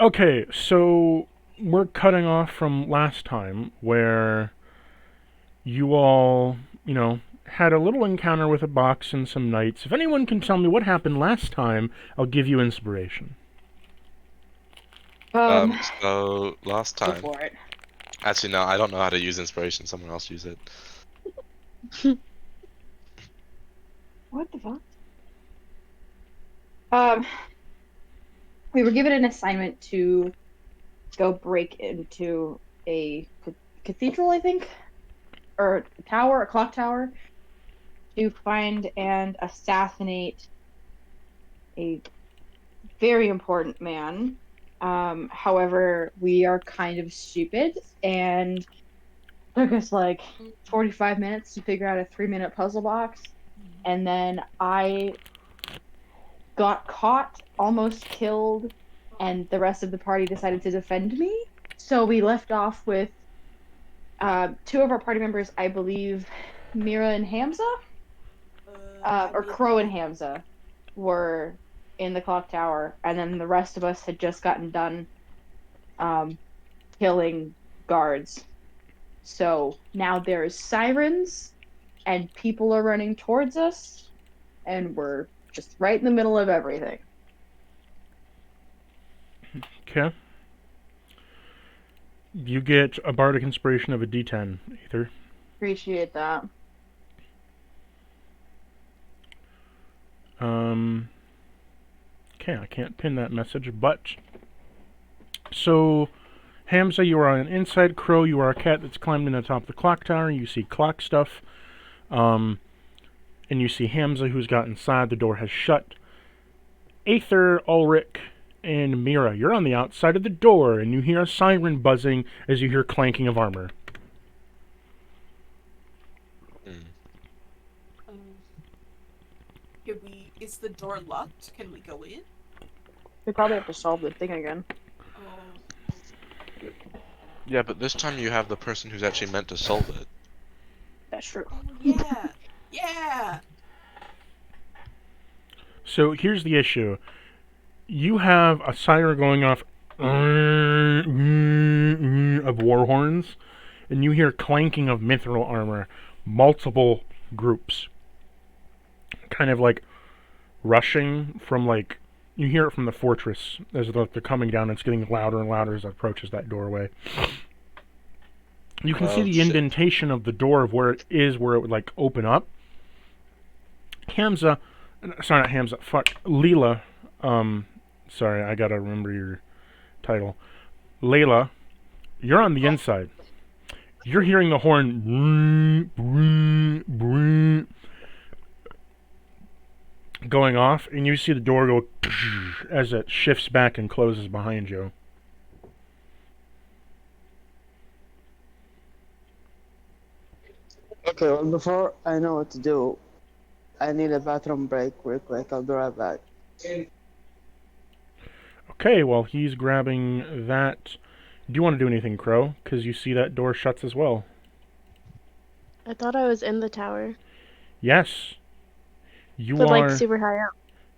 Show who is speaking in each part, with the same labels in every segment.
Speaker 1: Okay, so we're cutting off from last time where you all, had a little encounter with a box and some knights. If anyone can tell me what happened last time, I'll give you inspiration.
Speaker 2: Um,
Speaker 3: So last
Speaker 2: go
Speaker 3: time,
Speaker 2: for it.
Speaker 3: actually no, I don't know how to use inspiration. Someone else use it.
Speaker 2: What the fuck? Um, we were given an assignment to go break into a cathedral, I think, or a tower, a clock tower, to find and assassinate a very important man. However, we are kind of stupid and took us like 45 minutes to figure out a 3-minute puzzle box. And then I got caught, almost killed, and the rest of the party decided to defend me. So we left off with two of our party members, I believe, Mira and Hamza,
Speaker 4: I
Speaker 2: or
Speaker 4: believe
Speaker 2: Crow and
Speaker 4: so.
Speaker 2: Hamza, were in the clock tower, and then the rest of us had just gotten done um, killing guards. So now there's sirens, and people are running towards us, and we're just right in the middle of everything.
Speaker 1: Okay. You get a bardic inspiration of a D10, either.
Speaker 2: Appreciate that.
Speaker 1: Um, okay, I can't pin that message, but so Hamza, you are on an inside. Crow, you are a cat that's climbed in the top of the clock tower. You see clock stuff. Um, and you see Hamza, who's got inside. The door has shut. Aether, Ulrich, and Mira, you're on the outside of the door, and you hear a siren buzzing as you hear clanking of armor.
Speaker 3: Hmm.
Speaker 4: Um, is the door locked? Can we go in?
Speaker 2: We probably have to solve the thing again.
Speaker 4: Oh,
Speaker 3: Yeah, but this time you have the person who's actually meant to solve it.
Speaker 2: That's true.
Speaker 4: oh yeah, yeah.
Speaker 1: So here's the issue. You have a siren going off of war horns, and you hear clanking of mithril armor. Multiple groups. Kind of like rushing from like you hear it from the fortress as they're coming down. It's getting louder and louder as it approaches that doorway. You can see
Speaker 3: Oh
Speaker 1: the
Speaker 3: shit.
Speaker 1: indentation of the door of where it is, where it would like open up. Hamza, sorry, not Hamza. Fuck, Leela. Sorry, I gotta remember your title. Layla, you're on the inside. You're hearing the horn going off, and you see the door go as it shifts back and closes behind you.
Speaker 5: Okay, well, before I know what to do, I need a bathroom break real quick. I'll be right back.
Speaker 1: Okay, well, he's grabbing that. Do you want to do anything, Crow? Because you see that door shuts as well.
Speaker 6: I thought I was in the tower,
Speaker 1: Yes, you
Speaker 6: but like
Speaker 1: are.
Speaker 6: super high up.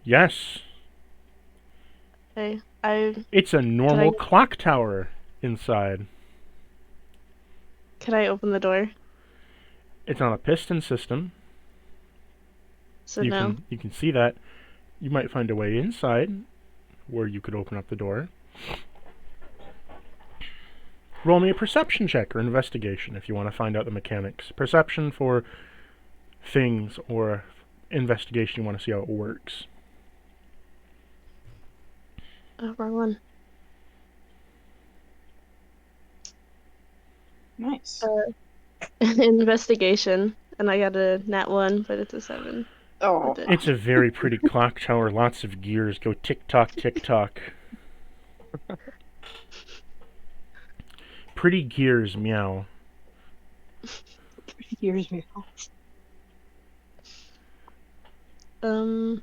Speaker 1: Yes,
Speaker 6: Okay, I
Speaker 1: it's a
Speaker 6: can I
Speaker 1: normal clock tower inside.
Speaker 6: can I open the door?
Speaker 1: It's on a piston system.
Speaker 6: So
Speaker 1: You
Speaker 6: no.
Speaker 1: can you can see that. You might find a way inside where you could open up the door. Roll me a perception check or investigation if you want to find out the mechanics. Perception for things or investigation, you want to see how it works.
Speaker 6: Oh, wrong one.
Speaker 2: Nice.
Speaker 6: Investigation, and I got a nat 1, but it's a 7.
Speaker 2: Oh,
Speaker 1: It's a very pretty clock tower. Lots of gears go tick tock, tick tock. Pretty gears, meow.
Speaker 2: here's me.
Speaker 6: Um,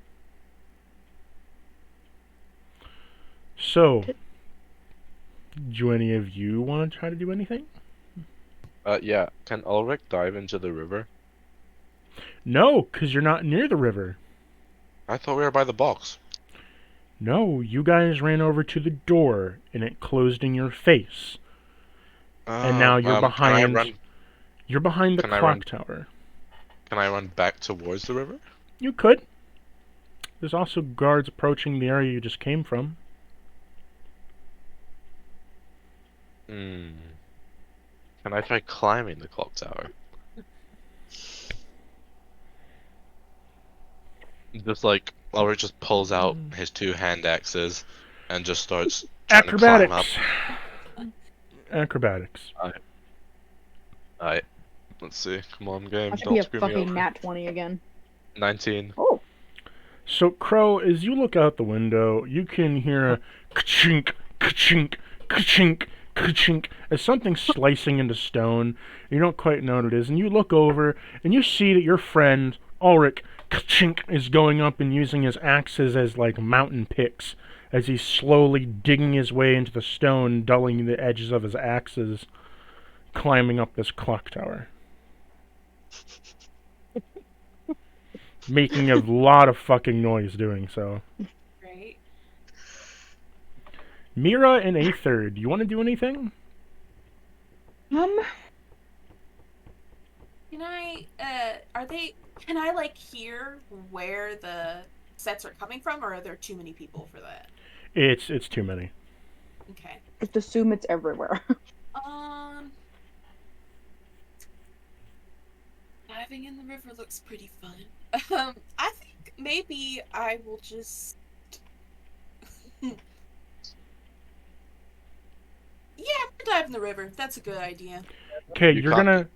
Speaker 1: So, do any of you want to try to do anything?
Speaker 3: Yeah. Can Ulrich dive into the river?
Speaker 1: No, because you're not near the river.
Speaker 3: I thought we were by the box.
Speaker 1: No, you guys ran over to the door, and it closed in your face. And now you're behind. You're behind the
Speaker 3: Can I run-
Speaker 1: clock tower.
Speaker 3: Can I run back towards the river?
Speaker 1: You could. There's also guards approaching the area you just came from.
Speaker 3: Hmm. Can I try climbing the clock tower? Just like Ulrich just pulls out his 2 hand axes and just starts trying to climb up.
Speaker 1: Acrobatics. Acrobatics.
Speaker 3: Alright. Let's see. Come on, game.
Speaker 2: That should be
Speaker 3: Don't
Speaker 2: a
Speaker 3: screw me
Speaker 2: fucking
Speaker 3: over.
Speaker 2: nat 20 again.
Speaker 3: 19.
Speaker 2: Oh,
Speaker 1: So, Crow, as you look out the window, you can hear a ka-chink, ka-chink, ka-chink, ka-chink, as something slicing into stone. You don't quite know what it is, and you look over, and you see that your friend, Ulrich, ka-chink, is going up and using his axes as, like, mountain picks, as he's slowly digging his way into the stone, dulling the edges of his axes, climbing up this clock tower. Making a lot of fucking noise doing so.
Speaker 4: Right?
Speaker 1: Mira and Aether, do you want to do anything?
Speaker 4: Can I, can I, like, hear where the sets are coming from, or are there too many people for that?
Speaker 1: It's too many.
Speaker 4: Okay.
Speaker 2: just assume it's everywhere.
Speaker 4: Diving in the river looks pretty fun. I think maybe I will just... Yeah, I'm gonna dive in the river. That's a good idea.
Speaker 1: Okay,
Speaker 3: You can't do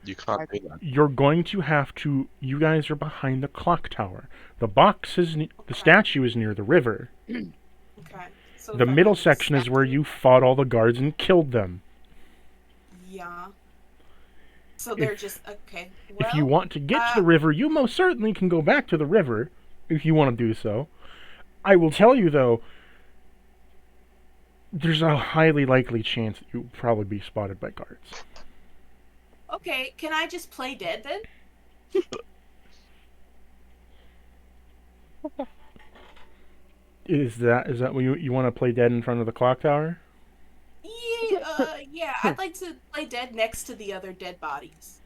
Speaker 3: that.
Speaker 1: you're going to have to. You guys are behind the clock tower. The the statue is near the river.
Speaker 4: Okay. So
Speaker 1: The
Speaker 4: if I
Speaker 1: middle
Speaker 4: have the
Speaker 1: section is where
Speaker 4: statue-
Speaker 1: you fought all the guards and killed them.
Speaker 4: Yeah. So they're just okay. Well,
Speaker 1: If you want to get to the river, you most certainly can go back to the river if you want to do so. I will tell you though, there's a highly likely chance that you'll probably be spotted by guards.
Speaker 4: okay, can I just play dead then?
Speaker 1: Is that what you want to play dead in front of the clock tower?
Speaker 4: Yeah, I'd like to play dead next to the other dead bodies.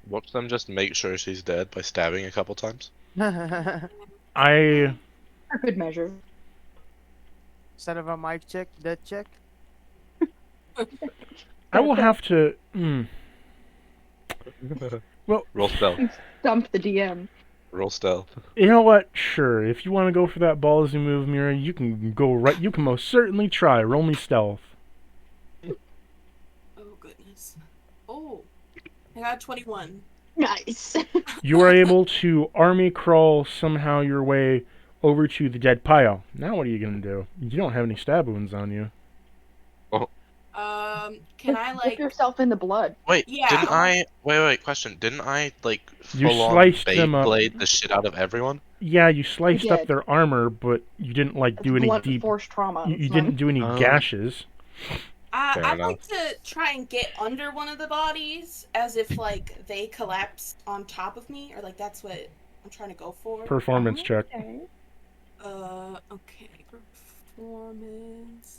Speaker 3: Watch them just make sure she's dead by stabbing a couple times.
Speaker 1: I
Speaker 2: For good measure.
Speaker 5: Instead of a mic check, dead check.
Speaker 1: I will have to. Well,
Speaker 3: Roll stealth.
Speaker 2: Dump the DM.
Speaker 3: Roll stealth.
Speaker 1: you know what? Sure, if you want to go for that ballsy move, Mira, you can go right. You can most certainly try. Roll me stealth.
Speaker 4: Oh goodness. Oh, I got 21.
Speaker 2: Nice.
Speaker 1: You are able to army crawl somehow your way over to the dead pile. Now what are you gonna do? You don't have any stab wounds on you.
Speaker 4: Can I
Speaker 2: Dip
Speaker 4: like?
Speaker 2: yourself in the blood?
Speaker 3: Wait,
Speaker 4: Yeah.
Speaker 3: didn't I... Wait, question. Didn't I, like,
Speaker 1: You
Speaker 3: full-on
Speaker 1: sliced them up.
Speaker 3: Beyblade the shit out of everyone?
Speaker 1: Yeah, you sliced up
Speaker 2: did.
Speaker 1: their armor, but you didn't like
Speaker 2: That's
Speaker 1: do any
Speaker 2: blunt
Speaker 1: deep.
Speaker 2: force trauma.
Speaker 1: You
Speaker 2: It's
Speaker 1: didn't do any
Speaker 3: Oh.
Speaker 1: gashes.
Speaker 3: Fair
Speaker 4: I'd
Speaker 3: enough.
Speaker 4: like to try and get under one of the bodies, as if like they collapsed on top of me, or like that's what I'm trying to go for.
Speaker 1: Performance check.
Speaker 2: Okay.
Speaker 4: Okay, performance.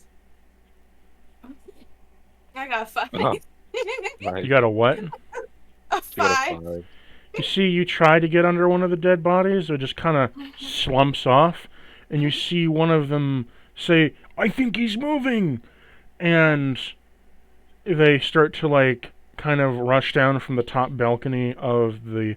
Speaker 4: I got a 5.
Speaker 3: Uh-huh. Right.
Speaker 1: You got a what?
Speaker 4: A
Speaker 3: You got a
Speaker 4: 5.
Speaker 3: 5.
Speaker 1: You see, you try to get under one of the dead bodies, it just kind of slumps off, and you see one of them say, "I think he's moving," and they start to like kind of rush down from the top balcony of the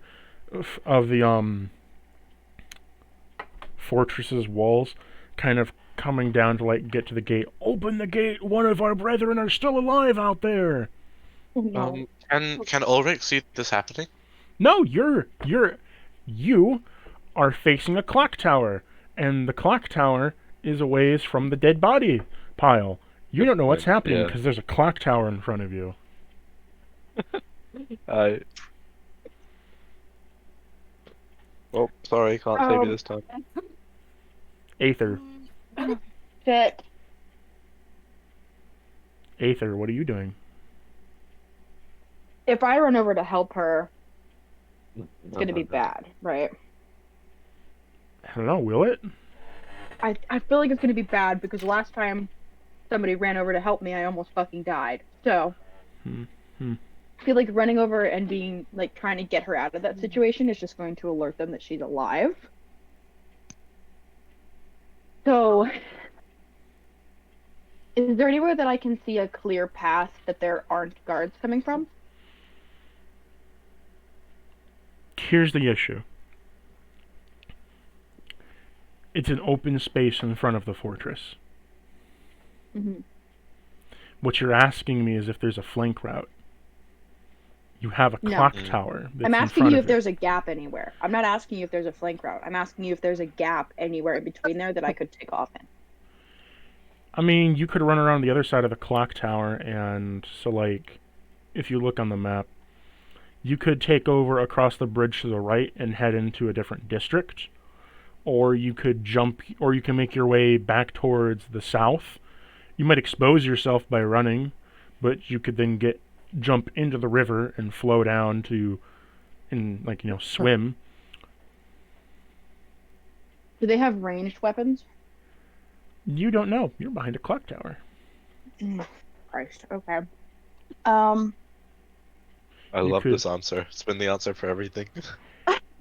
Speaker 1: fortress's walls, kind of coming down to like get to the gate. Open the gate! One of our brethren are still alive out there.
Speaker 2: No.
Speaker 3: Can Ulrich see this happening?
Speaker 1: No, you are facing a clock tower, and the clock tower is a ways from the dead body pile. You don't know what's happening
Speaker 3: Yeah.
Speaker 1: because there's a clock tower in front of you.
Speaker 3: Oh, sorry, can't save you this time.
Speaker 1: Aether,
Speaker 2: Shit.
Speaker 1: Aether, what are you doing?
Speaker 2: If I run over to help her, it's gonna be bad, right?
Speaker 1: I don't know, will it?
Speaker 2: I feel like it's gonna be bad because the last time somebody ran over to help me, I almost fucking died. So I feel like running over and being like trying to get her out of that situation is just going to alert them that she's alive. So, is there anywhere that I can see a clear path that there aren't guards coming from?
Speaker 1: Here's the issue. It's an open space in front of the fortress.
Speaker 2: Mm-hmm.
Speaker 1: What you're asking me is if there's a flank route. You have a
Speaker 2: No.
Speaker 1: clock tower that's
Speaker 2: I'm
Speaker 1: in
Speaker 2: asking
Speaker 1: front
Speaker 2: you
Speaker 1: of
Speaker 2: if there's a gap anywhere. I'm not asking you if there's a flank route. I'm asking you if there's a gap anywhere in between there that I could take off in.
Speaker 1: I mean, you could run around the other side of the clock tower, and so, like, if you look on the map, you could take over across the bridge to the right and head into a different district, or you could or you can make your way back towards the south. You might expose yourself by running, but you could then jump into the river and flow down to, swim.
Speaker 2: Do they have ranged weapons?
Speaker 1: You don't know. You're behind a clock tower.
Speaker 2: Christ. Okay.
Speaker 3: I
Speaker 1: You
Speaker 3: love
Speaker 1: could-
Speaker 3: this answer. It's been the answer for everything.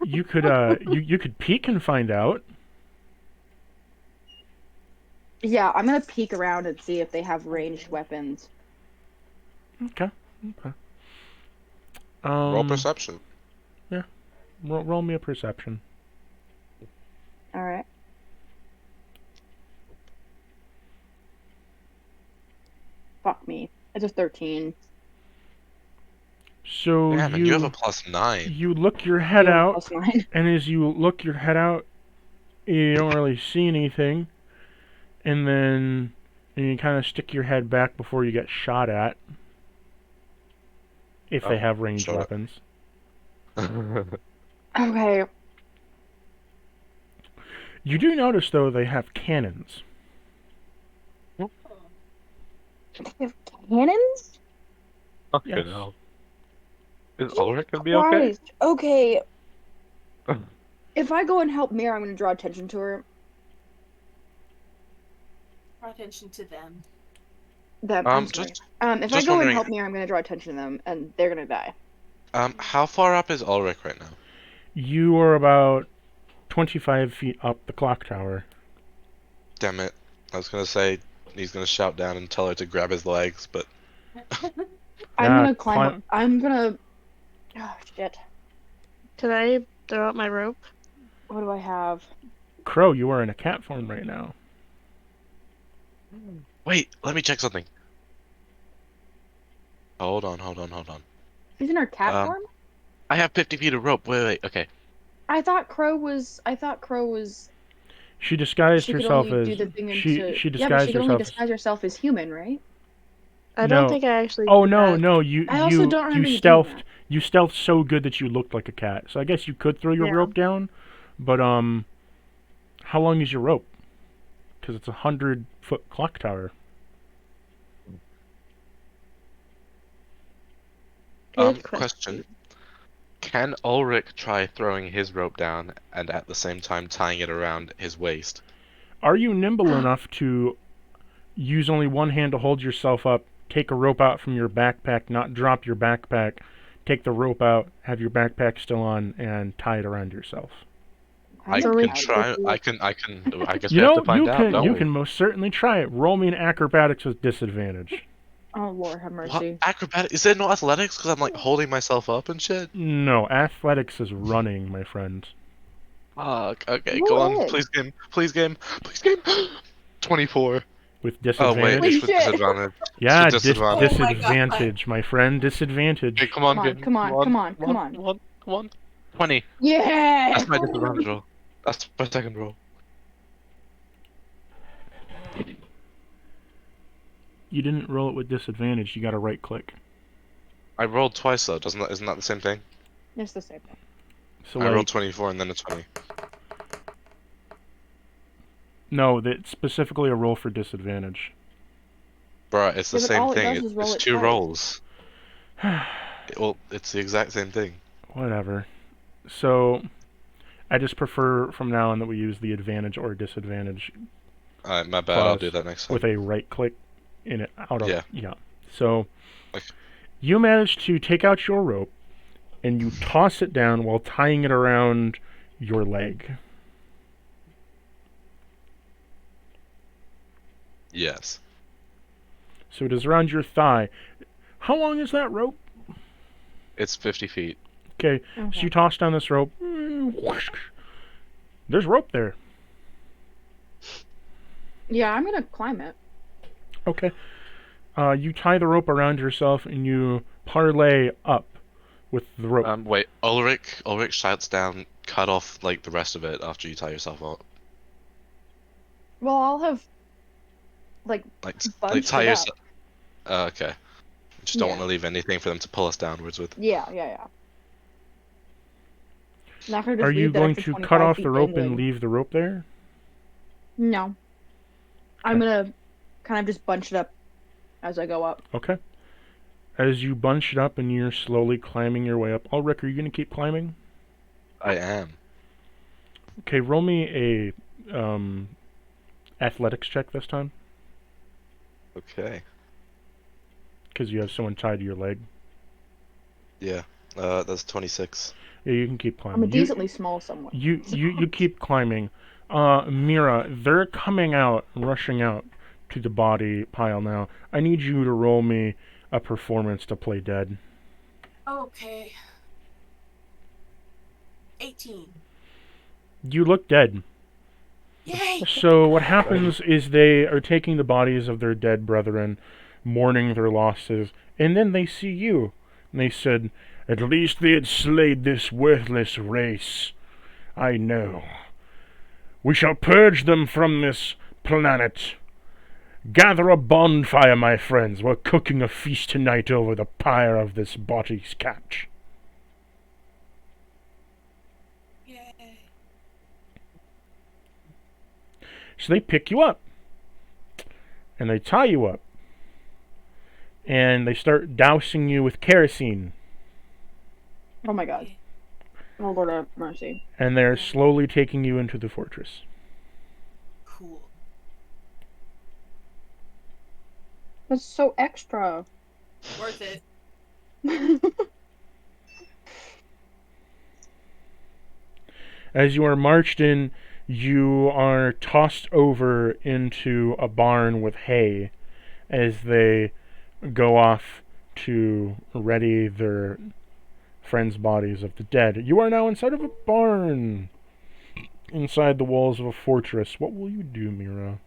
Speaker 1: You could you could peek and find out.
Speaker 2: Yeah, I'm gonna peek around and see if they have ranged weapons.
Speaker 1: Okay.
Speaker 3: Roll perception.
Speaker 1: Roll me a perception.
Speaker 2: All right. Fuck me. It's a 13.
Speaker 1: So
Speaker 3: Damn, and you have a +9.
Speaker 1: you look your head
Speaker 2: Yeah,
Speaker 1: out,
Speaker 2: +9.
Speaker 1: and as you look your head out, you don't really see anything, and then you kind of stick your head back before you get shot at. If they
Speaker 3: Oh,
Speaker 1: have ranged
Speaker 3: shut up.
Speaker 1: weapons.
Speaker 2: Okay.
Speaker 1: You do notice, though, they have cannons.
Speaker 2: They have cannons?
Speaker 3: Okay,
Speaker 1: Yes.
Speaker 3: no. Is Ulrich gonna be okay?
Speaker 2: Christ. Okay. If I go and help Mira, I'm gonna draw attention to her.
Speaker 4: Draw attention to them.
Speaker 2: Them. I'm sorry.
Speaker 3: Just
Speaker 2: If I
Speaker 3: just
Speaker 2: go and
Speaker 3: wondering-
Speaker 2: help Mira, I'm gonna draw attention to them, and they're gonna die.
Speaker 3: how far up is Ulrich right now?
Speaker 1: You are about 25 feet up the clock tower.
Speaker 3: Damn it! I was gonna say he's gonna shout down and tell her to grab his legs, but
Speaker 2: I'm
Speaker 1: Nah,
Speaker 2: gonna climb up. I'm gonna. Oh shit.
Speaker 6: Can I throw out my rope?
Speaker 2: What do I have?
Speaker 1: Crow, you are in a cat form right now.
Speaker 3: wait, let me check something. Hold on.
Speaker 2: She's in her cat
Speaker 3: Um,
Speaker 2: form.
Speaker 3: I have 50 feet of rope. Wait, okay.
Speaker 2: I thought Crow was.
Speaker 1: She disguised
Speaker 2: She could
Speaker 1: herself
Speaker 2: only
Speaker 1: as
Speaker 2: do the thing
Speaker 1: she
Speaker 2: into.
Speaker 1: she
Speaker 2: Yeah, but
Speaker 1: disguised
Speaker 2: she could only
Speaker 1: herself.
Speaker 2: disguise herself as human, right?
Speaker 6: I don't
Speaker 1: No.
Speaker 6: think I actually.
Speaker 1: Oh
Speaker 6: did
Speaker 1: no,
Speaker 6: that.
Speaker 1: no, you
Speaker 2: I also
Speaker 1: you
Speaker 2: don't remember
Speaker 1: you
Speaker 2: you doing
Speaker 1: stealthed
Speaker 2: that.
Speaker 1: you stealthed so good that you looked like a cat. So I guess you could throw your
Speaker 6: Yeah.
Speaker 1: rope down, but how long is your rope? Because it's 100-foot clock tower.
Speaker 6: Good
Speaker 3: Question. Can Ulrich try throwing his rope down and at the same time tying it around his waist?
Speaker 1: Are you nimble enough to use only one hand to hold yourself up, take a rope out from your backpack, not drop your backpack, take the rope out, have your backpack still on, and tie it around yourself?
Speaker 3: I
Speaker 6: So
Speaker 3: can
Speaker 6: we-
Speaker 3: try. I guess
Speaker 1: You
Speaker 3: we have
Speaker 1: know,
Speaker 3: to find
Speaker 1: you
Speaker 3: out.
Speaker 1: can
Speaker 3: don't
Speaker 1: you
Speaker 3: we?
Speaker 1: can most certainly try it. Roll me an acrobatics with disadvantage.
Speaker 2: Oh Lord, have
Speaker 3: What?
Speaker 2: mercy.
Speaker 3: Acrobatic? Is there no athletics? Because I'm like holding myself up and shit.
Speaker 1: No, athletics is running, my friend.
Speaker 3: Fuck. Okay,
Speaker 2: What
Speaker 3: go on.
Speaker 2: is?
Speaker 3: Please game. Please game. Please game. 24.
Speaker 1: With
Speaker 3: Oh
Speaker 1: disadvantage.
Speaker 3: wait,
Speaker 2: Holy
Speaker 3: it's with
Speaker 2: shit.
Speaker 3: disadvantage.
Speaker 1: Yeah,
Speaker 3: It's with disadvantage.
Speaker 4: Oh my God.
Speaker 1: disadvantage, my friend. Disadvantage.
Speaker 3: Okay, come on,
Speaker 2: Come on,
Speaker 3: game.
Speaker 2: come on, come on, come on.
Speaker 3: Come on. 20.
Speaker 2: Yeah.
Speaker 3: That's my disadvantage roll. That's my second roll.
Speaker 1: You didn't roll it with disadvantage. You got to right click.
Speaker 3: I rolled twice though. Isn't that the same thing?
Speaker 2: It's the same thing.
Speaker 1: So
Speaker 3: I
Speaker 1: like,
Speaker 3: rolled 24 and then a 20.
Speaker 1: no, that's specifically a roll for disadvantage.
Speaker 3: Bruh, it's the
Speaker 2: Yeah, but
Speaker 3: same
Speaker 2: all it
Speaker 3: thing.
Speaker 2: does is roll
Speaker 3: It's
Speaker 2: it
Speaker 3: two
Speaker 2: twice.
Speaker 3: rolls. Well, it's the exact same thing.
Speaker 1: Whatever. So, I just prefer from now on that we use the advantage or disadvantage
Speaker 3: Alright, my bad. I'll
Speaker 1: clause
Speaker 3: do that next time.
Speaker 1: with a right click in it out of
Speaker 3: Yeah.
Speaker 1: So
Speaker 3: Okay.
Speaker 1: you manage to take out your rope and you toss it down while tying it around your leg.
Speaker 3: Yes.
Speaker 1: So it is around your thigh. How long is that rope?
Speaker 3: It's 50 feet.
Speaker 1: Okay, so you toss down this rope. There's rope there.
Speaker 2: Yeah, I'm gonna climb it.
Speaker 1: Okay. You tie the rope around yourself and you parlay up with the rope.
Speaker 3: Wait, Ulrich shouts down, cut off like the rest of it after you tie yourself up.
Speaker 2: Well, I'll have like
Speaker 3: Like
Speaker 2: bunched
Speaker 3: tie
Speaker 2: it up.
Speaker 3: yourself. Okay. Just don't
Speaker 2: Yeah.
Speaker 3: want to leave anything for them to pull us downwards with.
Speaker 2: Yeah. Not gonna just
Speaker 1: Are
Speaker 2: leave
Speaker 1: you
Speaker 2: the
Speaker 1: going
Speaker 2: extra
Speaker 1: to
Speaker 2: 25
Speaker 1: cut off
Speaker 2: feet
Speaker 1: the rope and
Speaker 2: dangling.
Speaker 1: leave the rope there?
Speaker 2: No. I'm
Speaker 1: Okay.
Speaker 2: gonna kind of just bunch it up as I go up.
Speaker 1: Okay. As you bunch it up and you're slowly climbing your way up. Ulrich, are you going to keep climbing?
Speaker 3: I am.
Speaker 1: Okay, roll me a athletics check this time,
Speaker 3: Okay.
Speaker 1: because you have someone tied to your leg.
Speaker 3: Yeah. That's 26.
Speaker 1: Yeah, you can keep climbing.
Speaker 2: I'm a decently small someone.
Speaker 1: You keep climbing. Mira, they're coming out, rushing out to the body pile now. I need you to roll me a performance to play dead.
Speaker 4: Okay. 18.
Speaker 1: You look dead.
Speaker 4: Yay!
Speaker 1: So what happens is they are taking the bodies of their dead brethren, mourning their losses, and then they see you. And they said, "At least they had slayed this worthless race. I know. We shall purge them from this planet. Gather a bonfire, my friends. We're cooking a feast tonight over the pyre of this body's catch."
Speaker 4: Yay.
Speaker 1: So they pick you up. And they tie you up. And they start dousing you with kerosene.
Speaker 2: Oh my god. Oh Lord have mercy.
Speaker 1: And they're slowly taking you into the fortress.
Speaker 4: Cool.
Speaker 2: That's so extra.
Speaker 4: Worth it.
Speaker 1: As you are marched in, you are tossed over into a barn with hay as they go off to ready their friends' bodies of the dead. You are now inside of a barn, inside the walls of a fortress. What will you do, Mira?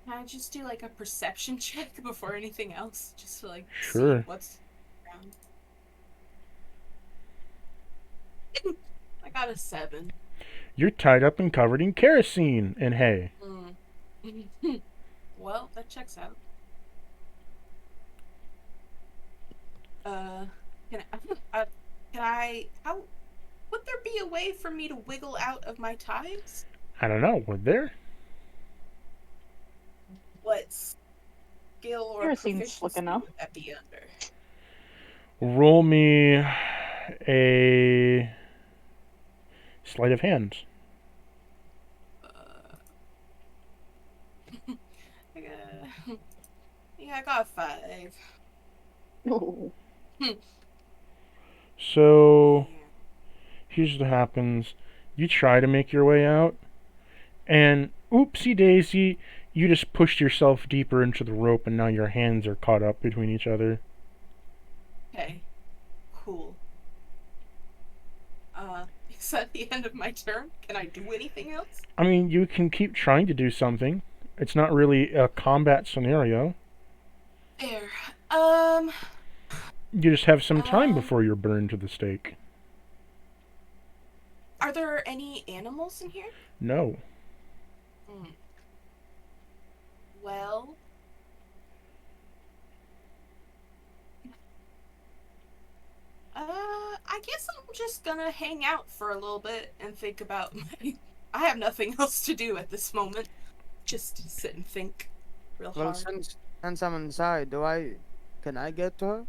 Speaker 4: Can I just do like a perception check before anything else? Just to like
Speaker 1: Sure.
Speaker 4: see what's around. I got a 7.
Speaker 1: You're tied up and covered in kerosene and hay.
Speaker 4: Well, that checks out. How would there be a way for me to wiggle out of my ties?
Speaker 1: I don't know, would there?
Speaker 4: What skill or
Speaker 2: Kerosene's slick
Speaker 4: proficiency
Speaker 2: enough.
Speaker 4: would that be under?
Speaker 1: Roll me a sleight of hand.
Speaker 4: Yeah, I got a 5.
Speaker 2: Oh.
Speaker 1: So here's what happens. You try to make your way out, and oopsie daisy, you just pushed yourself deeper into the rope, and now your hands are caught up between each other.
Speaker 4: Okay, cool. Is that the end of my turn? Can I do anything else?
Speaker 1: I mean, you can keep trying to do something. It's not really a combat scenario.
Speaker 4: There.
Speaker 1: You just have some time before you're burned to the stake.
Speaker 4: Are there any animals in here?
Speaker 1: No.
Speaker 4: Well, I guess I'm just gonna hang out for a little bit and think about my... I have nothing else to do at this moment. Just sit and think real
Speaker 5: Well,
Speaker 4: hard.
Speaker 5: since I'm inside, can I get to her?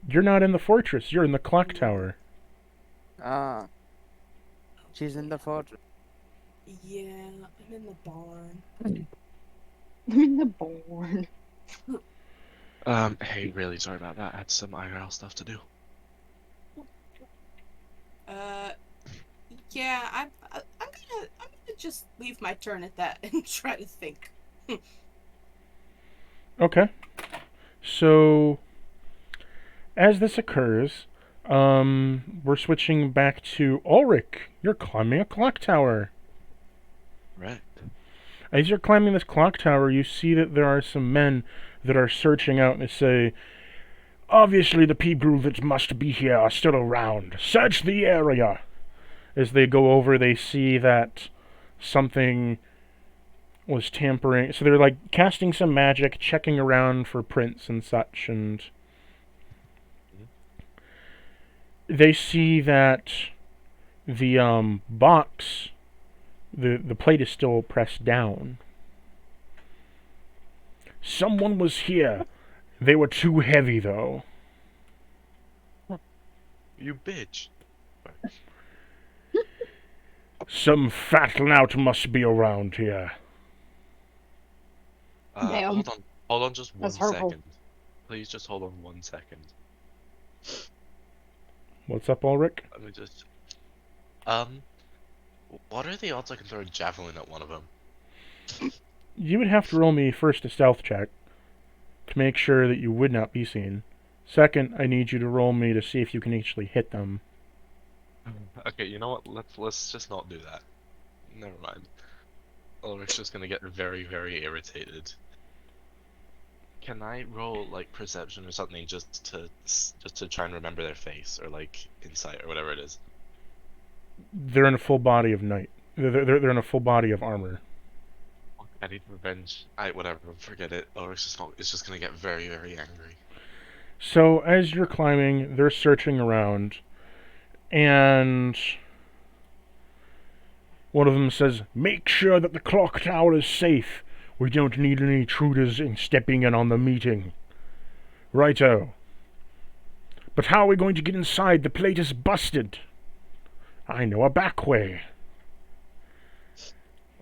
Speaker 1: You're not in the fortress. You're in the clock tower.
Speaker 5: Ah, she's in the fortress.
Speaker 4: Yeah, I'm in the barn.
Speaker 2: I'm in the barn.
Speaker 3: Hey, really sorry about that. I had some IRL stuff to do.
Speaker 4: Yeah, I'm gonna just leave my turn at that and try to think.
Speaker 1: Okay. So, as this occurs, we're switching back to Ulrich. You're climbing a clock tower.
Speaker 3: Right.
Speaker 1: As you're climbing this clock tower, you see that there are some men that are searching out and say, obviously the people that must be here are still around. Search the area. As they go over, they see that something was tampering. So they're like casting some magic, checking around for prints and such, and they see that the box, the plate is still pressed down. Someone was here. They were too heavy, though.
Speaker 3: You bitch.
Speaker 1: Some fat lout must be around here.
Speaker 2: Damn.
Speaker 3: Hold on just one
Speaker 2: That's hurtful.
Speaker 3: second. Please just hold on 1 second.
Speaker 1: What's up, Ulrich?
Speaker 3: Let me just... what are the odds I can throw a javelin at one of them?
Speaker 1: You would have to roll me first a stealth check to make sure that you would not be seen. Second, I need you to roll me to see if you can actually hit them.
Speaker 3: Okay, you know what? Let's just not do that. Never mind. Ulrich's just gonna get very, very irritated. Can I roll like perception or something just to try and remember their face or like insight or whatever it is?
Speaker 1: They're in a full body of night. They're in a full body of armor.
Speaker 3: I need revenge. Whatever. Forget it. It's just gonna get very, very angry.
Speaker 1: So as you're climbing, they're searching around, and one of them says, "Make sure that the clock tower is safe. We don't need any intruders stepping in on the meeting." Righto. But how are we going to get inside? The plate is busted. I know a back way.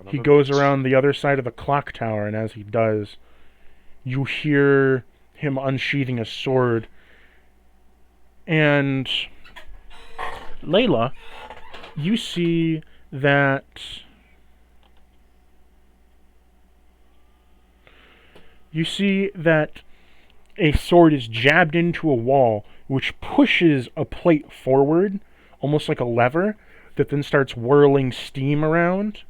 Speaker 1: He goes around the other side of the clock tower, and as he does, you hear him unsheathing a sword. And Layla, you see that a sword is jabbed into a wall, which pushes a plate forward, almost like a lever, that then starts whirling steam around.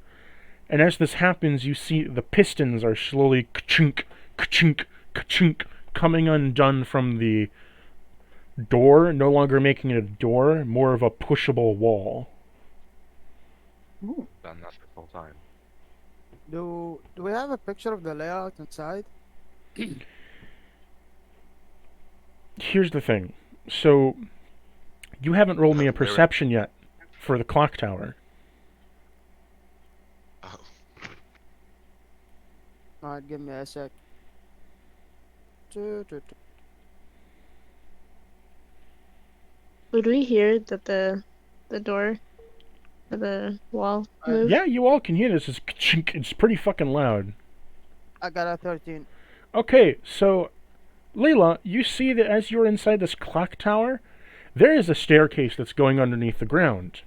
Speaker 1: And as this happens, you see the pistons are slowly ka-chink, ka-chink, ka-chink, coming undone from the door, no longer making it a door, more of a pushable wall.
Speaker 2: Ooh.
Speaker 3: Done that the whole time.
Speaker 5: Do we have a picture of the layout inside?
Speaker 1: Here's the thing. So, you haven't rolled me a
Speaker 3: Where it-
Speaker 1: perception yet for the clock tower.
Speaker 3: Oh,
Speaker 5: Alright, give me a sec.
Speaker 6: Would we hear that the door or the wall move?
Speaker 1: Yeah, you all can hear this. It's ka-chink. It's pretty fucking loud.
Speaker 5: I got a 13.
Speaker 1: Okay, so, Layla, you see that as you're inside this clock tower, there is a staircase that's going underneath the ground.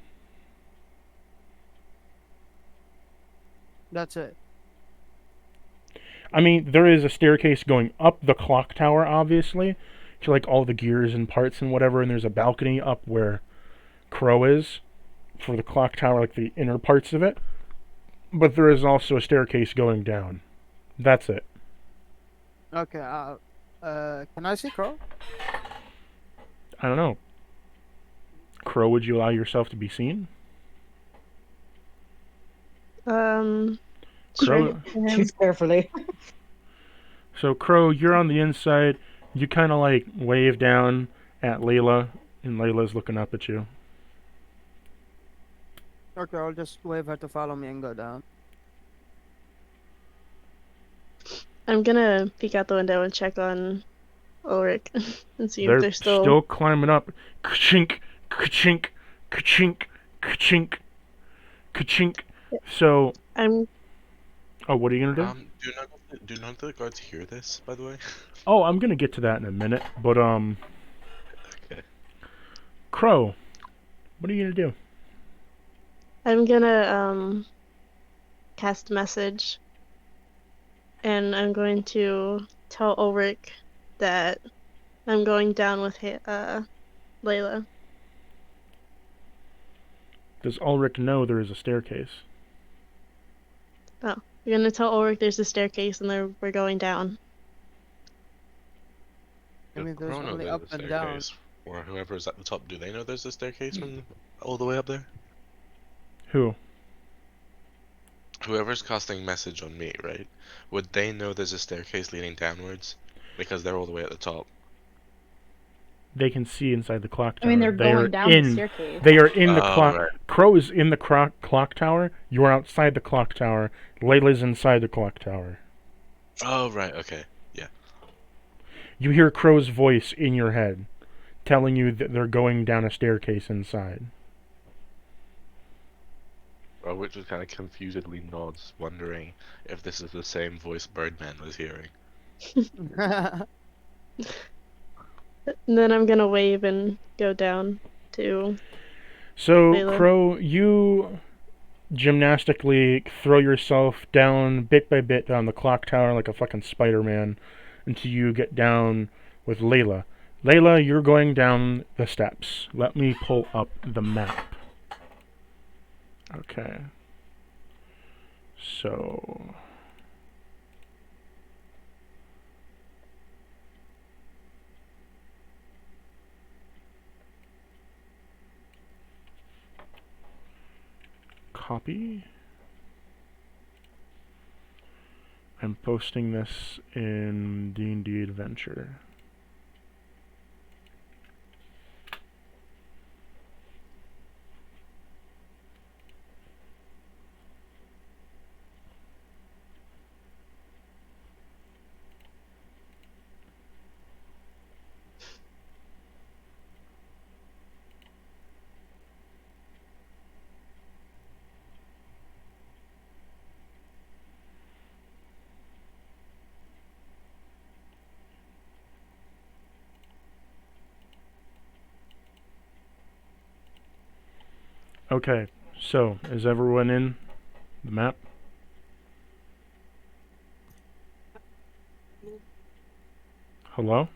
Speaker 5: That's it.
Speaker 1: I mean, there is a staircase going up the clock tower, obviously, to like all the gears and parts and whatever, and there's a balcony up where Crow is for the clock tower, like the inner parts of it. But there is also a staircase going down. That's it.
Speaker 5: Okay, can I see Crow?
Speaker 1: I don't know. Crow, would you allow yourself to be seen?
Speaker 6: Sure.
Speaker 1: Crow,
Speaker 2: Choose carefully.
Speaker 1: so Crow, you're on the inside. You kind of like wave down at Layla, and Layla's looking up at you.
Speaker 5: Okay, I'll just wave her to follow me and go down.
Speaker 6: I'm gonna peek out the window and check on Ulrich and see
Speaker 1: They're
Speaker 6: if they're
Speaker 1: still climbing up. Ka-chink, ka-chink, ka-chink, ka-chink, ka-chink. So,
Speaker 6: I'm
Speaker 1: oh, what are you gonna do?
Speaker 3: Do none of the guards hear this, by the way?
Speaker 1: Oh, I'm gonna get to that in a minute, but
Speaker 3: Okay.
Speaker 1: Crow, what are you gonna do?
Speaker 6: I'm gonna cast message, and I'm going to tell Ulrich that I'm going down with Layla.
Speaker 1: Does Ulrich know there is a staircase?
Speaker 6: Oh, we're gonna tell Ulrich there's a staircase and we're going down.
Speaker 5: I mean, there's
Speaker 3: Crow know
Speaker 5: only
Speaker 3: there's
Speaker 5: up
Speaker 3: a
Speaker 5: and down.
Speaker 3: staircase. Or whoever's at the top, do they know there's a staircase from all the way up there?
Speaker 1: Who?
Speaker 3: Whoever's casting message on me, right? Would they know there's a staircase leading downwards? Because they're all the way at the top.
Speaker 1: They can see inside the clock
Speaker 2: I
Speaker 1: tower.
Speaker 2: mean, they're
Speaker 1: They are
Speaker 2: going down
Speaker 1: in.
Speaker 2: the staircase.
Speaker 1: They are in the
Speaker 3: Oh,
Speaker 1: clock.
Speaker 3: right.
Speaker 1: Crow is in the clock tower. You are outside the clock tower. Layla's inside the clock tower.
Speaker 3: Oh, right, okay.
Speaker 1: You hear Crow's voice in your head, telling you that they're going down a staircase inside.
Speaker 3: Which just kind of confusedly nods, wondering if this is the same voice Birdman was hearing.
Speaker 6: And then I'm gonna wave and go down to.
Speaker 1: So,
Speaker 6: Layla.
Speaker 1: Crow, you gymnastically throw yourself down bit by bit down the clock tower like a fucking Spider-Man until you get down with Layla. Layla, you're going down the steps. Let me pull up the map. Okay. So... Copy. I'm posting this in D&D Adventure. Okay, so is everyone in the map? Hello?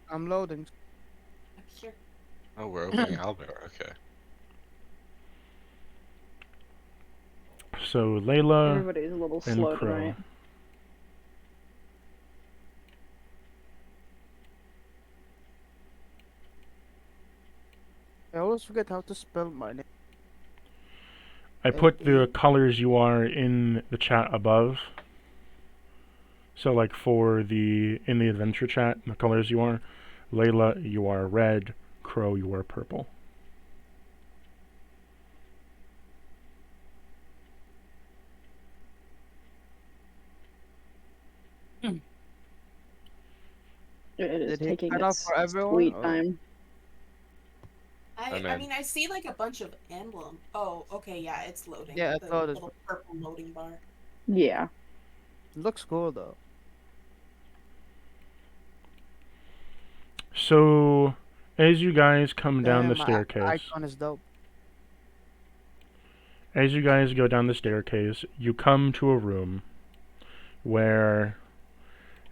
Speaker 5: I'm loading.
Speaker 4: Sure.
Speaker 3: Oh, we're opening Albert, okay.
Speaker 1: So Layla
Speaker 2: Everybody's a little
Speaker 1: and
Speaker 2: slow
Speaker 1: Crow.
Speaker 2: tonight.
Speaker 5: I always forget how to spell my name.
Speaker 1: I put the colors you are in the chat above. So like for in the adventure chat, the colors you are, Layla, you are red, Crow, you are purple.
Speaker 2: It is
Speaker 5: Did he
Speaker 2: taking
Speaker 5: cut off
Speaker 2: its
Speaker 5: for everyone,
Speaker 2: sweet
Speaker 5: or-
Speaker 2: time.
Speaker 3: I'm
Speaker 4: I
Speaker 3: in.
Speaker 4: mean, I see like a bunch of emblem. Oh, okay, yeah, it's loading.
Speaker 5: Yeah, it's
Speaker 4: the
Speaker 5: loaded.
Speaker 4: little purple loading bar.
Speaker 2: Yeah.
Speaker 5: Looks cool though.
Speaker 1: So as you guys come down the
Speaker 5: Damn,
Speaker 1: staircase,
Speaker 5: Icon is dope.
Speaker 1: as you guys go down the staircase, you come to a room where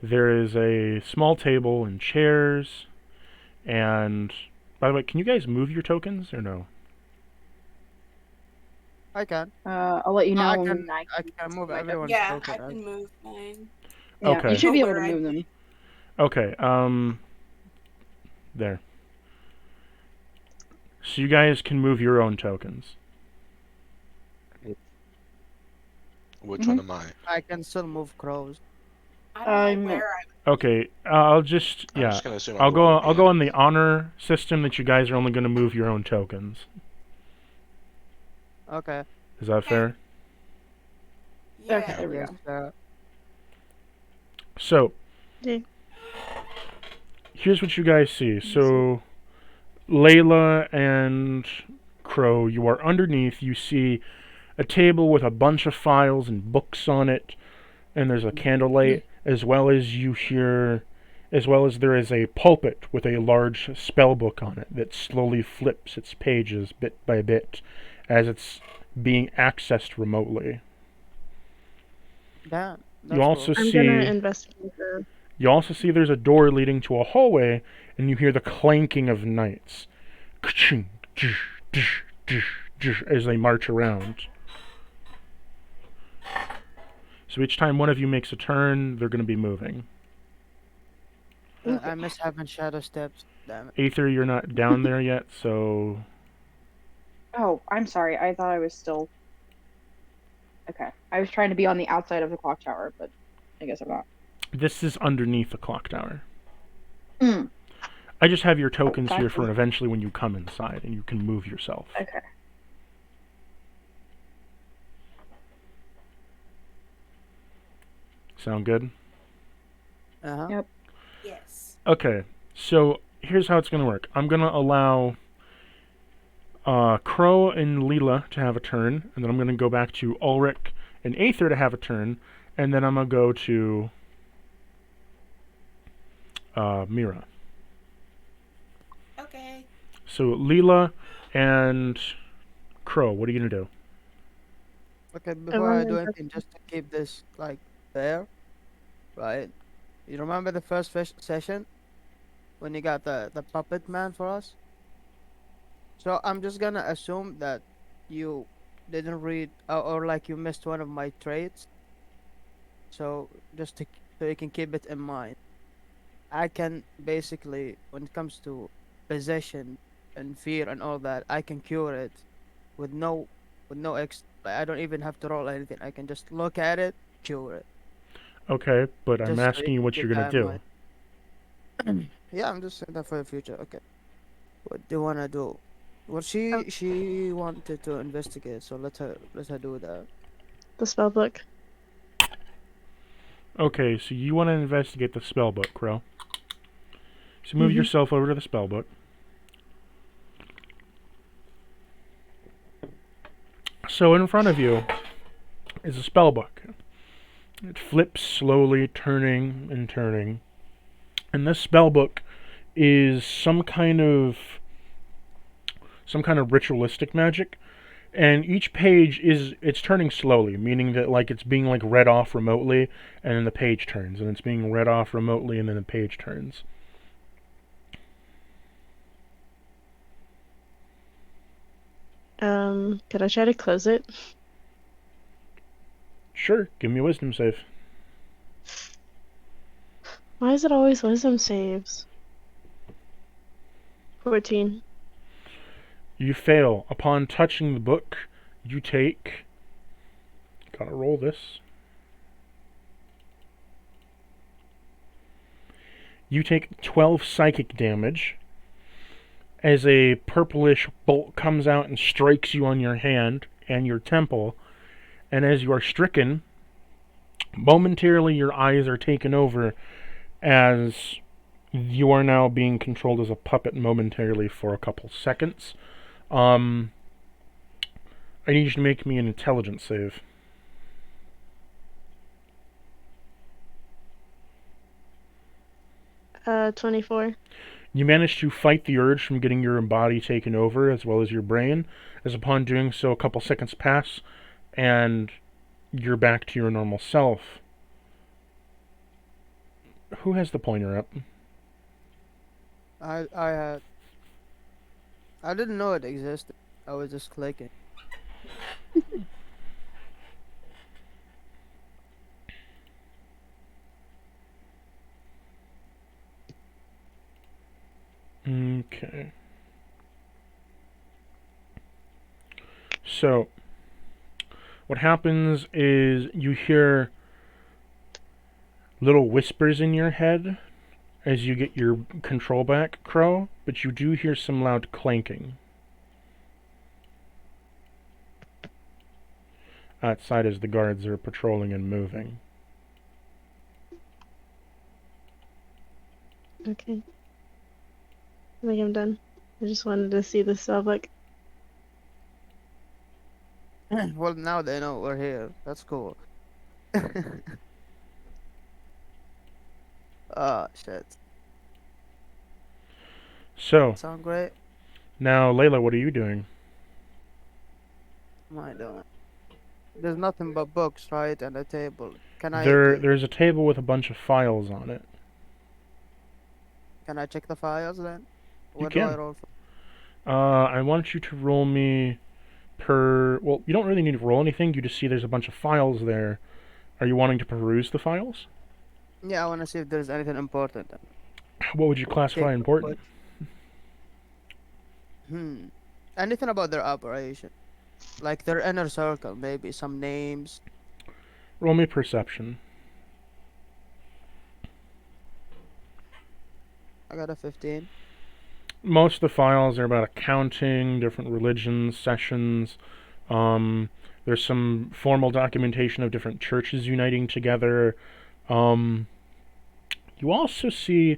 Speaker 1: there is a small table and chairs, and by the way, can you guys move your tokens or no?
Speaker 5: I can.
Speaker 2: I'll let you know
Speaker 5: I
Speaker 2: when
Speaker 5: can.
Speaker 2: I
Speaker 5: I can move
Speaker 2: my
Speaker 5: everyone's
Speaker 4: Yeah,
Speaker 5: token.
Speaker 4: I can move mine.
Speaker 2: Yeah,
Speaker 1: Okay.
Speaker 2: you should be able
Speaker 4: Where
Speaker 2: to
Speaker 4: I-
Speaker 2: move them.
Speaker 1: Okay, there. So you guys can move your own tokens.
Speaker 3: Which one am I?
Speaker 5: I can still move crows.
Speaker 4: I don't
Speaker 2: I'm-
Speaker 4: know where
Speaker 1: Okay, I'll just,
Speaker 3: I'm
Speaker 1: yeah,
Speaker 3: just gonna assume
Speaker 1: I'll go
Speaker 3: on
Speaker 1: on the honor system that you guys are only going to move your own tokens.
Speaker 5: Okay.
Speaker 1: Is that fair?
Speaker 4: Yeah.
Speaker 2: Okay, there we
Speaker 5: Yes.
Speaker 2: go.
Speaker 1: So,
Speaker 6: Yeah.
Speaker 1: here's what you guys see. So, Layla and Crow, you are underneath. You see a table with a bunch of files and books on it, and there's a candlelight, as well as there is a pulpit with a large spell book on it that slowly flips its pages bit by bit as it's being accessed remotely.
Speaker 5: Damn.
Speaker 1: You also
Speaker 6: I'm gonna
Speaker 1: see
Speaker 6: investigate the.
Speaker 1: you also see there's a door leading to a hallway, and you hear the clanking of knights ka-ching, tsh, tsh, tsh, tsh, as they march around. So each time one of you makes a turn, they're going to be moving.
Speaker 5: I miss having shadow steps. Damn it.
Speaker 1: Aether, you're not down there yet, so
Speaker 2: Oh, I'm sorry. I thought I was still. Okay. I was trying to be on the outside of the clock tower, but I guess I'm not.
Speaker 1: this is underneath the clock tower.
Speaker 2: Hmm.
Speaker 1: I just have your tokens here
Speaker 2: Gotcha.
Speaker 1: for eventually when you come inside and you can move yourself.
Speaker 2: Okay.
Speaker 1: Sound good?
Speaker 5: Uh-huh.
Speaker 2: Yep.
Speaker 4: Yes.
Speaker 1: Okay, so here's how it's going to work. I'm going to allow Crow and Leela to have a turn, and then I'm going to go back to Ulrich and Aether to have a turn, and then I'm going to go to Mira.
Speaker 4: Okay.
Speaker 1: So Leela and Crow, what are you going to do?
Speaker 5: Okay, before I
Speaker 6: wanna
Speaker 5: do anything, just to keep this like fair, right? You remember the first session when you got the puppet man for us? So I'm just gonna assume that you didn't read or like you missed one of my traits. So just to so you can keep it in mind. I can basically, when it comes to possession and fear and all that, I can cure it with no I don't even have to roll anything. I can just look at it, cure it.
Speaker 1: Okay, but I'm
Speaker 5: Just so
Speaker 1: asking you
Speaker 5: can
Speaker 1: what
Speaker 5: keep
Speaker 1: you're going
Speaker 5: that
Speaker 1: to
Speaker 5: in
Speaker 1: do.
Speaker 5: mind. Yeah, I'm just saying that for the future. Okay. What do you wanna do? Well,
Speaker 6: Oh.
Speaker 5: she wanted to investigate, so let her do that.
Speaker 6: The spell book.
Speaker 1: Okay, so you want to investigate the spell book, Crow. So move
Speaker 6: Mhm.
Speaker 1: yourself over to the spell book. So in front of you is a spell book. It flips slowly, turning and turning. And this spell book is some kind of ritualistic magic. And each page it's turning slowly, meaning that like it's being like read off remotely, and then the page turns, and it's being read off remotely, and then the page turns.
Speaker 6: Could I try to close it?
Speaker 1: Sure, give me a wisdom save.
Speaker 6: Why is it always wisdom saves? 14.
Speaker 1: You fail. Upon touching the book, you take. Gotta roll this. You take 12 psychic damage as a purplish bolt comes out and strikes you on your hand and your temple. And as you are stricken, momentarily your eyes are taken over as you are now being controlled as a puppet momentarily for a couple seconds. I need you to make me an intelligence save.
Speaker 6: 24.
Speaker 1: You manage to fight the urge from getting your body taken over as well as your brain, as upon doing so a couple seconds pass and you're back to your normal self. Who has the pointer up?
Speaker 5: I didn't know it existed. I was just clicking.
Speaker 1: Okay. So, what happens is you hear little whispers in your head as you get your control back, Crow, but you do hear some loud clanking outside as the guards are patrolling and moving.
Speaker 6: Okay. I think I'm done. I just wanted to see the stuff. Like,
Speaker 5: Well, now they know we're here. That's cool. Oh shit.
Speaker 1: So,
Speaker 5: Sound great?
Speaker 1: now, Layla, what are you doing?
Speaker 5: What am I doing? There's nothing but books, right, and a table.
Speaker 1: There's a table with a bunch of files on it.
Speaker 5: Can I check the files then?
Speaker 1: You
Speaker 5: What do I
Speaker 1: can.
Speaker 5: roll for?
Speaker 1: I want you to roll me per... Well, you don't really need to roll anything. You just see there's a bunch of files there. Are you wanting to peruse the files?
Speaker 5: Yeah, I want to see if there's anything important.
Speaker 1: What would you classify
Speaker 5: Okay,
Speaker 1: important?
Speaker 5: Anything about their operation, like their inner circle, maybe some names.
Speaker 1: Roll me perception.
Speaker 5: I got a 15.
Speaker 1: Most of the files are about accounting, different religions, sessions. There's some formal documentation of different churches uniting together. You also see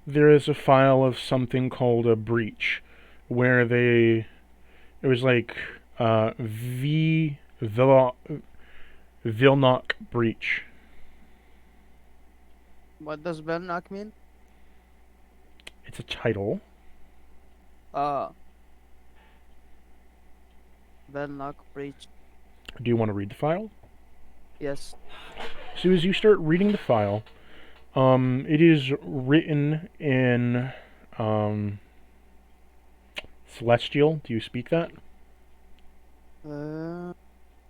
Speaker 1: there is a file of something called a breach, where it was like Vilnock breach.
Speaker 5: What does Belknap mean?
Speaker 1: It's a title.
Speaker 5: Belknap breach.
Speaker 1: Do you want to read the file?
Speaker 5: Yes.
Speaker 1: So as you start reading the file, it is written in Celestial. Do you speak that?
Speaker 5: No,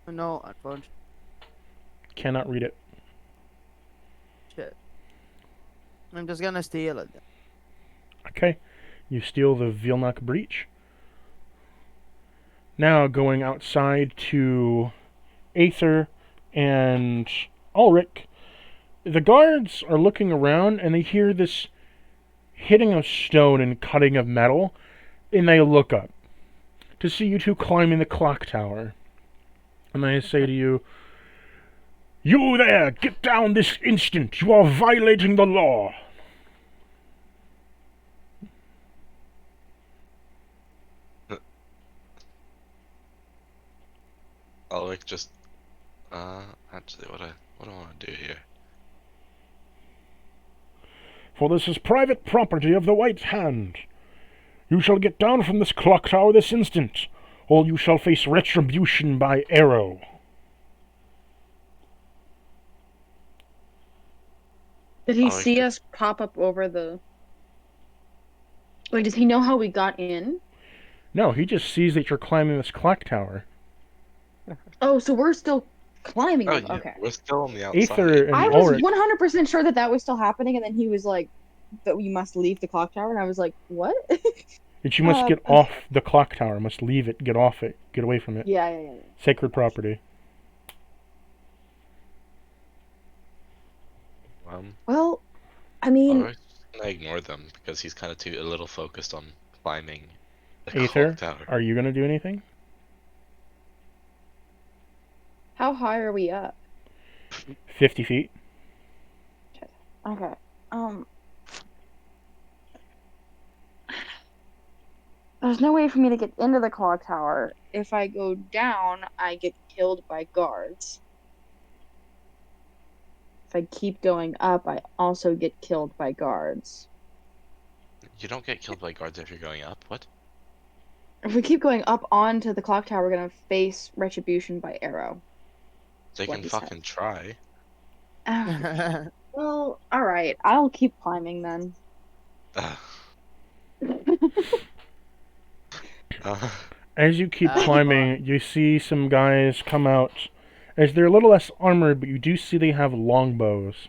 Speaker 5: unfortunately.
Speaker 1: Cannot read it.
Speaker 5: Shit. I'm just gonna steal it.
Speaker 1: Okay. You steal the Vilnock breach. Now going outside to Aether and Ulrich. The guards are looking around and they hear this hitting of stone and cutting of metal, and they look up to see you two climbing the clock tower. And they say to you, "You there, get down this instant! You are violating the law!"
Speaker 3: Ulrich just actually what do I want to do here?
Speaker 1: "For this is private property of the White Hand. You shall get down from this clock tower this instant, or you shall face retribution by arrow."
Speaker 2: Did he
Speaker 3: Oh,
Speaker 2: see
Speaker 3: okay.
Speaker 2: us pop up over the? Like, does he know how we got in?
Speaker 1: No, he just sees that you're climbing this clock tower.
Speaker 2: Oh, so we're still climbing.
Speaker 3: Oh
Speaker 2: it.
Speaker 3: yeah,
Speaker 2: Okay.
Speaker 3: we're still on the outside.
Speaker 1: Aether and
Speaker 2: I was
Speaker 1: Ulrich.
Speaker 2: 100% sure that was still happening, and then he was like, "That we must leave the clock tower," and I was like, "What?"
Speaker 1: That you must get
Speaker 2: okay.
Speaker 1: off the clock tower, must leave it, get off it, get away from it.
Speaker 2: Yeah.
Speaker 1: Sacred property.
Speaker 2: Well, I mean,
Speaker 3: Ulrich's gonna ignore them because he's kind of a little focused on climbing the
Speaker 1: Aether,
Speaker 3: clock tower.
Speaker 1: are you going to do anything?
Speaker 2: how high are we up?
Speaker 1: 50 feet.
Speaker 2: Okay. There's no way for me to get into the clock tower. If I go down, I get killed by guards. If I keep going up, I also get killed by guards.
Speaker 3: You don't get killed by guards if you're going up. What?
Speaker 2: If we keep going up onto the clock tower, we're gonna face retribution by arrow.
Speaker 3: They
Speaker 2: What
Speaker 3: can
Speaker 2: he said.
Speaker 3: fucking try.
Speaker 2: Well, alright. I'll keep climbing then.
Speaker 1: As you keep climbing, you see some guys come out. As they're a little less armored, but you do see they have longbows.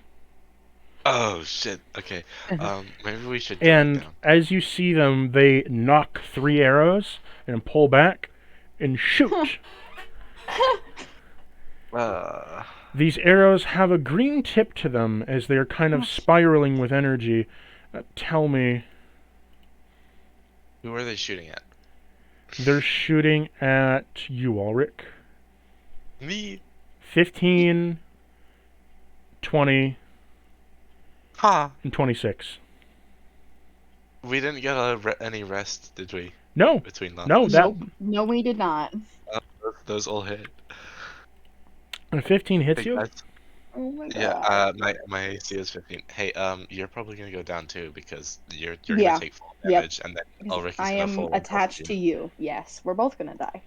Speaker 3: Oh shit. Okay. Maybe we should. Go back
Speaker 1: And
Speaker 3: down.
Speaker 1: as you see them, they knock 3 arrows and pull back and shoot. These arrows have a green tip to them as they're kind of spiraling with energy. Tell me,
Speaker 3: Who are they shooting at?
Speaker 1: they're shooting at you, Ulrich.
Speaker 3: Me.
Speaker 1: 15, 20,
Speaker 3: Ha.
Speaker 1: and 26.
Speaker 3: We didn't get any rest, did we?
Speaker 1: No,
Speaker 3: Between last.
Speaker 1: no, that
Speaker 2: Nope. No, we did not.
Speaker 3: Those all hit.
Speaker 1: a 15 hits
Speaker 3: Hey,
Speaker 1: you.
Speaker 3: guys.
Speaker 2: Oh my god.
Speaker 3: Yeah. My AC is 15. Hey, you're probably gonna go down too because you're gonna
Speaker 2: Yeah.
Speaker 3: take fall
Speaker 2: Yep.
Speaker 3: damage, and then
Speaker 2: Because
Speaker 3: Ulrich is
Speaker 2: I
Speaker 3: gonna
Speaker 2: am
Speaker 3: fall on top of
Speaker 2: attached to you. Yes, we're both gonna die.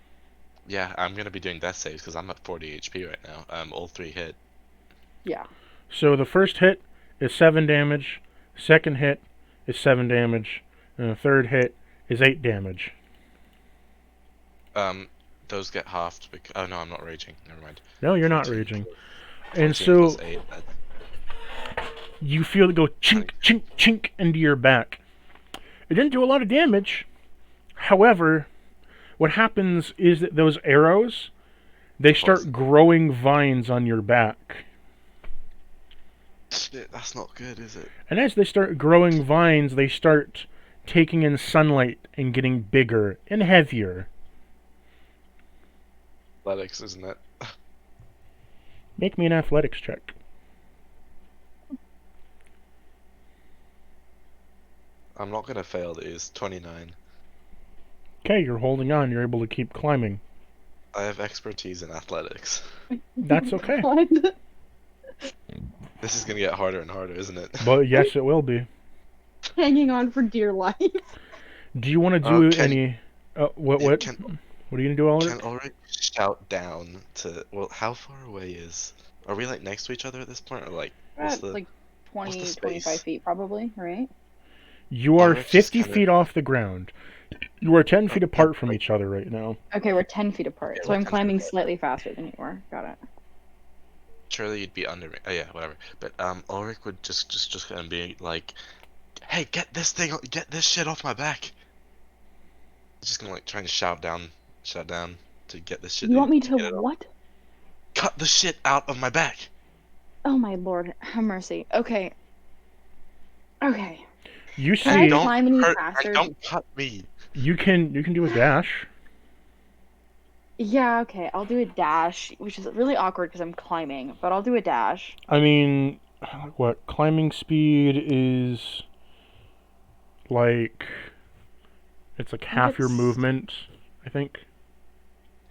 Speaker 3: Yeah, I'm gonna be doing death saves because I'm at 40 HP right now. All 3 hit.
Speaker 2: Yeah.
Speaker 1: So the first hit is 7 damage. Second hit is 7 damage, and the third hit is 8 damage.
Speaker 3: Those get halved because. Oh no, I'm not raging. Never mind.
Speaker 1: No, you're not
Speaker 3: 14
Speaker 1: raging.
Speaker 3: plus-
Speaker 1: And
Speaker 3: 14
Speaker 1: so
Speaker 3: plus 8, that's
Speaker 1: you feel it go chink, chink, chink into your back. It didn't do a lot of damage. However, what happens is that those arrows, they start
Speaker 3: Poison.
Speaker 1: growing vines on your back.
Speaker 3: shit. That's not good, is it?
Speaker 1: And as they start growing vines, they start taking in sunlight and getting bigger and heavier.
Speaker 3: Athletics, isn't it?
Speaker 1: Make me an athletics check.
Speaker 3: I'm not gonna fail these. 29.
Speaker 1: Okay, you're holding on. You're able to keep climbing.
Speaker 3: I have expertise in athletics.
Speaker 1: That's okay.
Speaker 2: What?
Speaker 3: This is gonna get harder and harder, isn't it?
Speaker 1: But yes, it will be.
Speaker 2: Hanging on for dear life.
Speaker 1: Do you want to do
Speaker 3: can-
Speaker 1: any... what
Speaker 3: Yeah,
Speaker 1: what?
Speaker 3: Can
Speaker 1: What are you going to do, Ulrich?
Speaker 3: Ulrich shout down to? Well, how far away is? Are we like next to each other at this point, or like? What's
Speaker 2: At
Speaker 3: the?
Speaker 2: like
Speaker 3: what's
Speaker 2: 20,
Speaker 3: the
Speaker 2: 25
Speaker 3: space?
Speaker 2: feet probably, right?
Speaker 1: You are
Speaker 3: Ulrich just
Speaker 1: 50
Speaker 3: kinda-
Speaker 1: feet off the ground. You are 10 feet apart from each other right now.
Speaker 2: Okay, we're 10 feet apart,
Speaker 3: Yeah,
Speaker 2: so
Speaker 3: we're
Speaker 2: I'm
Speaker 3: 10 feet
Speaker 2: climbing
Speaker 3: apart.
Speaker 2: slightly faster than you are. Got it.
Speaker 3: Surely you'd be under me. Oh yeah, whatever. But Ulrich would just gonna be like, "Hey, get this shit off my back." He's just gonna like trying to shout down to get this shit.
Speaker 2: You want me
Speaker 3: get it
Speaker 2: to
Speaker 3: off.
Speaker 2: what?
Speaker 3: Cut the shit out of my back.
Speaker 2: Oh my lord, have mercy. Okay. Okay.
Speaker 1: You
Speaker 2: Can I
Speaker 1: see,
Speaker 3: Don't
Speaker 2: climb any
Speaker 3: hurt,
Speaker 2: faster?
Speaker 3: and don't cut me.
Speaker 1: you can do a dash.
Speaker 2: Yeah, okay. I'll do a dash, which is really awkward because I'm climbing, but I'll do a dash.
Speaker 1: I mean, what climbing speed is like? It's like half your
Speaker 2: it's-
Speaker 1: movement, I think.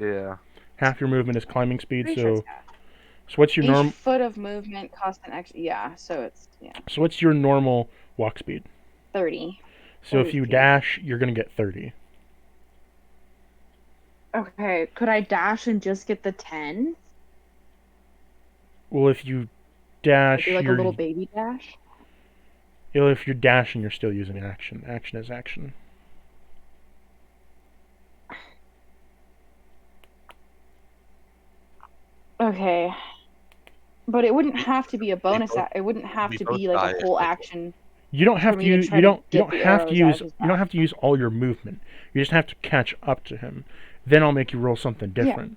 Speaker 3: Yeah.
Speaker 1: Half your movement is climbing speed.
Speaker 2: Pretty sure
Speaker 1: So,
Speaker 2: it's half.
Speaker 1: so what's your
Speaker 2: Each
Speaker 1: norm?
Speaker 2: foot of movement costs an extra. Yeah, so it's
Speaker 1: So what's your normal walk speed?
Speaker 2: 30.
Speaker 1: So if you
Speaker 2: 30.
Speaker 1: dash, you're gonna get 30.
Speaker 2: Okay, could I dash and just get the 10?
Speaker 1: Well, if you dash,
Speaker 2: Do like a
Speaker 1: you're
Speaker 2: little baby dash?
Speaker 1: if you're dashing, you're still using action. Action is action.
Speaker 2: Okay. But it wouldn't have to be a bonus.
Speaker 3: both-
Speaker 2: It wouldn't have
Speaker 3: we
Speaker 2: to
Speaker 3: both
Speaker 2: be like
Speaker 3: die
Speaker 2: a
Speaker 3: if
Speaker 2: whole
Speaker 3: they-
Speaker 2: action.
Speaker 1: You don't have
Speaker 2: For
Speaker 1: to
Speaker 2: me to
Speaker 1: use.
Speaker 2: try
Speaker 1: You
Speaker 2: to
Speaker 1: don't. You
Speaker 2: get
Speaker 1: don't
Speaker 2: the
Speaker 1: have to
Speaker 2: arrows out
Speaker 1: use.
Speaker 2: of his
Speaker 1: You don't have to use all your movement. You just have to catch up to him. Then I'll make you roll something different.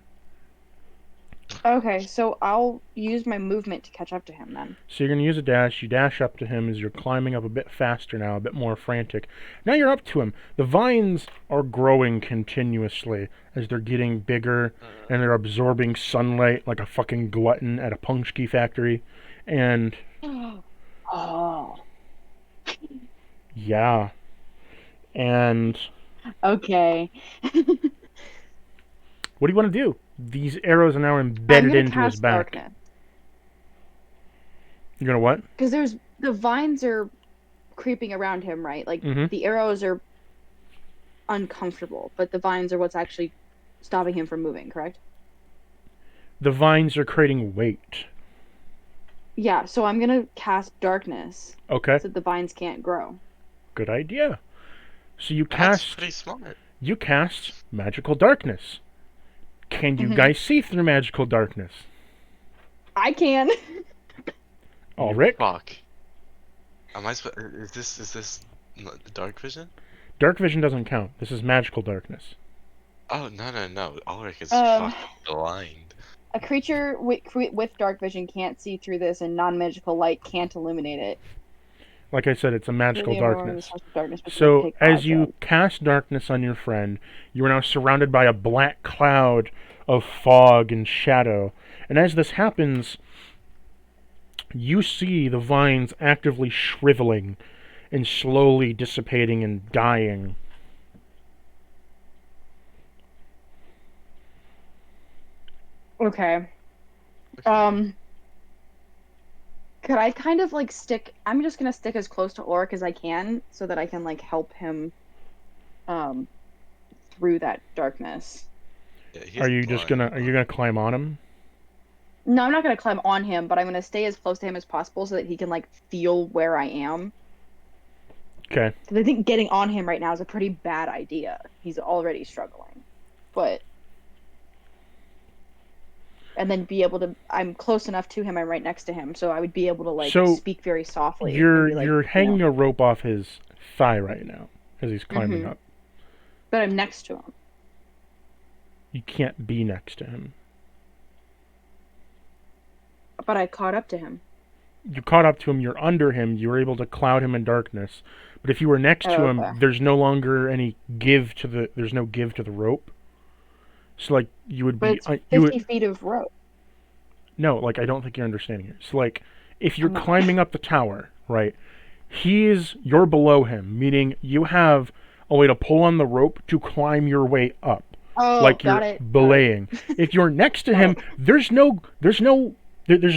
Speaker 2: Okay, so I'll use my movement to catch up to him then.
Speaker 1: So you're gonna use a dash. You dash up to him as you're climbing up a bit faster now, a bit more frantic. Now you're up to him. The vines are growing continuously as they're getting bigger, and they're absorbing sunlight like a fucking glutton at a punchki factory. And
Speaker 2: Oh.
Speaker 1: yeah, and
Speaker 2: Okay.
Speaker 1: what do you want to do? These arrows are now
Speaker 2: I'm
Speaker 1: embedded
Speaker 2: gonna
Speaker 1: into his
Speaker 2: cast
Speaker 1: back.
Speaker 2: darkness.
Speaker 1: You're gonna what?
Speaker 2: Because the vines are creeping around him, right? Like
Speaker 1: Mhm.
Speaker 2: the arrows are uncomfortable, but the vines are what's actually stopping him from moving, correct?
Speaker 1: The vines are creating weight.
Speaker 2: Yeah, so I'm gonna cast darkness
Speaker 1: Okay,
Speaker 2: so the vines can't grow.
Speaker 1: good idea. So you
Speaker 3: That's
Speaker 1: cast.
Speaker 3: pretty smart.
Speaker 1: You cast magical darkness. Can you
Speaker 2: Mhm.
Speaker 1: guys see through magical darkness?
Speaker 2: I can.
Speaker 1: Ulrich?
Speaker 3: Fuck. Am I supposed? Is this dark vision?
Speaker 1: Dark vision doesn't count. This is magical darkness.
Speaker 3: Oh no. Ulrich is
Speaker 2: Um,
Speaker 3: fucking blind.
Speaker 2: A creature with dark vision can't see through this, and non-magical light can't illuminate it.
Speaker 1: Like I said, it's a magical
Speaker 2: Really, or
Speaker 1: darkness.
Speaker 2: source of darkness, but
Speaker 1: So,
Speaker 2: take
Speaker 1: as
Speaker 2: five
Speaker 1: you
Speaker 2: damage.
Speaker 1: cast darkness on your friend, you are now surrounded by a black cloud of fog and shadow. And as this happens, you see the vines actively shriveling and slowly dissipating and dying.
Speaker 2: Okay. Could I kind of like stick? I'm just gonna stick as close to Oric as I can so that I can like help him, through that darkness.
Speaker 3: Yeah, he's
Speaker 1: Are you gonna climb on him?
Speaker 2: No, I'm not gonna climb on him, but I'm gonna stay as close to him as possible so that he can like feel where I am.
Speaker 1: Okay.
Speaker 2: Because I think getting on him right now is a pretty bad idea. He's already struggling, but. And then be able to. I'm close enough to him. I'm right next to him, so I would be able to like
Speaker 1: So,
Speaker 2: speak very softly.
Speaker 1: You're
Speaker 2: and be like,
Speaker 1: you're
Speaker 2: you
Speaker 1: hanging
Speaker 2: know,
Speaker 1: a rope off his thigh right now as he's climbing
Speaker 2: Mhm.
Speaker 1: up.
Speaker 2: but I'm next to him.
Speaker 1: You can't be next to him.
Speaker 2: But I caught up to him.
Speaker 1: You caught up to him, you're under him, you were able to cloud him in darkness. But if you were next to him,
Speaker 2: Okay.
Speaker 1: there's no longer any there's no give to the rope. So like you would
Speaker 2: But
Speaker 1: be
Speaker 2: it's 50
Speaker 1: you would,
Speaker 2: feet of rope.
Speaker 1: no, like I don't think you're understanding it. So like if you're
Speaker 2: I'm not.
Speaker 1: climbing up the tower, right? You're below him, meaning you have a way to pull on the rope to climb your way up.
Speaker 2: Oh,
Speaker 1: Like
Speaker 2: got
Speaker 1: you're
Speaker 2: it.
Speaker 1: belaying. If you're next to
Speaker 2: Got
Speaker 1: him,
Speaker 2: it.
Speaker 1: there's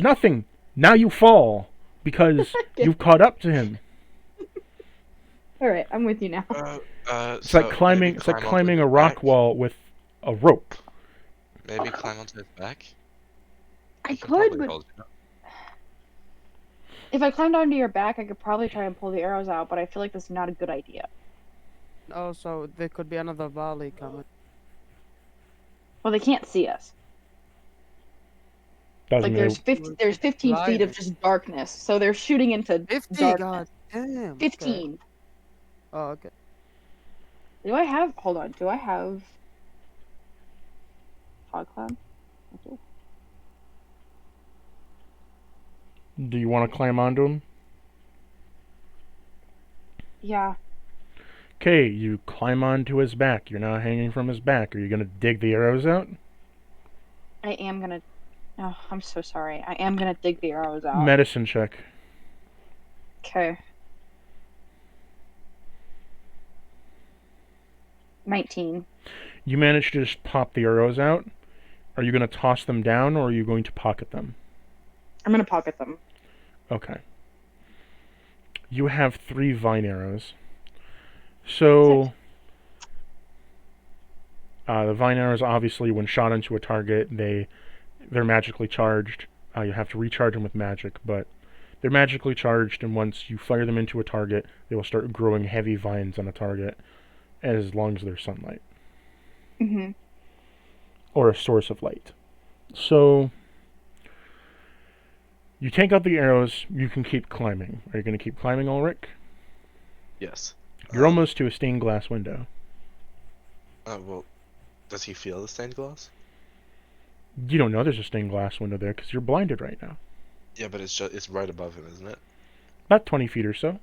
Speaker 1: nothing. Now you fall because you've caught up to him.
Speaker 2: All right, I'm with you now.
Speaker 1: It's like climbing. It's like climbing a rock wall with a rope.
Speaker 3: Maybe climb onto his back.
Speaker 2: I
Speaker 3: He can
Speaker 2: could,
Speaker 3: probably
Speaker 2: but
Speaker 3: hold you.
Speaker 2: if I climbed onto your back, I could probably try and pull the arrows out. But I feel like that's not a good idea.
Speaker 5: Also, there could be another volley coming.
Speaker 2: Well, they can't see us.
Speaker 1: Doesn't
Speaker 2: Like
Speaker 1: mean
Speaker 2: there's 15 feet of
Speaker 5: Lighting.
Speaker 2: just darkness, so they're shooting into
Speaker 5: 50,
Speaker 2: darkness.
Speaker 5: god damn.
Speaker 2: 15.
Speaker 5: Okay. Oh, okay.
Speaker 2: Do I have? Hold on. Do I have? Fog cloud. Okay.
Speaker 1: Do you want to climb onto him?
Speaker 2: Yeah.
Speaker 1: Okay, you climb onto his back. You're now hanging from his back. Are you gonna dig the arrows out?
Speaker 2: I am gonna. Oh, I'm so sorry. I am gonna dig the arrows out.
Speaker 1: Medicine check.
Speaker 2: Okay. 19.
Speaker 1: You manage to just pop the arrows out. Are you gonna toss them down or are you going to pocket them?
Speaker 2: I'm gonna pocket them.
Speaker 1: Okay. You have 3 vine arrows. So, the vine arrows, obviously, when shot into a target, they're magically charged. You have to recharge them with magic, but they're magically charged, and once you fire them into a target, they will start growing heavy vines on a target, as long as there's sunlight
Speaker 2: Mhm.
Speaker 1: or a source of light. So, you take out the arrows. You can keep climbing. Are you going to keep climbing, Ulrich?
Speaker 3: Yes.
Speaker 1: You're almost to a stained glass window.
Speaker 3: Well, does he feel the stained glass?
Speaker 1: You don't know there's a stained glass window there because you're blinded right now.
Speaker 3: Yeah, but it's right above him, isn't it?
Speaker 1: About 20 feet or so.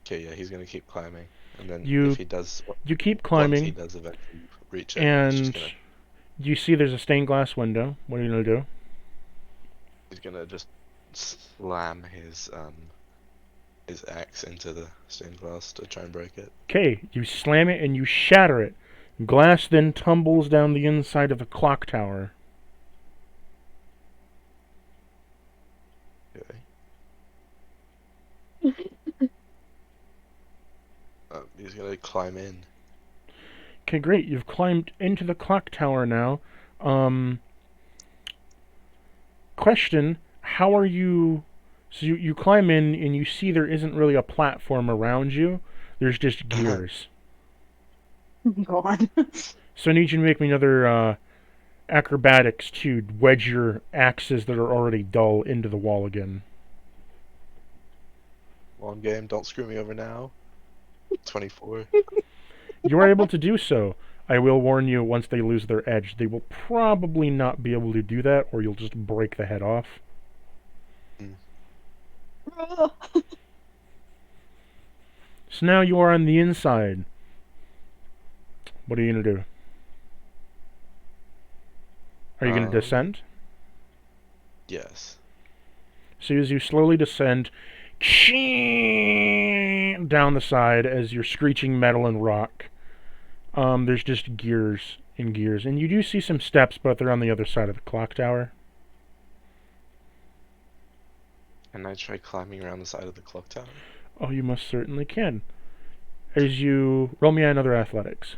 Speaker 3: Okay, yeah, he's gonna keep climbing, and then
Speaker 1: You-
Speaker 3: if he does,
Speaker 1: You keep
Speaker 3: once he
Speaker 1: climbing,
Speaker 3: does eventually reach it, he's
Speaker 1: and
Speaker 3: just
Speaker 1: you see there's a stained glass window. What are you going to do?
Speaker 3: gonna just slam his axe into the stained glass to try and break it.
Speaker 1: Okay, you slam it and you shatter it. Glass then tumbles down the inside of the clock tower.
Speaker 3: Okay. He's gonna climb in.
Speaker 1: Okay, great. You've climbed into the clock tower now. Question, how are you... So you climb in and you see there isn't really a platform around you. There's just gears.
Speaker 2: God.
Speaker 1: So I need you to make me another acrobatics to wedge your axes that are already dull into the wall again.
Speaker 3: Long game, don't screw me over now. 24.
Speaker 1: You are able to do so. I will warn you, once they lose their edge, they will probably not be able to do that, or you'll just break the head off. So now you are on the inside. What are you going to do? Are you going to descend?
Speaker 3: Yes.
Speaker 1: So as you slowly descend, down the side as you're screeching metal and rock. There's just gears and gears. And you do see some steps, but they're on the other side of the clock tower.
Speaker 3: Can I try climbing around the side of the clock tower?
Speaker 1: Oh, you most certainly can. As you roll me another athletics.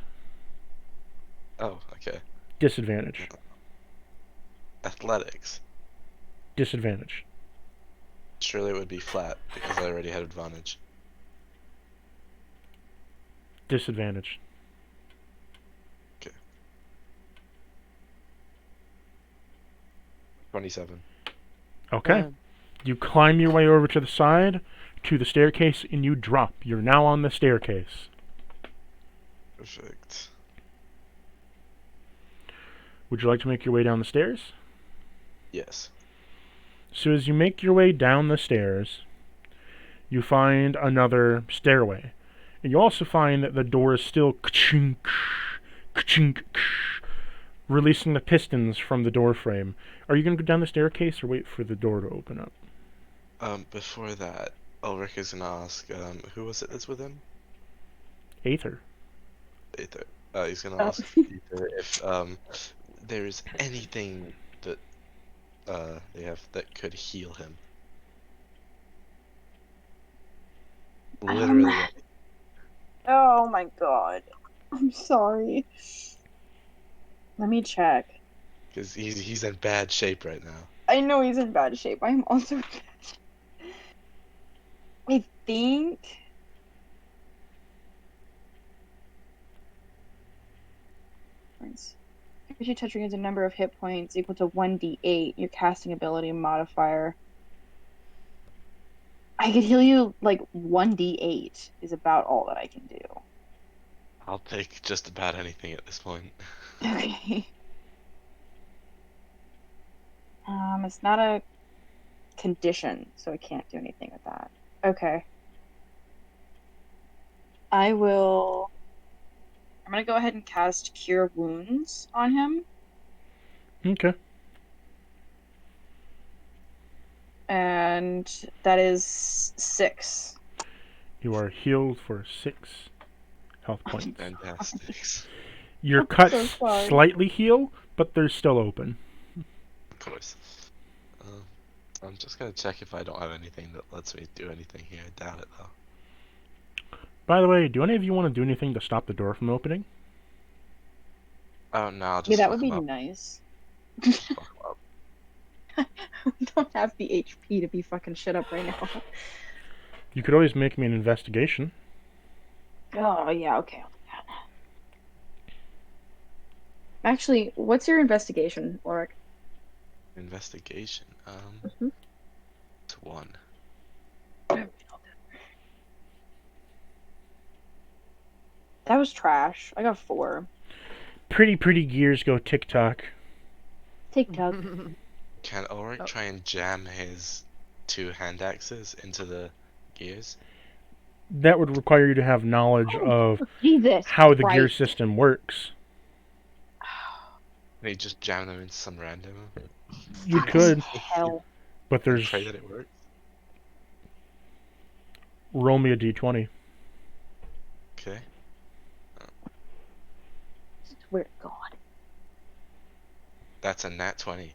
Speaker 3: Oh, okay.
Speaker 1: Disadvantage.
Speaker 3: Athletics.
Speaker 1: Disadvantage.
Speaker 3: Surely it would be flat because I already had advantage.
Speaker 1: Disadvantage.
Speaker 3: 27.
Speaker 1: Okay.
Speaker 5: Man,
Speaker 1: You climb your way over to the side, to the staircase, and you drop. You're now on the staircase.
Speaker 3: Perfect.
Speaker 1: Would you like to make your way down the stairs?
Speaker 3: Yes.
Speaker 1: So as you make your way down the stairs, you find another stairway. And you also find that the door is still ka-chink, ka-chink, releasing the pistons from the door frame. Are you going to go down the staircase or wait for the door to open up?
Speaker 3: Before that, Ulrich is gonna ask, who was it that's with him?
Speaker 1: Aether.
Speaker 3: Aether. He's gonna
Speaker 2: Oh.
Speaker 3: ask Aether if, there's anything that, they have that could heal him. Literally.
Speaker 2: Oh my god. I'm sorry. Let me check.
Speaker 3: Because he's in bad shape right now.
Speaker 2: I know he's in bad shape. I'm also in bad shape. I think. If you touch regains a number of hit points equal to 1d8, your casting ability modifier. I could heal you like 1d8 is about all that I can do.
Speaker 3: I'll take just about anything at this point.
Speaker 2: Okay. It's not a condition, so I can't do anything with that. Okay. I'm gonna go ahead and cast Cure Wounds on him.
Speaker 1: Okay.
Speaker 2: And that is 6.
Speaker 1: You are healed for 6 health points.
Speaker 3: Fantastic.
Speaker 1: Your
Speaker 2: I'm
Speaker 1: cuts
Speaker 2: so sorry.
Speaker 1: slightly heal, but they're still open.
Speaker 3: Of course. I'm just gonna check if I don't have anything that lets me do anything here. I doubt it though.
Speaker 1: By the way, do any of you want to do anything to stop the door from opening?
Speaker 3: Oh no, I'll just
Speaker 2: Yeah, that
Speaker 3: fuck
Speaker 2: would be
Speaker 3: him up.
Speaker 2: nice.
Speaker 3: Just fuck him up.
Speaker 2: We don't have the HP to be fucking shit up right now.
Speaker 1: You could always make me an investigation.
Speaker 2: Oh, yeah, okay. I'll do that. Actually, what's your investigation, Ulrich?
Speaker 3: Investigation.
Speaker 2: Mhm.
Speaker 3: It's 1.
Speaker 2: That was trash. I got 4.
Speaker 1: Pretty gears go tick-tock.
Speaker 2: TikTok.
Speaker 3: Can Ulrich
Speaker 5: Oh.
Speaker 3: try and jam his 2 hand axes into the gears?
Speaker 1: That would require you to have knowledge of
Speaker 2: Jesus.
Speaker 1: how the gear
Speaker 2: Christ.
Speaker 1: system works.
Speaker 3: Can he just jam them into some random?
Speaker 1: You could,
Speaker 2: Hell.
Speaker 1: but there's...
Speaker 3: Pray that it works.
Speaker 1: Roll me a d20.
Speaker 3: Okay.
Speaker 2: Swear to God.
Speaker 3: That's a nat 20.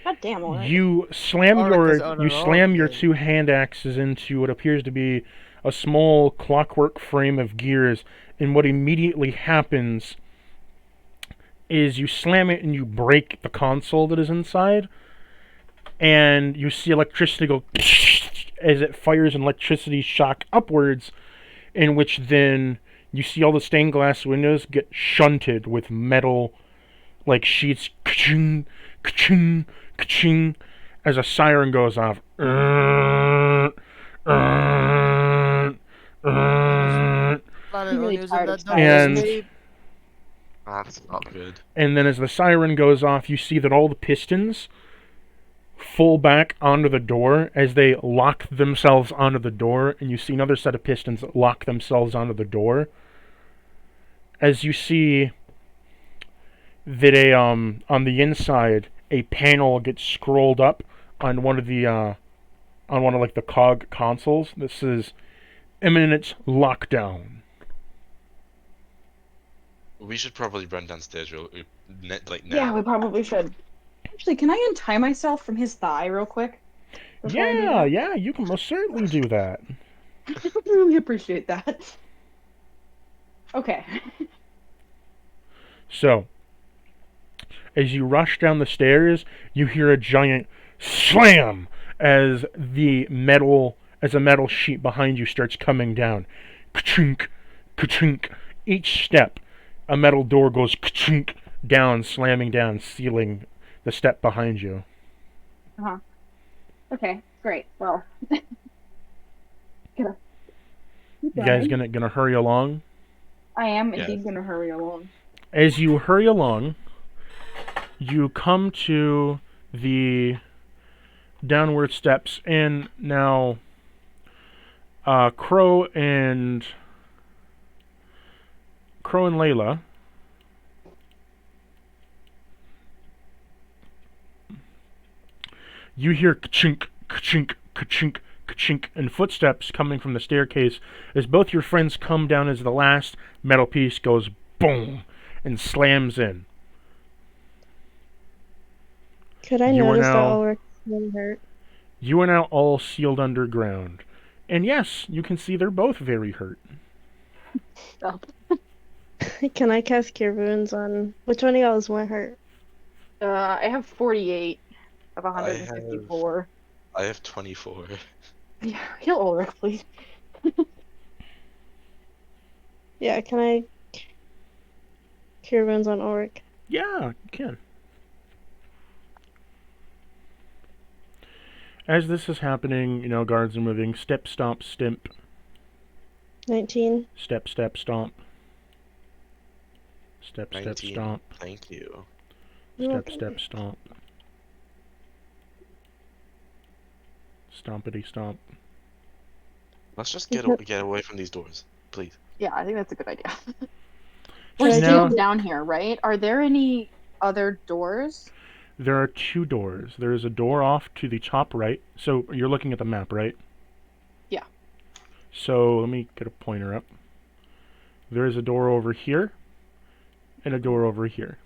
Speaker 2: God damn, Ulrich.
Speaker 1: You slam
Speaker 5: Ulrich is on a roll
Speaker 1: your
Speaker 5: today.
Speaker 1: 2 hand axes into what appears to be a small clockwork frame of gears, and what immediately happens is you slam it and you break the console that is inside, and you see electricity go as it fires an electricity shock upwards, in which then you see all the stained glass windows get shunted with metal like sheets, ka-ching, ka-ching, ka-ching, as a siren goes off.
Speaker 5: Planning on
Speaker 2: really
Speaker 5: using
Speaker 2: tired
Speaker 5: that
Speaker 2: of
Speaker 5: double
Speaker 1: And-
Speaker 5: escape.
Speaker 3: That's not good.
Speaker 1: And then as the siren goes off, you see that all the pistons fall back onto the door as they lock themselves onto the door, and you see another set of pistons lock themselves onto the door. As you see that on the inside, a panel gets scrolled up on one of the like the cog consoles. This is imminent lockdown.
Speaker 3: We should probably run downstairs like now.
Speaker 2: Yeah, we probably should. Actually, can I untie myself from his thigh real quick? before I do
Speaker 1: Yeah,
Speaker 2: that?
Speaker 1: yeah, you can most certainly do that.
Speaker 2: I would really appreciate that. Okay.
Speaker 1: So, as you rush down the stairs, you hear a giant slam as a metal sheet behind you starts coming down. Ka-chink, ka-chink. Each step, a metal door goes ka-chink down, slamming down, sealing the step behind you.
Speaker 2: Okay, great. Well, gonna keep
Speaker 1: You guys
Speaker 2: going.
Speaker 1: gonna hurry along?
Speaker 2: I am
Speaker 3: Yeah.
Speaker 2: indeed gonna hurry along.
Speaker 1: As you hurry along, you come to the downward steps, and now Crow and Layla, you hear ka-chink, ka-chink, ka-chink, ka-chink, and footsteps coming from the staircase as both your friends come down as the last metal piece goes boom and slams in.
Speaker 6: Could I
Speaker 1: You are
Speaker 6: notice that
Speaker 1: now-
Speaker 6: Ulrich really hurt?
Speaker 1: You are now all sealed underground. And yes, you can see they're both very hurt.
Speaker 2: Oh.
Speaker 6: Can I cast Cure Wounds on which one of y'all is more hurt?
Speaker 2: I have 48 of 154.
Speaker 3: I have 24.
Speaker 2: Yeah, heal Ulrich, please.
Speaker 6: Yeah, can I Cure Wounds on Ulrich?
Speaker 1: Yeah, you can. As this is happening, guards are moving. Step, stomp, stimp.
Speaker 6: 19.
Speaker 1: Step, step, stomp. Step, step,
Speaker 3: 19.
Speaker 1: stomp.
Speaker 3: Thank you.
Speaker 6: You're
Speaker 1: Step,
Speaker 6: welcome.
Speaker 1: step, stomp. Stompity stomp.
Speaker 3: Let's just
Speaker 6: Is
Speaker 3: get away from these doors, please.
Speaker 2: Yeah, I think that's a good idea.
Speaker 6: Should
Speaker 2: We're
Speaker 6: I
Speaker 1: Now-
Speaker 2: still down here, right? Are there any other doors?
Speaker 1: There are two doors. There is a door off to the top right. So you're looking at the map, right?
Speaker 2: Yeah.
Speaker 1: So let me get a pointer up. There is a door over here and a door over here.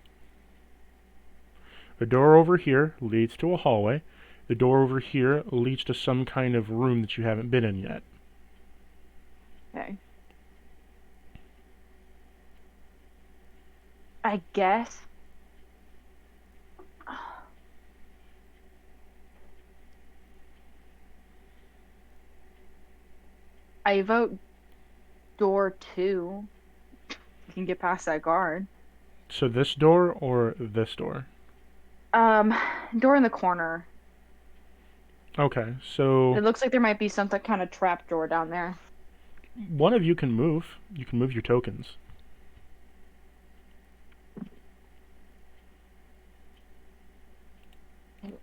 Speaker 1: The door over here leads to a hallway. The door over here leads to some kind of room that you haven't been in yet.
Speaker 2: Okay. I guess. I vote door 2. You can get past that guard.
Speaker 1: So this door or this door?
Speaker 2: Door in the corner.
Speaker 1: Okay, so
Speaker 2: It looks like there might be some kind of trap door down there.
Speaker 1: one of you can move. You can move your tokens.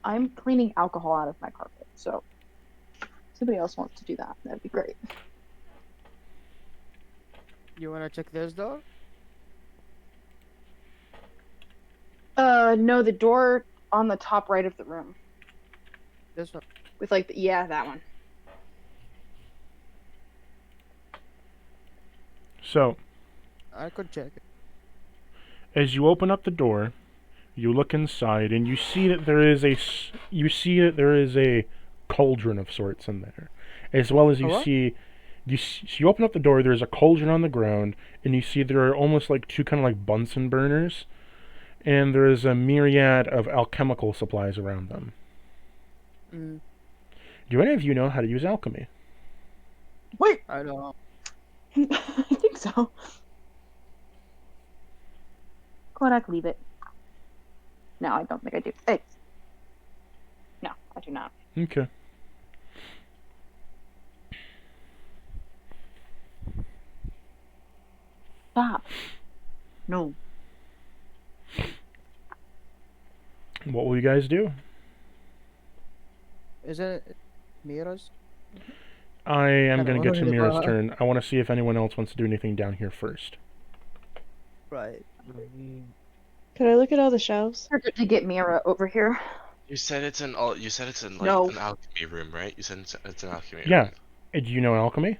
Speaker 2: I'm cleaning alcohol out of my carpet, so if somebody else wants to do that, that'd be great.
Speaker 5: You wanna check this door?
Speaker 2: No, the door on the top right of the room.
Speaker 5: This one.
Speaker 2: With yeah, that one.
Speaker 1: So,
Speaker 5: I could check it.
Speaker 1: as you open up the door, you look inside and you see that there is a cauldron of sorts in there, as well as
Speaker 5: A what?
Speaker 1: so you open up the door. There's a cauldron on the ground, and you see there are almost like two kind of like Bunsen burners, and there is a myriad of alchemical supplies around them.
Speaker 5: Mm,
Speaker 1: Do any of you know how to use alchemy?
Speaker 2: Wait,
Speaker 5: I don't know.
Speaker 2: I think so. Kodak, leave it. No, I don't think I do. Hey. No, I do not.
Speaker 1: Okay.
Speaker 2: Stop. No.
Speaker 1: What will you guys do?
Speaker 5: Is it Mira's?
Speaker 1: I am
Speaker 5: I
Speaker 1: going
Speaker 5: don't
Speaker 1: to get to
Speaker 5: know.
Speaker 1: Mira's turn. I want to see if anyone else wants to do anything down here first.
Speaker 5: Right.
Speaker 6: Could I look at all the shelves?
Speaker 2: To get Mira over here.
Speaker 3: You said it's in like
Speaker 2: No.
Speaker 3: an alchemy room, right? You said it's an alchemy
Speaker 1: Yeah.
Speaker 3: room.
Speaker 1: Do you know alchemy?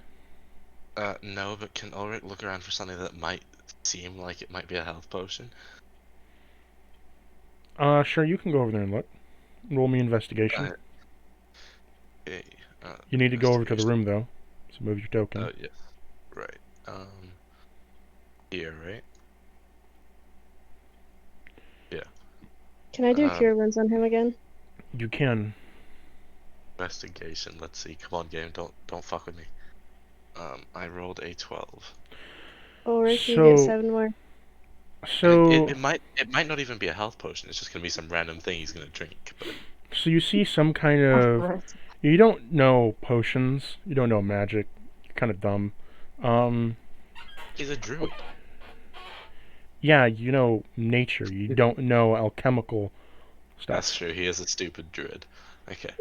Speaker 3: No, but can Ulrich look around for something that might seem like it might be a health potion?
Speaker 1: Sure, you can go over there and look. Roll me investigation.
Speaker 3: Okay.
Speaker 1: You need to go over to the
Speaker 3: investigation.
Speaker 1: room, though. So move your token.
Speaker 3: Oh, yes. Right. Here, right?
Speaker 6: Can I do
Speaker 3: Um,
Speaker 6: cure wounds on him again?
Speaker 1: You can.
Speaker 3: Investigation. Let's see. Come on, game. Don't fuck with me. I rolled a 12.
Speaker 6: Ulrich, you
Speaker 1: So-
Speaker 6: get 7 more.
Speaker 1: So,
Speaker 3: It might not even be a health potion. It's just gonna be some random thing he's gonna drink. But
Speaker 1: so you see some kind of. You don't know potions. You don't know magic. You're kind of dumb.
Speaker 3: he's a druid.
Speaker 1: Yeah, you know nature. You don't know alchemical
Speaker 3: That's
Speaker 1: stuff.
Speaker 3: true. He is a stupid druid. Okay.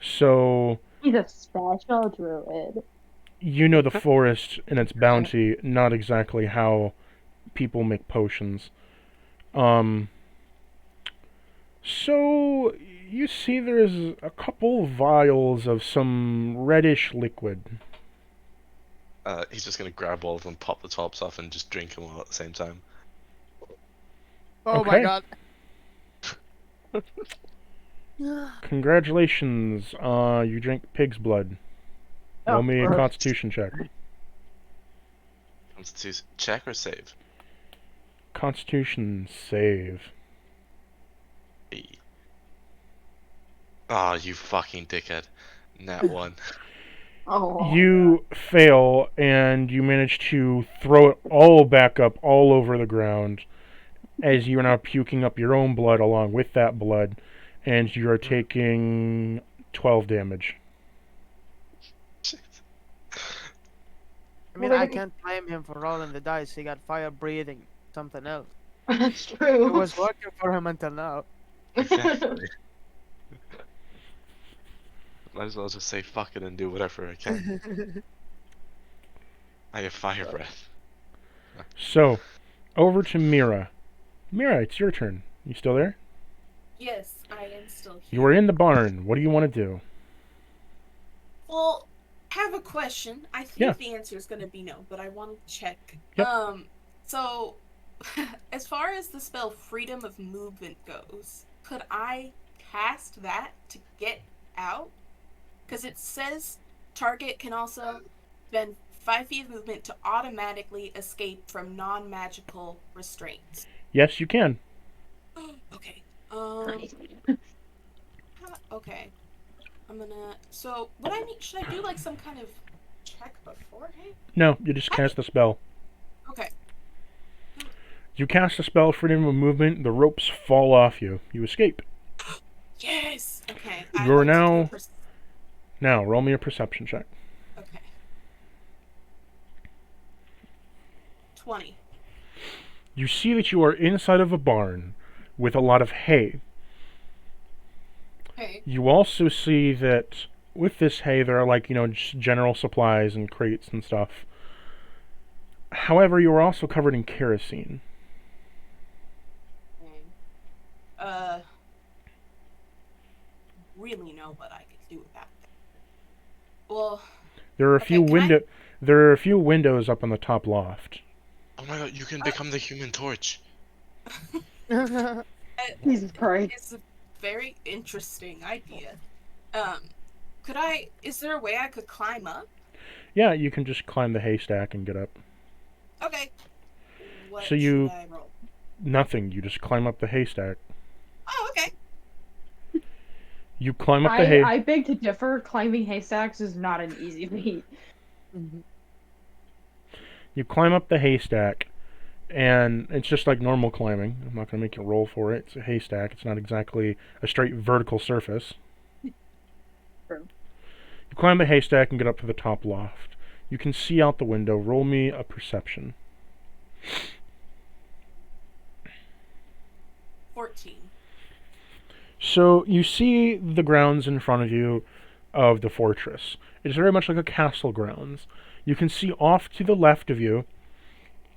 Speaker 1: So
Speaker 2: He's a special druid.
Speaker 1: you know the forest and its bounty, not exactly how people make potions. So you see there's a couple vials of some reddish liquid.
Speaker 3: He's just gonna grab all of them, pop the tops off, and just drink them all at the same time.
Speaker 5: Oh
Speaker 1: Okay.
Speaker 5: my god.
Speaker 1: Congratulations, you drink pig's blood. Roll me a
Speaker 2: gross.
Speaker 1: constitution check.
Speaker 3: Constitution check or save?
Speaker 1: Constitution save.
Speaker 3: B. Ah, you fucking dickhead. Nat 1.
Speaker 2: Oh.
Speaker 1: You fail, and you manage to throw it all back up all over the ground as you are now puking up your own blood along with that blood, and you are taking 12 damage.
Speaker 3: Shit.
Speaker 5: I mean,
Speaker 2: Well,
Speaker 5: I
Speaker 2: then-
Speaker 5: can't blame him for rolling the dice. He got fire breathing, something else.
Speaker 2: That's
Speaker 5: It
Speaker 2: true.
Speaker 5: was working for him until now.
Speaker 3: Exactly. Might as well just say fuck it and do whatever I can. I have fire breath.
Speaker 1: So, over to Mira. Mira, it's your turn. You still there?
Speaker 4: Yes, I am still here.
Speaker 1: You are in the barn. What do you want to do?
Speaker 4: Well, have a question. I think
Speaker 1: Yeah.
Speaker 4: the answer is going to be no, but I want to check.
Speaker 1: Yep.
Speaker 4: So as far as the spell Freedom of Movement goes, could I cast that to get out? Because it says target can also spend 5 feet of movement to automatically escape from non-magical restraints.
Speaker 1: Yes, you can.
Speaker 4: Okay.
Speaker 2: Nice.
Speaker 4: Okay. I'm gonna. So, what I need? Should I do like some kind of check beforehand?
Speaker 1: No, you just cast the spell.
Speaker 4: Okay.
Speaker 1: You cast the spell, freedom of movement, the ropes fall off you. You escape.
Speaker 4: Yes. Okay.
Speaker 1: You're
Speaker 4: want to do
Speaker 1: now-
Speaker 4: a
Speaker 1: Now, roll me a perception check.
Speaker 4: Okay. 20.
Speaker 1: You see that you are inside of a barn with a lot of hay.
Speaker 4: Okay.
Speaker 1: You also see that with this hay there are just general supplies and crates and stuff. However, you are also covered in kerosene.
Speaker 4: Really know what I could do with that. Well,
Speaker 1: There are a
Speaker 4: Okay,
Speaker 1: few
Speaker 4: can I-
Speaker 1: There are a few windows up on the top loft.
Speaker 3: Oh my god, you can become the Human Torch.
Speaker 2: Jesus Christ.
Speaker 4: it's a very interesting idea. Is there a way I could climb up?
Speaker 1: Yeah, you can just climb the haystack and get up.
Speaker 4: Okay. What
Speaker 1: So you-
Speaker 4: should I roll?
Speaker 1: Nothing. You just climb up the haystack.
Speaker 4: Oh, okay.
Speaker 1: You climb up the hay.
Speaker 2: I beg to differ. Climbing haystacks is not an easy feat.
Speaker 1: You climb up the haystack, and it's just like normal climbing. I'm not going to make you roll for it. It's a haystack. It's not exactly a straight vertical surface.
Speaker 2: True.
Speaker 1: You climb the haystack and get up to the top loft. You can see out the window. Roll me a perception.
Speaker 4: 14.
Speaker 1: So you see the grounds in front of you of the fortress. It's very much like a castle grounds. You can see off to the left of you,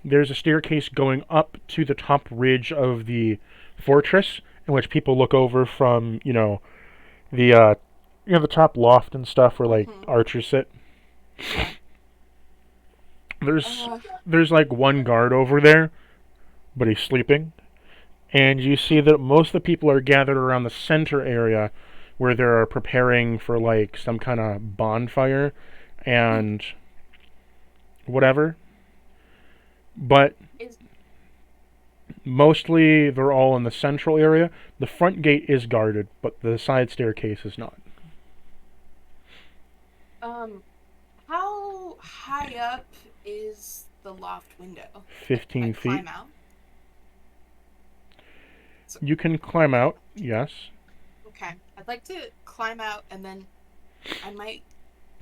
Speaker 1: there's a staircase going up to the top ridge of the fortress, in which people look over from, the top loft and stuff where
Speaker 4: Mhm.
Speaker 1: archers sit. There's
Speaker 4: Uh,
Speaker 1: there's like one guard over there, but he's sleeping. And you see that most of the people are gathered around the center area where they're preparing for like some kind of bonfire and whatever. But
Speaker 4: is
Speaker 1: mostly they're all in the central area. The front gate is guarded, but the side staircase is not.
Speaker 4: how high up is the loft window? Can
Speaker 1: 15
Speaker 4: I
Speaker 1: feet.
Speaker 4: climb out?
Speaker 1: You can climb out, yes.
Speaker 4: Okay, I'd like to climb out, and then I might,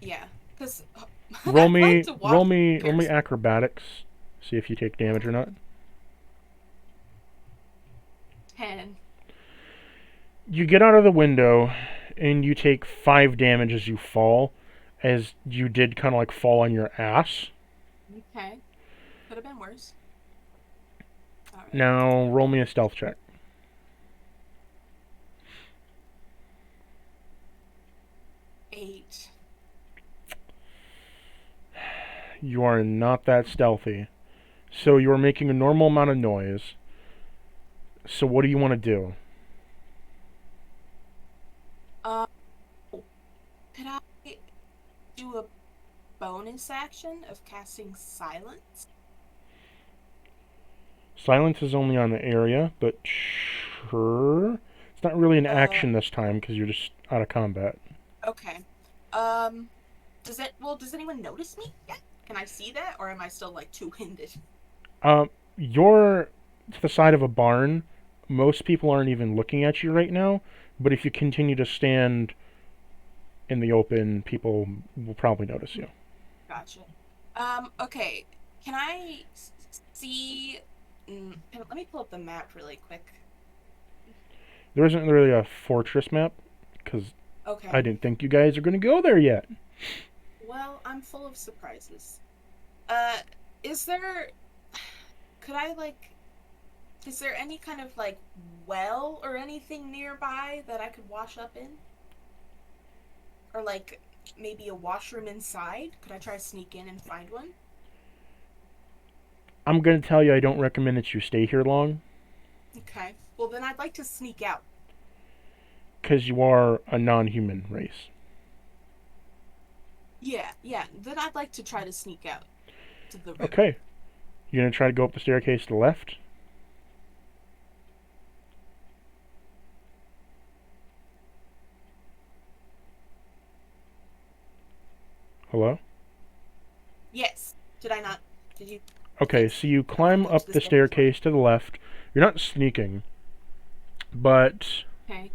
Speaker 4: yeah, because
Speaker 1: Roll
Speaker 4: I'd
Speaker 1: me
Speaker 4: like to walk
Speaker 1: roll me
Speaker 4: Pierce.
Speaker 1: acrobatics. See if you take damage or not.
Speaker 4: 10.
Speaker 1: You get out of the window and you take 5 damage as you fall, as you did kind of like fall on your ass.
Speaker 4: Okay, could have been worse. All right.
Speaker 1: Now roll me a stealth check.
Speaker 4: 8.
Speaker 1: You are not that stealthy. So you are making a normal amount of noise. So what do you want to do?
Speaker 4: Could I do a bonus action of casting silence?
Speaker 1: Silence is only on the area, but sure. It's not really an action this time because you're just out of combat.
Speaker 4: Okay. Does anyone notice me yet? Can I see that, or am I still like two-winded?
Speaker 1: You're to the side of a barn. Most people aren't even looking at you right now, but if you continue to stand in the open, people will probably notice you.
Speaker 4: Gotcha. Okay. Can I see? Let me pull up the map really quick.
Speaker 1: There isn't really a fortress map, because
Speaker 4: Okay.
Speaker 1: I didn't think you guys are going to go there yet.
Speaker 4: Well, I'm full of surprises. Is there? Could I like? Is there any kind of like well or anything nearby that I could wash up in? Or like maybe a washroom inside? Could I try to sneak in and find one?
Speaker 1: I'm going to tell you I don't recommend that you stay here long,
Speaker 4: Okay. Well, then I'd like to sneak out.
Speaker 1: because you are a non-human race.
Speaker 4: Yeah. Then I'd like to try to sneak out to the river.
Speaker 1: Okay. You're going to try to go up the staircase to the left? Hello?
Speaker 4: Yes. Did I not? Did you?
Speaker 1: Okay, so you climb up the staircase to the left. You're not sneaking, but
Speaker 4: Okay.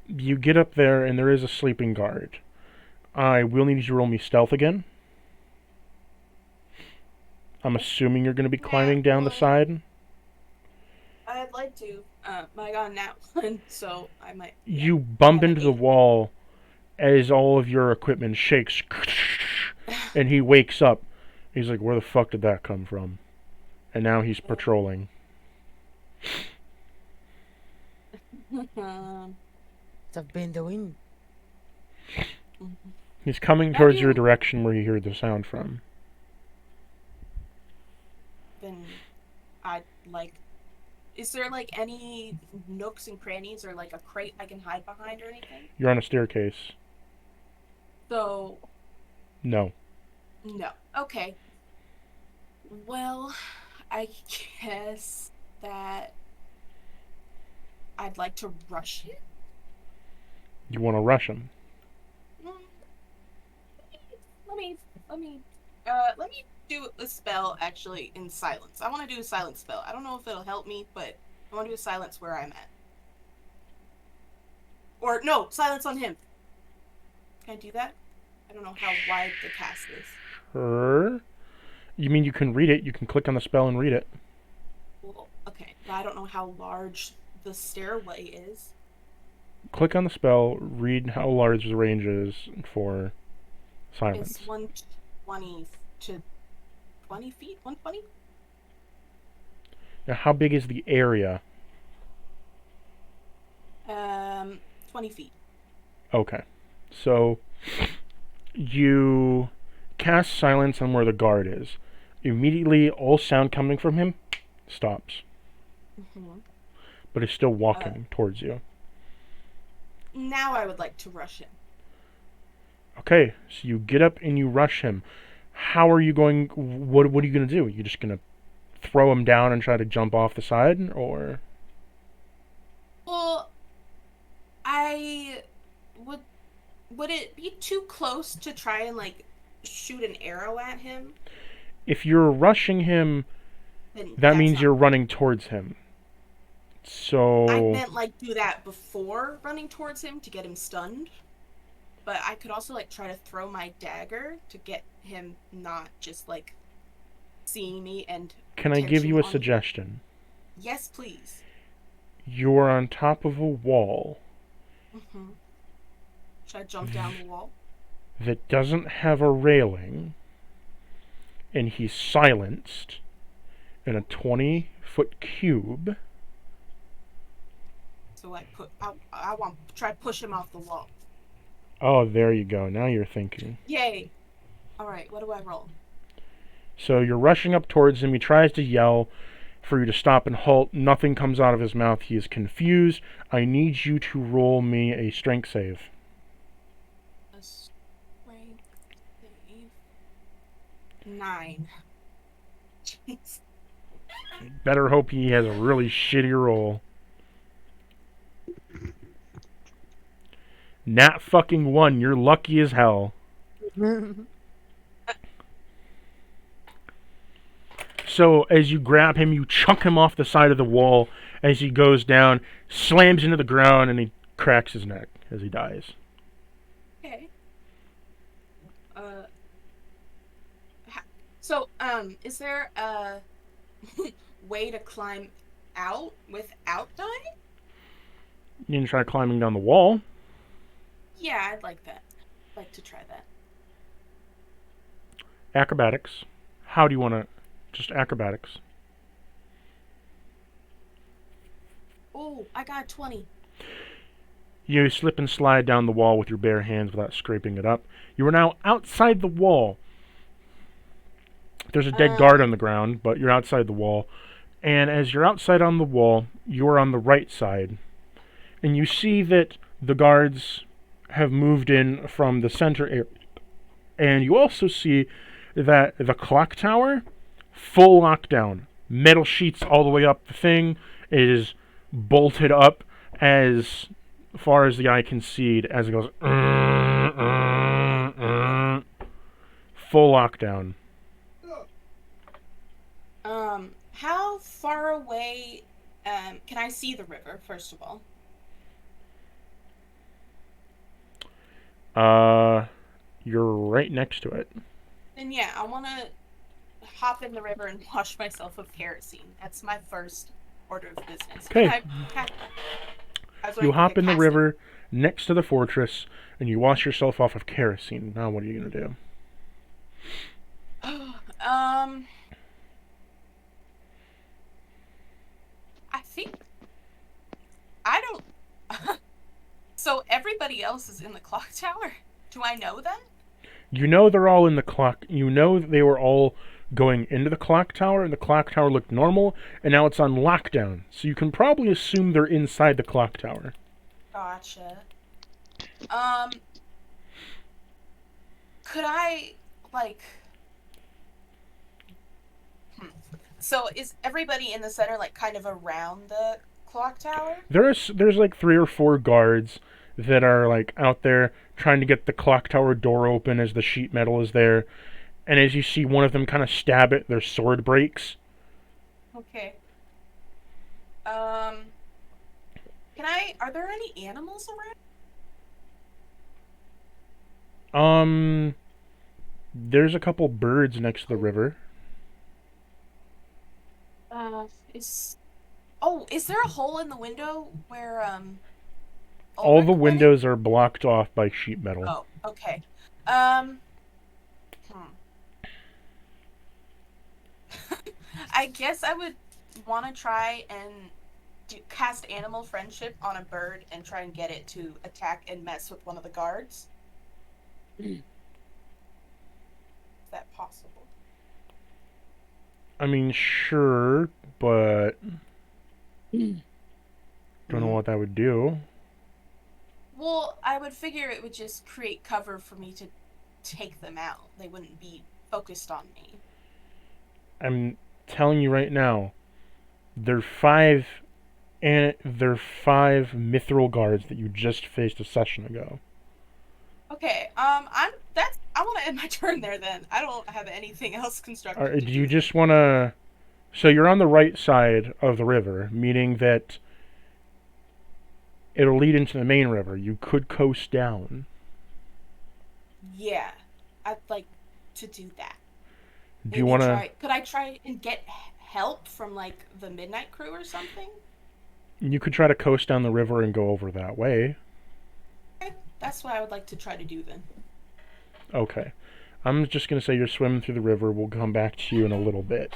Speaker 1: you get up there and there is a sleeping guard. I will need you to roll me stealth again. I'm assuming you're going to be climbing down the
Speaker 4: well-
Speaker 1: side.
Speaker 4: I'd like to. But I got a nat one, so I might.
Speaker 1: You bump
Speaker 4: Yeah,
Speaker 1: into the
Speaker 4: maybe.
Speaker 1: wall as all of your equipment shakes, and he wakes up. He's like, "Where the fuck did that come from?" And now he's patrolling.
Speaker 5: I've been the wind.
Speaker 1: He's coming
Speaker 4: How
Speaker 1: towards
Speaker 4: do
Speaker 1: your
Speaker 4: you-
Speaker 1: direction where you hear the sound from.
Speaker 4: Then I'd like. Is there like any nooks and crannies or like a crate I can hide behind or anything?
Speaker 1: You're on a staircase.
Speaker 4: So
Speaker 1: No.
Speaker 4: no. Okay. Well, I guess that I'd like to rush it.
Speaker 1: You want to rush him.
Speaker 4: Mm, Let me do a spell actually in silence. I want to do a silence spell. I don't know if it'll help me, but I want to do a silence where I'm at. Or no, silence on him. Can I do that? I don't know how wide the cast is.
Speaker 1: Sure. You mean you can read it? You can click on the spell and read it.
Speaker 4: Well, okay, but I don't know how large the stairway is.
Speaker 1: Click on the spell, read how large the range is for silence.
Speaker 4: It's 120 to 20 feet? 120?
Speaker 1: Now, how big is the area?
Speaker 4: 20 feet.
Speaker 1: Okay. So, you cast silence on where the guard is. Immediately, all sound coming from him stops, but he's still walking towards you.
Speaker 4: Now I would like to rush him.
Speaker 1: Okay, so you get up and you rush him. How are you going? What are you gonna do? You just gonna throw him down and try to jump off the side, or?
Speaker 4: Well, I would it be too close to try and like shoot an arrow at him?
Speaker 1: If you're rushing him,
Speaker 4: Then
Speaker 1: that
Speaker 4: that's
Speaker 1: means
Speaker 4: not-
Speaker 1: you're running towards him. So
Speaker 4: I meant like do that before running towards him to get him stunned. But I could also like try to throw my dagger to get him not just like seeing me and
Speaker 1: can I give you a
Speaker 4: attention on-
Speaker 1: suggestion?
Speaker 4: Yes, please.
Speaker 1: You're on top of a wall
Speaker 4: Should I jump down the wall?
Speaker 1: that doesn't have a railing, and he's silenced in a 20-foot cube.
Speaker 4: So I want to try to push him off the wall.
Speaker 1: Oh, there you go. Now you're thinking.
Speaker 4: Yay! Alright, what do I roll?
Speaker 1: So you're rushing up towards him. He tries to yell for you to stop and halt. Nothing comes out of his mouth. He is confused. I need you to roll me a strength save.
Speaker 4: A strength save. 9. Jeez.
Speaker 1: Better hope he has a really shitty roll. Nat fucking 1. You're lucky as hell. So as you grab him, you chuck him off the side of the wall as he goes down, slams into the ground, and he cracks his neck as he dies.
Speaker 4: Okay. So, is there a way to climb out without dying?
Speaker 1: You can try climbing down the wall.
Speaker 4: Yeah, I'd like that. I'd like to try that.
Speaker 1: Acrobatics. How do you want to... Just acrobatics.
Speaker 4: Oh, I got 20.
Speaker 1: You slip and slide down the wall with your bare hands without scraping it up. You are now outside the wall. There's a dead guard on the ground, but you're outside the wall. And as you're outside on the wall, you're on the right side. And you see that the guards have moved in from the center area. And you also see that the clock tower, full lockdown. Metal sheets all the way up the thing. It is bolted up as far as the eye can see as it goes. Full lockdown.
Speaker 4: How far away, can I see the river, first of all?
Speaker 1: You're right next to it.
Speaker 4: Then yeah, I want to hop in the river and wash myself of kerosene. That's my first order of business.
Speaker 1: Okay. You hop in the
Speaker 4: cast it.
Speaker 1: river next to the fortress, and you wash yourself off of kerosene. Now what are you going to do?
Speaker 4: I think I don't. So everybody else is in the clock tower. Do I know that?
Speaker 1: You know they're all in the clock. You know that they were all going into the clock tower, and the clock tower looked normal, and now it's on lockdown. So you can probably assume they're inside the clock tower.
Speaker 4: Gotcha. Could I, like... So is everybody in the center, like, kind of around the clock tower?
Speaker 1: There's like 3 or 4 guards that are like out there trying to get the clock tower door open as the sheet metal is there. And as you see one of them kind of stab it, their sword breaks.
Speaker 4: Okay. Are there any animals around?
Speaker 1: There's a couple birds next to the river.
Speaker 4: Is there a hole in the window where,
Speaker 1: All
Speaker 4: Ulrich
Speaker 1: the
Speaker 4: went in?
Speaker 1: windows are blocked off by sheet metal.
Speaker 4: Oh, okay. I guess I would want to try and cast Animal Friendship on a bird and try and get it to attack and mess with one of the guards. Is that possible?
Speaker 1: I mean, sure, but don't know what that would do.
Speaker 4: Well, I would figure it would just create cover for me to take them out. They wouldn't be focused on me.
Speaker 1: I'm telling you right now, they're five mithril guards that you just faced a session ago.
Speaker 4: Okay, I want to end my turn there then. I don't have anything else constructive to
Speaker 1: Do you
Speaker 4: do.
Speaker 1: just want to... So you're on the right side of the river, meaning that it'll lead into the main river. You could coast down.
Speaker 4: Yeah, I'd like to do that.
Speaker 1: Do you want to...
Speaker 4: Could I try and get help from, like, the Midnight Crew or something?
Speaker 1: You could try to coast down the river and go over that way.
Speaker 4: Okay, that's what I would like to try to do then.
Speaker 1: Okay. I'm just going to say you're swimming through the river. We'll come back to you in a little bit.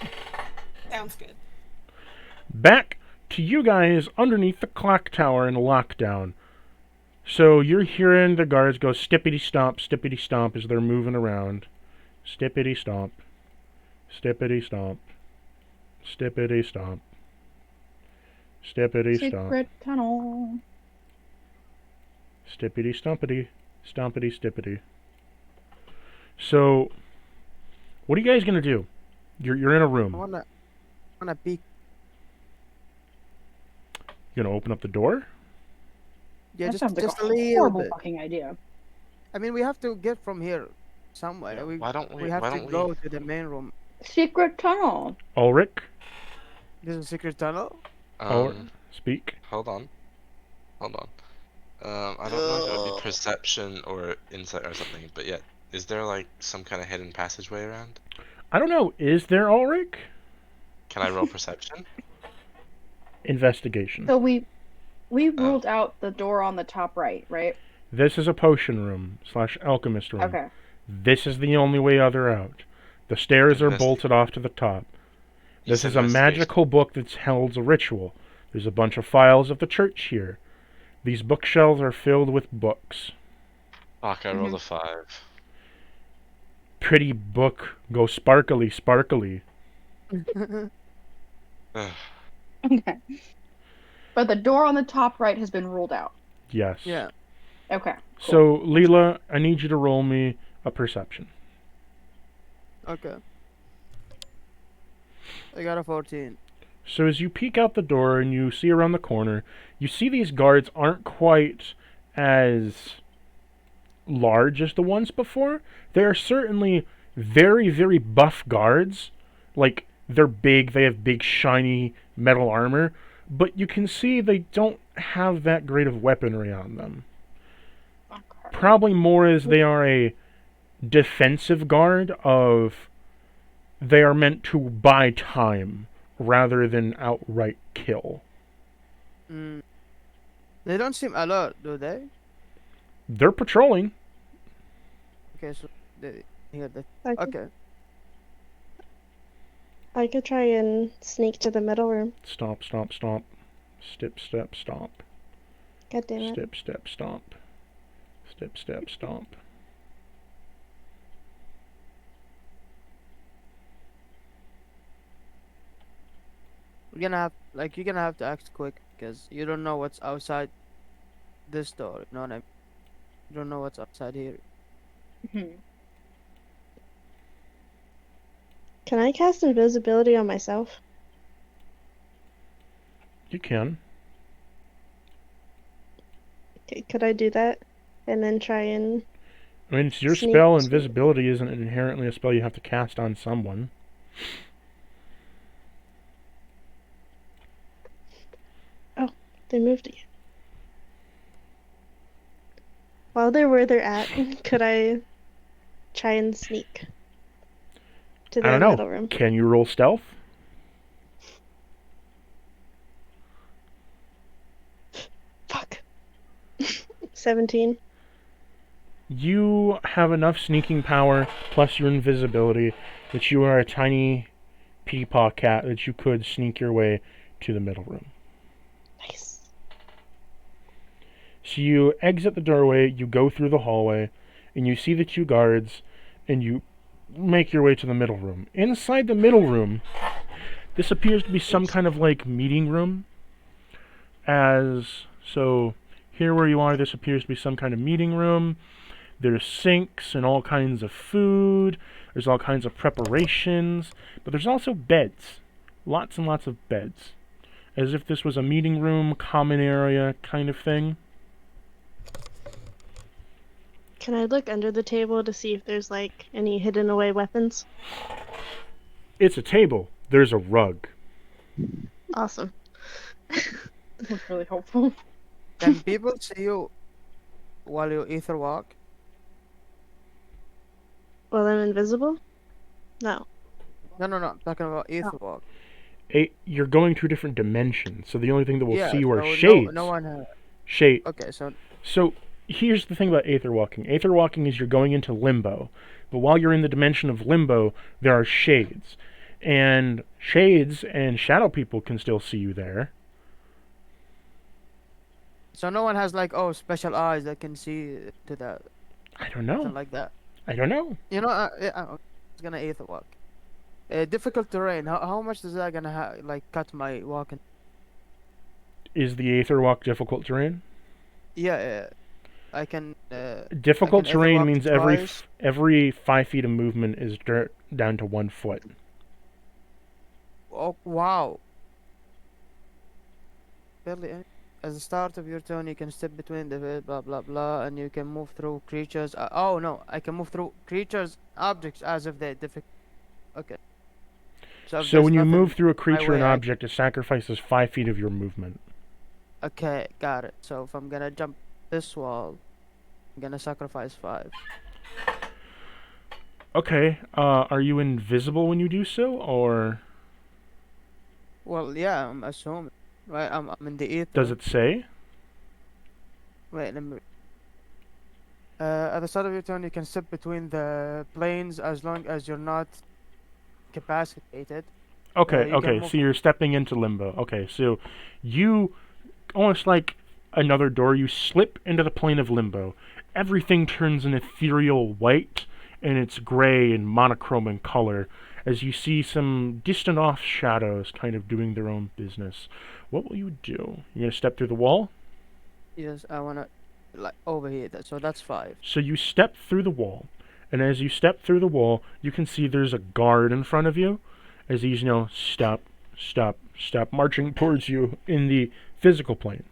Speaker 4: Sounds good.
Speaker 1: Back to you guys underneath the clock tower in lockdown. So you're hearing the guards go stippity stomp as they're moving around. Stippity stomp. Stippity stomp. Stippity stomp. Stippity stomp.
Speaker 2: Secret tunnel.
Speaker 1: Stippity stompity. Stompity stippity. So, what are you guys gonna do? You're in a
Speaker 5: I
Speaker 1: room.
Speaker 5: wanna peek.
Speaker 1: You gonna open up the door?
Speaker 5: Yeah,
Speaker 2: That sounds like
Speaker 5: just
Speaker 2: a
Speaker 5: a little
Speaker 2: horrible
Speaker 5: bit.
Speaker 2: fucking idea.
Speaker 5: I mean, we have to get from here somewhere.
Speaker 3: Yeah,
Speaker 5: we
Speaker 3: why don't we?
Speaker 5: we have
Speaker 3: Why
Speaker 5: to
Speaker 3: don't
Speaker 5: go
Speaker 3: we?
Speaker 5: to the main room.
Speaker 2: Secret tunnel.
Speaker 1: Ulrich,
Speaker 5: This is a secret tunnel.
Speaker 1: speak.
Speaker 3: Hold on. I don't know if it would be perception or insight or something, but yeah, is there like some kind of hidden passageway around?
Speaker 1: I don't know. Is there Ulrich?
Speaker 3: Can I roll perception?
Speaker 1: Investigation.
Speaker 2: So we ruled out the door on the top right?
Speaker 1: This is a potion room / alchemist room.
Speaker 2: Okay.
Speaker 1: This is the only way other out. The stairs are bolted off to the top. This is a magical book that holds a ritual. There's a bunch of files of the church here. These bookshelves are filled with books.
Speaker 3: Fuck, I rolled a 5.
Speaker 1: Pretty book, go sparkly, sparkly.
Speaker 3: Ugh.
Speaker 2: Okay. But the door on the top right has been ruled out.
Speaker 1: Yes.
Speaker 5: Yeah.
Speaker 2: Okay. Cool.
Speaker 1: So, Leela, I need you to roll me a perception.
Speaker 5: Okay. I got a 14.
Speaker 1: So as you peek out the door and you see around the corner, you see these guards aren't quite as large as the ones before. They are certainly very, very buff guards. Like, they're big, they have big, shiny metal armor, but you can see they don't have that great of weaponry on them.
Speaker 2: Okay.
Speaker 1: Probably more as they are a defensive guard of they are meant to buy time rather than outright kill.
Speaker 5: They don't seem alert, do they?
Speaker 1: They're patrolling.
Speaker 5: Okay, so here they.
Speaker 6: I could,
Speaker 5: Okay.
Speaker 6: I could try and sneak to the middle room.
Speaker 1: Stomp, stomp, stomp. Step, step, stomp.
Speaker 6: God damn it.
Speaker 1: Step, step, stomp. Step, step, stomp.
Speaker 5: You're gonna have to act quick because you don't know what's outside this door. You know what I mean? You don't know what's outside here.
Speaker 2: Mhm.
Speaker 6: Can I cast invisibility on myself?
Speaker 1: You can.
Speaker 6: Could I do that? And then try and...
Speaker 1: I mean, it's your
Speaker 6: Sneak,
Speaker 1: spell.
Speaker 6: sneak.
Speaker 1: Invisibility isn't inherently a spell you have to cast on someone.
Speaker 6: They moved again. While they're where they're at, could I try and sneak to
Speaker 1: I
Speaker 6: the
Speaker 1: don't know.
Speaker 6: middle room?
Speaker 1: Can you roll stealth?
Speaker 6: Fuck. 17.
Speaker 1: You have enough sneaking power plus your invisibility that you are a tiny peepaw cat that you could sneak your way to the middle room.
Speaker 6: Nice.
Speaker 1: So you exit the doorway, you go through the hallway, and you see the 2 guards, and you make your way to the middle room. Inside the middle room, This appears to be some kind of like meeting room. So here where you are, this appears to be some kind of meeting room. There's sinks and all kinds of food. There's all kinds of preparations. But there's also beds. Lots and lots of beds. As if this was a meeting room, common area kind of thing.
Speaker 6: Can I look under the table to see if there's like any hidden away weapons?
Speaker 1: It's a table. There's a rug.
Speaker 6: Awesome.
Speaker 2: That's really helpful.
Speaker 5: Can people see you while you ether walk?
Speaker 6: Well, I'm invisible? No.
Speaker 5: No, I'm talking about ether walk.
Speaker 1: You're going through different dimensions, so the only thing that we'll
Speaker 5: Yeah,
Speaker 1: see are
Speaker 5: so
Speaker 1: shades.
Speaker 5: No one.
Speaker 1: Shade.
Speaker 5: Okay, so
Speaker 1: So here's the thing about Aether Walking. Aether Walking is you're going into limbo. But while you're in the dimension of limbo, there are shades. And shades and shadow people can still see you there.
Speaker 5: no one has like special eyes that can see to that,
Speaker 1: I don't
Speaker 5: something
Speaker 1: know.
Speaker 5: like that.
Speaker 1: I don't know.
Speaker 5: You know, I was gonna ether walk. Difficult terrain. How much is that gonna cut my walking?
Speaker 1: Is the Aether Walk difficult terrain?
Speaker 5: Yeah, I can.
Speaker 1: Difficult
Speaker 5: I can Aether
Speaker 1: terrain
Speaker 5: walk
Speaker 1: means
Speaker 5: twice.
Speaker 1: every 5 feet of movement is down to 1 foot.
Speaker 5: Oh wow! Barely. At the start of your turn, you can step between the blah blah blah, and you can move through creatures. Oh no, I can move through creatures, objects as if they're difficult. Okay. So, if
Speaker 1: So
Speaker 5: there's
Speaker 1: when you
Speaker 5: nothing
Speaker 1: move through a
Speaker 5: my
Speaker 1: creature or
Speaker 5: way,
Speaker 1: an object, it sacrifices 5 feet of your movement.
Speaker 5: Okay, got it. So if I'm gonna jump this wall, I'm gonna sacrifice 5.
Speaker 1: Okay, are you invisible when you do so, or
Speaker 5: Well, yeah, I'm assuming. Right, I'm in the ether.
Speaker 1: does it say?
Speaker 5: Wait, let me. At the start of your turn, you can step between the planes as long as you're not incapacitated.
Speaker 1: Okay,
Speaker 5: you can
Speaker 1: okay,
Speaker 5: move-
Speaker 1: so you're stepping into limbo. Okay, so you, almost like another door, you slip into the plane of limbo. Everything turns an ethereal white, and it's gray and monochrome in color, as you see some distant off shadows kind of doing their own business. What will you do? You're going to step through the wall?
Speaker 5: Yes, I wanna overheat that. So that's 5.
Speaker 1: So you step through the wall, and as you step through the wall, you can see there's a guard in front of you, as he's, stop, marching towards you in the physical plane.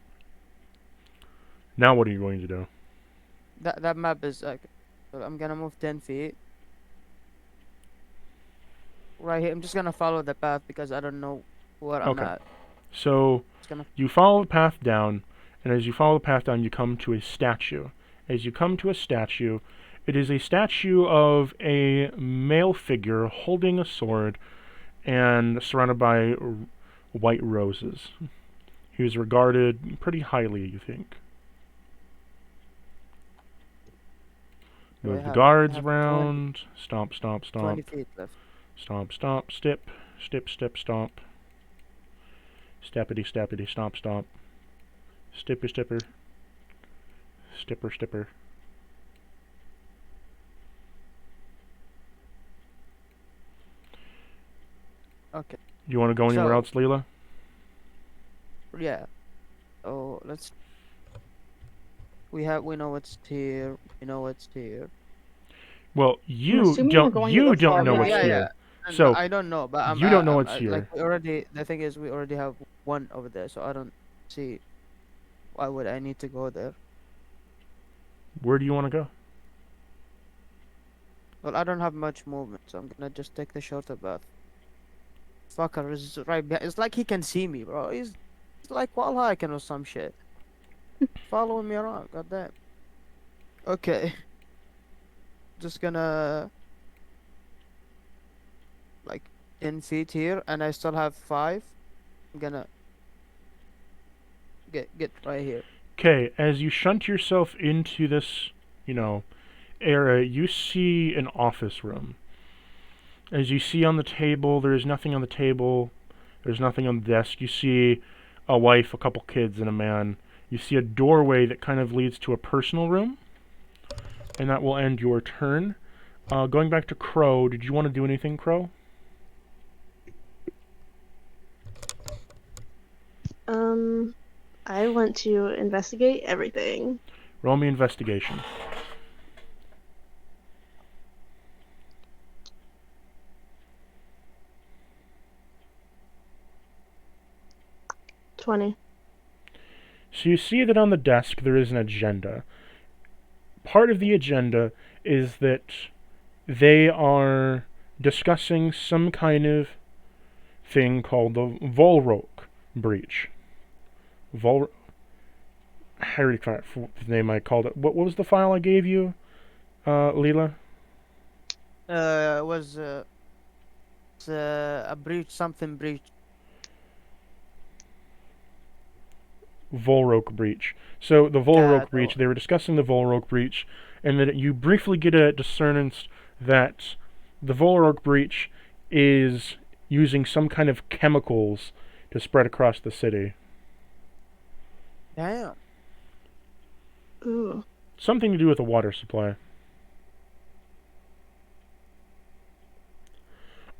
Speaker 1: Now what are you going to do?
Speaker 5: That map is so I'm gonna move 10 feet. Right here, I'm just gonna follow the path because I don't know where I'm
Speaker 1: Okay.
Speaker 5: at.
Speaker 1: So
Speaker 5: It's gonna.
Speaker 1: you follow the path down, and as you follow the path down, you come to a statue. As you come to a statue, it is a statue of a male figure holding a sword and surrounded by white roses. He was regarded pretty highly, you think.
Speaker 5: Do I
Speaker 1: Move the
Speaker 5: have-
Speaker 1: guards
Speaker 5: I have
Speaker 1: around. Stomp,
Speaker 5: 20 feet left.
Speaker 1: Stomp, step, stomp. Steppity, stomp, stipper. Stipper.
Speaker 5: Okay.
Speaker 1: You want to go anywhere
Speaker 5: So-
Speaker 1: else, Leela?
Speaker 5: Yeah. Oh, let's. We know what's here. We know what's here.
Speaker 1: Well, you
Speaker 2: assuming we're
Speaker 1: don't.
Speaker 2: going to
Speaker 1: You
Speaker 2: the
Speaker 1: don't
Speaker 2: far
Speaker 1: know
Speaker 2: right.
Speaker 1: what's
Speaker 5: Yeah,
Speaker 1: here.
Speaker 5: And
Speaker 1: So,
Speaker 5: I don't know, but
Speaker 1: you don't know what's
Speaker 5: like
Speaker 1: here.
Speaker 5: we already. The thing is, we already have one over there, so I don't see. Why would I need to go there?
Speaker 1: Where do you want to go?
Speaker 5: Well, I don't have much movement, so I'm gonna just take the shorter path. Fucker is right behind. It's like he can see me, bro. He's like wall hiking or some shit. Following me around, goddamn. Okay. Just gonna like 10 feet here, and I still have 5. I'm gonna get right here.
Speaker 1: Okay, as you shunt yourself into this, area, you see an office room. As you see on the table, there's nothing on the table. There's nothing on the desk. You see a wife, a couple kids, and a man. You see a doorway that kind of leads to a personal room. And that will end your turn. Going back to Crow, did you want to do anything, Crow?
Speaker 6: I want to investigate everything.
Speaker 1: Roll me investigation.
Speaker 6: $20.
Speaker 1: So you see that on the desk there is an agenda. Part of the agenda is that they are discussing some kind of thing called the Volrok breach. I already forgot the name I called it. What was the file I gave you, Leela?
Speaker 5: It was it's, a breach, something breach.
Speaker 1: Volrok breach. So the Volrok
Speaker 5: that
Speaker 1: breach,
Speaker 5: one.
Speaker 1: they were discussing the Volrok breach, and then you briefly get a discernance that the Volrok breach is using some kind of chemicals to spread across the city.
Speaker 5: Damn.
Speaker 6: Ooh.
Speaker 1: Something to do with the water supply.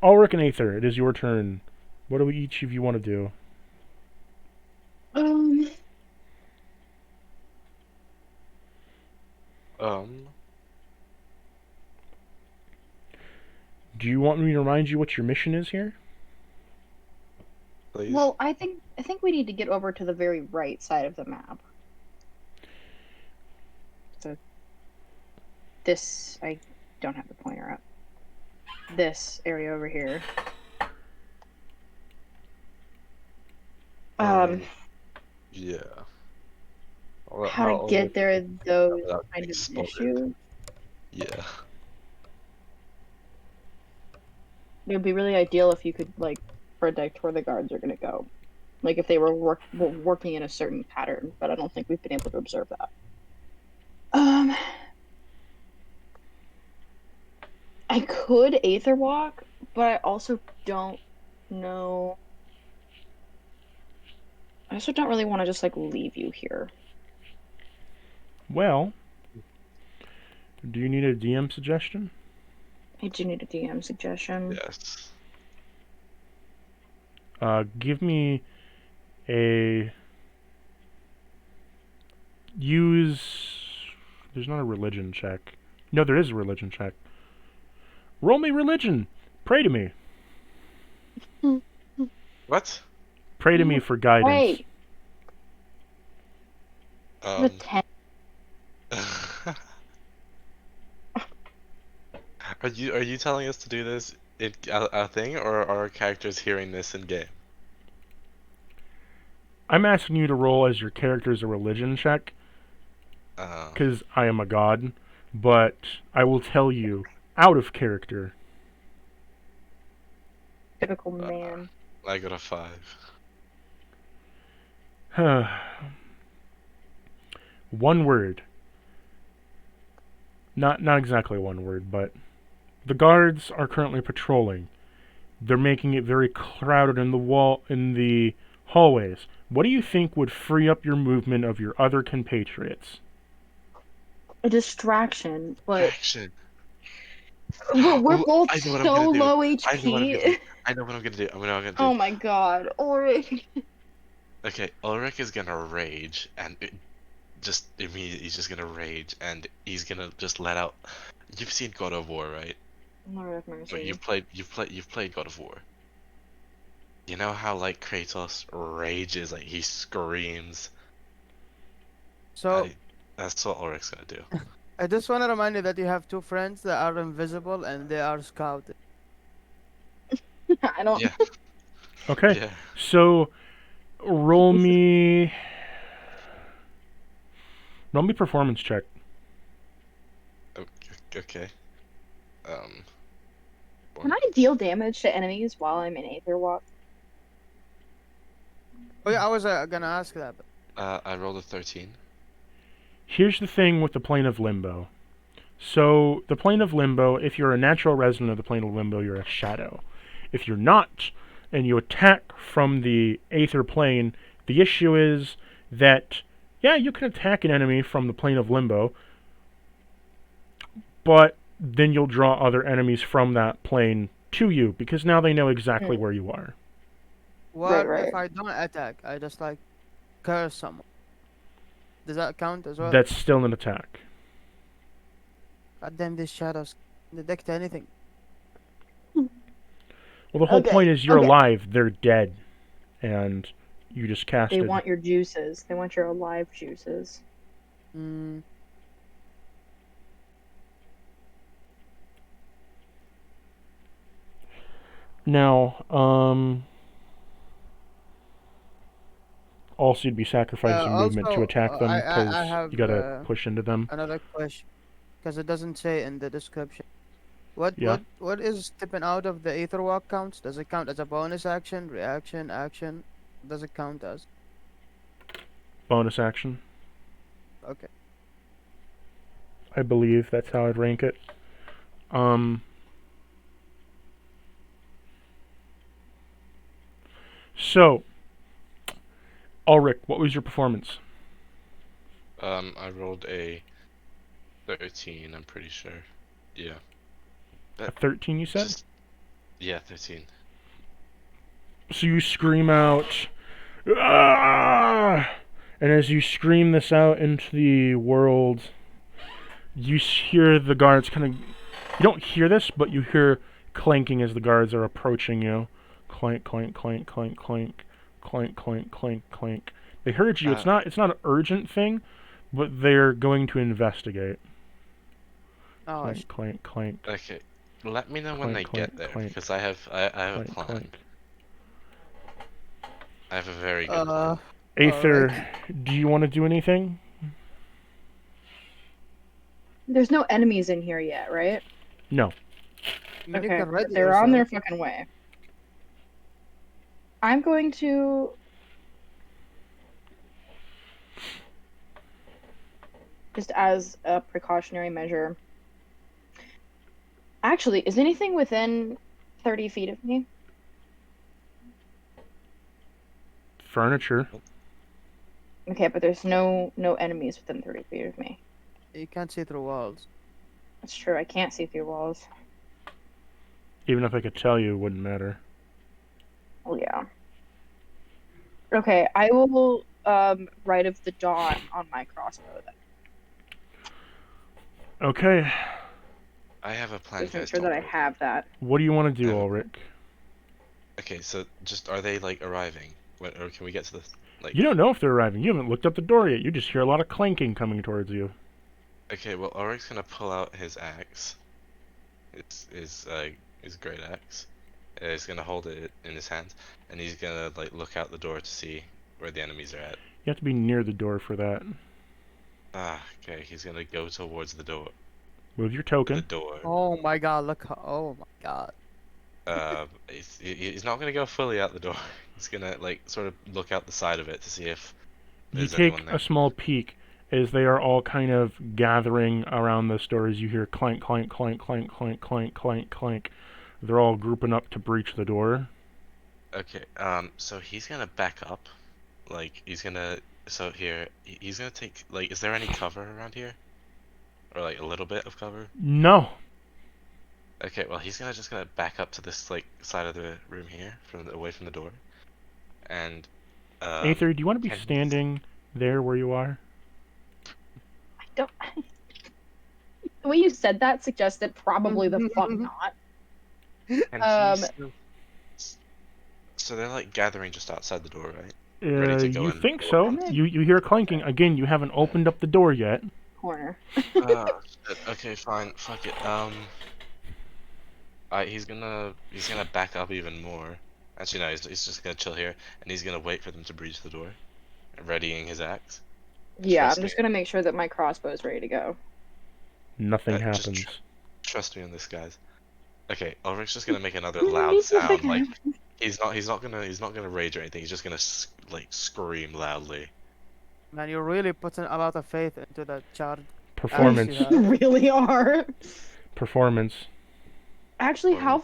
Speaker 1: Ulrich and Aether, it is your turn. What do each of you want to do? Do you want me to remind you what your mission is here?
Speaker 3: Please.
Speaker 2: Well, I think we need to get over to the very right side of the map. So this, I don't have the pointer up. This area over here.
Speaker 3: Yeah.
Speaker 2: How to get there, those
Speaker 3: without
Speaker 2: kind of
Speaker 3: exploded.
Speaker 2: issues.
Speaker 3: Yeah.
Speaker 2: It would be really ideal if you could like predict where the guards are going to go, like if they were working in a certain pattern. But I don't think we've been able to observe that. I could Aether Walk, but I also don't know. I also don't really want to just like leave you here.
Speaker 1: Well, do you need a DM suggestion?
Speaker 2: I do need a DM suggestion.
Speaker 3: Yes.
Speaker 1: Give me a... There's not a religion check. No, there is a religion check. Roll me religion! Pray to me.
Speaker 3: What?
Speaker 1: Pray to me for guidance.
Speaker 2: Wait, the 10.
Speaker 3: Are you telling us to do this in a thing, or are our characters hearing this in game?
Speaker 1: I'm asking you to roll as your character's a religion check, because I am a god, but I will tell you, out of character.
Speaker 2: Typical man.
Speaker 3: I got a 5.
Speaker 1: One word. Not exactly one word, but the guards are currently patrolling. They're making it very crowded in the hallways. What do you think would free up your movement of your other compatriots?
Speaker 2: A distraction, but
Speaker 3: Action.
Speaker 2: we're
Speaker 3: Ooh,
Speaker 2: both
Speaker 3: I know what I'm
Speaker 2: so
Speaker 3: gonna do.
Speaker 2: low
Speaker 3: I know what I'm gonna
Speaker 2: HP.
Speaker 3: do. I know what I'm gonna do.
Speaker 2: Oh my god, Ulrich.
Speaker 3: Okay, Ulrich is gonna rage, and just immediately he's just gonna rage, and he's gonna just let out. You've seen God of War, right?
Speaker 2: Lord have mercy.
Speaker 3: But you've played God of War. You know how like Kratos rages, like he screams.
Speaker 5: So
Speaker 3: That's what Ulrich's gonna do.
Speaker 5: I just want to remind you that you have two friends that are invisible and they are scouted.
Speaker 2: I don't.
Speaker 3: Yeah.
Speaker 1: Okay,
Speaker 3: Yeah.
Speaker 1: so roll me performance check.
Speaker 3: Okay.
Speaker 2: Can I deal damage to enemies while I'm in Aether Walk?
Speaker 5: Oh yeah, I was gonna ask that.
Speaker 3: I rolled a 13.
Speaker 1: Here's the thing with the plane of limbo. So, the plane of limbo, if you're a natural resident of the plane of limbo, you're a shadow. If you're not, and you attack from the aether plane, the issue is that, yeah, you can attack an enemy from the plane of limbo, but then you'll draw other enemies from that plane to you, because now they know exactly where you are.
Speaker 5: What
Speaker 2: right.
Speaker 5: if I don't attack? I just like curse someone. Does that count as well?
Speaker 1: That's still an attack.
Speaker 5: God damn, these shadows detect anything.
Speaker 1: Well, the whole
Speaker 2: Okay,
Speaker 1: point is you're
Speaker 2: okay.
Speaker 1: alive, they're dead, and you just
Speaker 2: They
Speaker 1: casted.
Speaker 2: want your juices. They want your alive juices.
Speaker 5: Hmm.
Speaker 1: Now, also you'd be sacrificing movement to
Speaker 5: Also,
Speaker 1: attack them
Speaker 5: I
Speaker 1: because
Speaker 5: have
Speaker 1: you gotta push into them.
Speaker 5: another question, because it doesn't say in the description. What
Speaker 1: Yeah.
Speaker 5: what is stepping out of the ether walk counts? Does it count as a bonus action, reaction, action? Does it count as?
Speaker 1: Bonus action.
Speaker 5: Okay.
Speaker 1: I believe that's how I'd rank it. So, Ulrich, what was your performance?
Speaker 3: I rolled a 13, I'm pretty sure. Yeah.
Speaker 1: A 13, you said?
Speaker 3: Yeah, 13.
Speaker 1: So you scream out, "Ah!" And as you scream this out into the world, you hear the guards kind of. You don't hear this, but you hear clanking as the guards are approaching you. Clank, clank, clank, clank, clank, clank, clank, clank, clank. They heard you. It's not an urgent thing, but they're going to investigate.
Speaker 5: Oh,
Speaker 1: Clank, clank, clank.
Speaker 3: Okay, let me know when they
Speaker 1: Clank,
Speaker 3: get there,
Speaker 1: clank,
Speaker 3: because I have a
Speaker 1: Clank,
Speaker 3: plan.
Speaker 1: clank.
Speaker 3: I have a very good plan.
Speaker 1: Aether, do you want to do anything?
Speaker 2: There's no enemies in here yet, right?
Speaker 1: No.
Speaker 5: I mean, you
Speaker 2: Okay,
Speaker 5: can ready
Speaker 2: they're on their
Speaker 5: yourself.
Speaker 2: fucking way. I'm going to just as a precautionary measure. Actually, is anything within 30 feet of me?
Speaker 1: Furniture.
Speaker 2: Okay, but there's no enemies within 30 feet of me.
Speaker 5: You can't see through walls.
Speaker 2: That's true. I can't see through walls.
Speaker 1: Even if I could tell you, it wouldn't matter.
Speaker 2: Oh yeah. Okay, I will Rite of the Dawn on my crossbow then.
Speaker 1: Okay.
Speaker 3: I have a plan,
Speaker 2: Just make
Speaker 3: guys.
Speaker 2: sure
Speaker 3: don't
Speaker 2: that I
Speaker 3: worry.
Speaker 2: have that.
Speaker 1: What do you want to do,
Speaker 3: I have a-
Speaker 1: Ulrich?
Speaker 3: Okay, so just are they like arriving? Or can we get to the like?
Speaker 1: You don't know if they're arriving. You haven't looked up the door yet. You just hear a lot of clanking coming towards you.
Speaker 3: Okay, well, Ulrich's gonna pull out his axe. It's his great axe. He's gonna hold it in his hand, and he's gonna like look out the door to see where the enemies are at.
Speaker 1: You have to be near the door for that.
Speaker 3: Okay, he's gonna go towards the door.
Speaker 1: Move your
Speaker 3: The
Speaker 1: token.
Speaker 3: door.
Speaker 5: Oh my god, look how, oh my god.
Speaker 3: He's not gonna go fully out the door. He's gonna like sort of look out the side of it to see if
Speaker 1: You
Speaker 3: there's
Speaker 1: take
Speaker 3: anyone there.
Speaker 1: a small peek as they are all kind of gathering around this door as you hear clank, clank, clank, clank, clank, clank, clank, clank. They're all grouping up to breach the door.
Speaker 3: Okay, so he's gonna back up. Like, he's gonna, so here, he's gonna take, like, is there any cover around here? Or, like, a little bit of cover?
Speaker 1: No.
Speaker 3: Okay, well, he's just gonna back up to this, like, side of the room here, away from the door. And,
Speaker 1: Aether, do you want to be
Speaker 3: can he-
Speaker 1: standing there where you are?
Speaker 2: I don't. The way you said that suggested probably the fuck not.
Speaker 3: can he still- So they're, like, gathering just outside the door, right? Ready to go
Speaker 1: You
Speaker 3: in.
Speaker 1: think so? You hear clanking. Again, you haven't opened up the door yet.
Speaker 2: Corner.
Speaker 3: Shit. Okay, fine, fuck it, he's gonna back up even more. Actually, no, he's just gonna chill here, and he's gonna wait for them to breach the door, readying his axe.
Speaker 2: Yeah,
Speaker 3: Trust
Speaker 2: I'm just
Speaker 3: me.
Speaker 2: gonna make sure that my crossbow is ready to go.
Speaker 1: Nothing
Speaker 3: Just
Speaker 1: happens.
Speaker 3: Trust me on this, guys. Okay, Ulrich's just gonna make another loud sound. Like he's not gonna rage or anything. He's just gonna like scream loudly.
Speaker 5: Man, you're really putting a lot of faith into that child.
Speaker 1: Performance.
Speaker 5: Yeah.
Speaker 2: You really are.
Speaker 1: Performance.
Speaker 2: Actually, how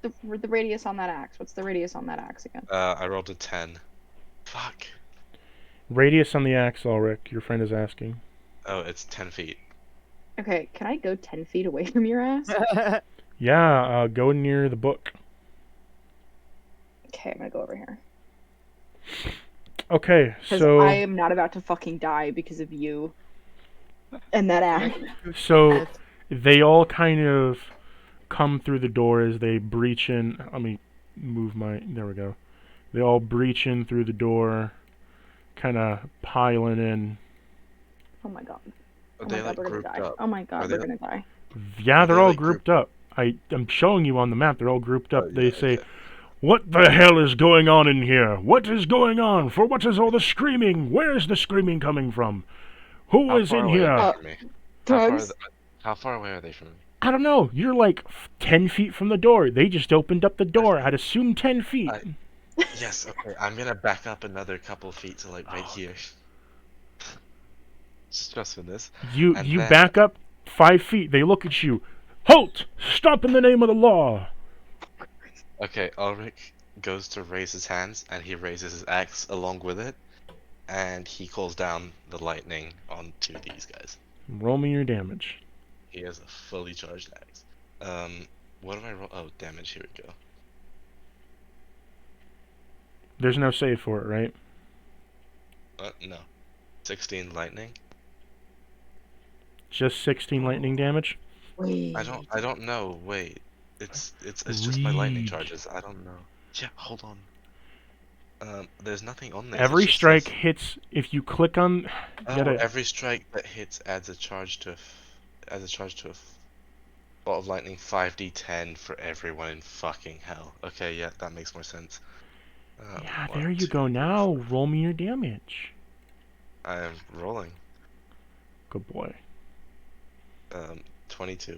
Speaker 2: the radius on that axe? What's the radius on that axe again?
Speaker 3: I rolled a 10. Fuck.
Speaker 1: Radius on the axe, Ulrich. Your friend is asking.
Speaker 3: Oh, it's 10 feet.
Speaker 2: Okay, can I go 10 feet away from your ass?
Speaker 1: Yeah, go near the book.
Speaker 2: Okay. Okay, I'm gonna go over here.
Speaker 1: Okay,
Speaker 2: Because
Speaker 1: so
Speaker 2: I am not about to fucking die because of you and that act.
Speaker 1: so they all kind of come through the door as they breach in. Let me move my. There we go. They all breach in through the door, kind of piling in.
Speaker 2: Oh my god.
Speaker 3: Are
Speaker 2: Oh
Speaker 3: they
Speaker 2: my god,
Speaker 3: like
Speaker 2: we're gonna
Speaker 3: grouped
Speaker 2: die.
Speaker 3: up?
Speaker 2: Oh my
Speaker 3: Are
Speaker 2: god,
Speaker 3: they
Speaker 2: we're gonna die.
Speaker 1: Yeah,
Speaker 3: Are
Speaker 1: they're
Speaker 3: they,
Speaker 1: all
Speaker 3: like,
Speaker 1: grouped up. I'm showing you on the map. They're all grouped up.
Speaker 3: Oh,
Speaker 1: They
Speaker 3: yeah,
Speaker 1: say,
Speaker 3: okay.
Speaker 1: "What the hell is going on in here? What is going on? For what is all the screaming? Where is the screaming coming from? Who
Speaker 3: How
Speaker 1: is
Speaker 3: far
Speaker 1: in
Speaker 3: away
Speaker 1: here?"
Speaker 3: are
Speaker 2: Uh,
Speaker 3: they from me? How far,
Speaker 2: Drugs?
Speaker 3: how far away are they from me?
Speaker 1: I don't know. You're like 10 feet from the door. They just opened up the door. I'd assume 10 feet.
Speaker 3: I- Yes, okay. I'm gonna back up another couple feet to like right here. Just for this.
Speaker 1: You
Speaker 3: And
Speaker 1: you
Speaker 3: then-
Speaker 1: back up 5 feet. They look at you. Halt! Stop in the name of the law.
Speaker 3: Okay, Ulrich goes to raise his hands and he raises his axe along with it, and he calls down the lightning onto these guys.
Speaker 1: Roll me your damage.
Speaker 3: He has a fully charged axe. What do I roll? Oh, damage. Here we go.
Speaker 1: There's no save for it, right?
Speaker 3: No. 16 lightning.
Speaker 1: Just 16 lightning damage.
Speaker 2: Wait.
Speaker 3: I don't know. Wait. It's just my lightning
Speaker 1: Read.
Speaker 3: charges. I don't know. Yeah, hold on. There's nothing on this.
Speaker 1: Every
Speaker 3: it just
Speaker 1: strike
Speaker 3: says,
Speaker 1: hits. If you click on, you
Speaker 3: oh,
Speaker 1: gotta-
Speaker 3: every strike that hits adds a charge to a bolt of lightning 5d10 for everyone in fucking hell. Okay, yeah, that makes more sense.
Speaker 1: yeah,
Speaker 3: One,
Speaker 1: there you
Speaker 3: two,
Speaker 1: go. Now roll me your damage.
Speaker 3: I am rolling.
Speaker 1: Good boy.
Speaker 3: 22.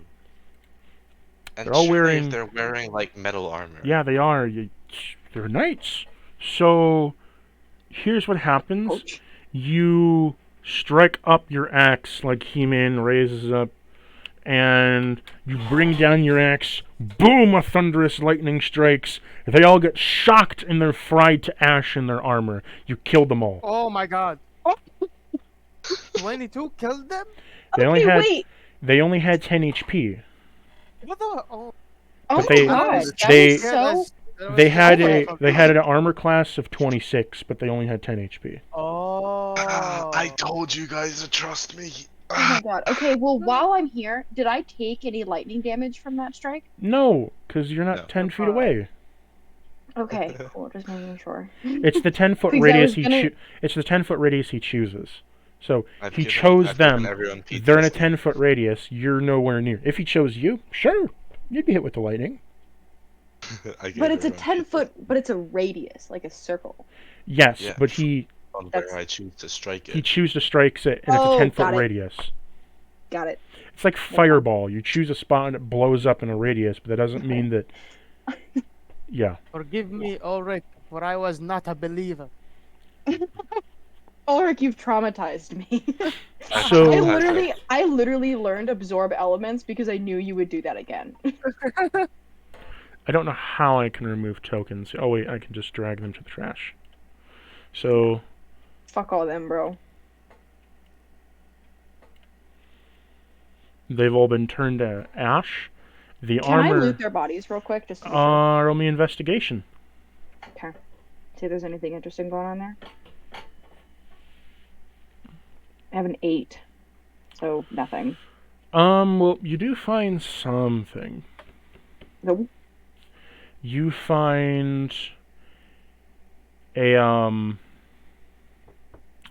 Speaker 3: And
Speaker 1: They're all
Speaker 3: surely
Speaker 1: wearing-
Speaker 3: if they're wearing like metal armor.
Speaker 1: Yeah, they are. They're knights. So here's what happens.
Speaker 2: Ouch.
Speaker 1: You strike up your axe like He-Man raises up, and you bring down your axe. Boom! A thunderous lightning strikes. They all get shocked and they're fried to ash in their armor. You killed them all.
Speaker 5: Oh my god. 22 killed them?
Speaker 1: They only
Speaker 2: Okay,
Speaker 1: had
Speaker 2: wait.
Speaker 1: they only had 10 HP.
Speaker 5: What the? Oh.
Speaker 2: Oh
Speaker 1: But
Speaker 2: my
Speaker 1: they-
Speaker 2: god. That
Speaker 1: they-
Speaker 2: is so.
Speaker 1: They had
Speaker 2: Oh.
Speaker 1: an armor class of 26, but they only had 10 HP.
Speaker 5: Oh.
Speaker 3: I told you guys to trust me.
Speaker 2: Oh my god. Okay, well, while I'm here, did I take any lightning damage from that strike?
Speaker 1: No, because you're not
Speaker 3: No.
Speaker 1: 10 feet away.
Speaker 2: Okay, cool. Just making sure.
Speaker 1: It's the 10-foot
Speaker 2: Because I
Speaker 1: radius
Speaker 2: was gonna-
Speaker 1: It's the 10-foot radius he chooses. So
Speaker 3: I've
Speaker 1: he
Speaker 3: given-
Speaker 1: chose
Speaker 3: I've given
Speaker 1: them.
Speaker 3: everyone
Speaker 1: They're in a
Speaker 3: PTSD.
Speaker 1: 10-foot radius. You're nowhere near. If he chose you, sure, you'd be hit with the lightning.
Speaker 3: I gave
Speaker 2: But it's a
Speaker 3: everyone
Speaker 2: 10-foot, but it's a radius, like a circle.
Speaker 1: Yes,
Speaker 3: Yeah.
Speaker 1: but he
Speaker 3: on
Speaker 2: That's-
Speaker 3: where I choose to strike
Speaker 1: he
Speaker 3: it.
Speaker 1: chooses to strike it, and it's
Speaker 2: Oh,
Speaker 1: a 10-foot
Speaker 2: got it.
Speaker 1: radius.
Speaker 2: Got it.
Speaker 1: It's like fireball. You choose a spot and it blows up in a radius, but that doesn't mean that. Yeah.
Speaker 5: Forgive me, Ulrich, for I was not a believer.
Speaker 2: Ulrich, you've traumatized me.
Speaker 1: So-
Speaker 2: I literally learned absorb elements because I knew you would do that again.
Speaker 1: I don't know how I can remove tokens. Oh wait, I can just drag them to the trash. So
Speaker 2: Fuck all them, bro.
Speaker 1: they've all been turned to ash. The
Speaker 2: Can I
Speaker 1: armor.
Speaker 2: loot their bodies real quick, just to be sure?
Speaker 1: Roll me investigation.
Speaker 2: See if there's anything interesting going on there. I have an 8, so nothing.
Speaker 1: Well, you do find something.
Speaker 2: Nope.
Speaker 1: You find a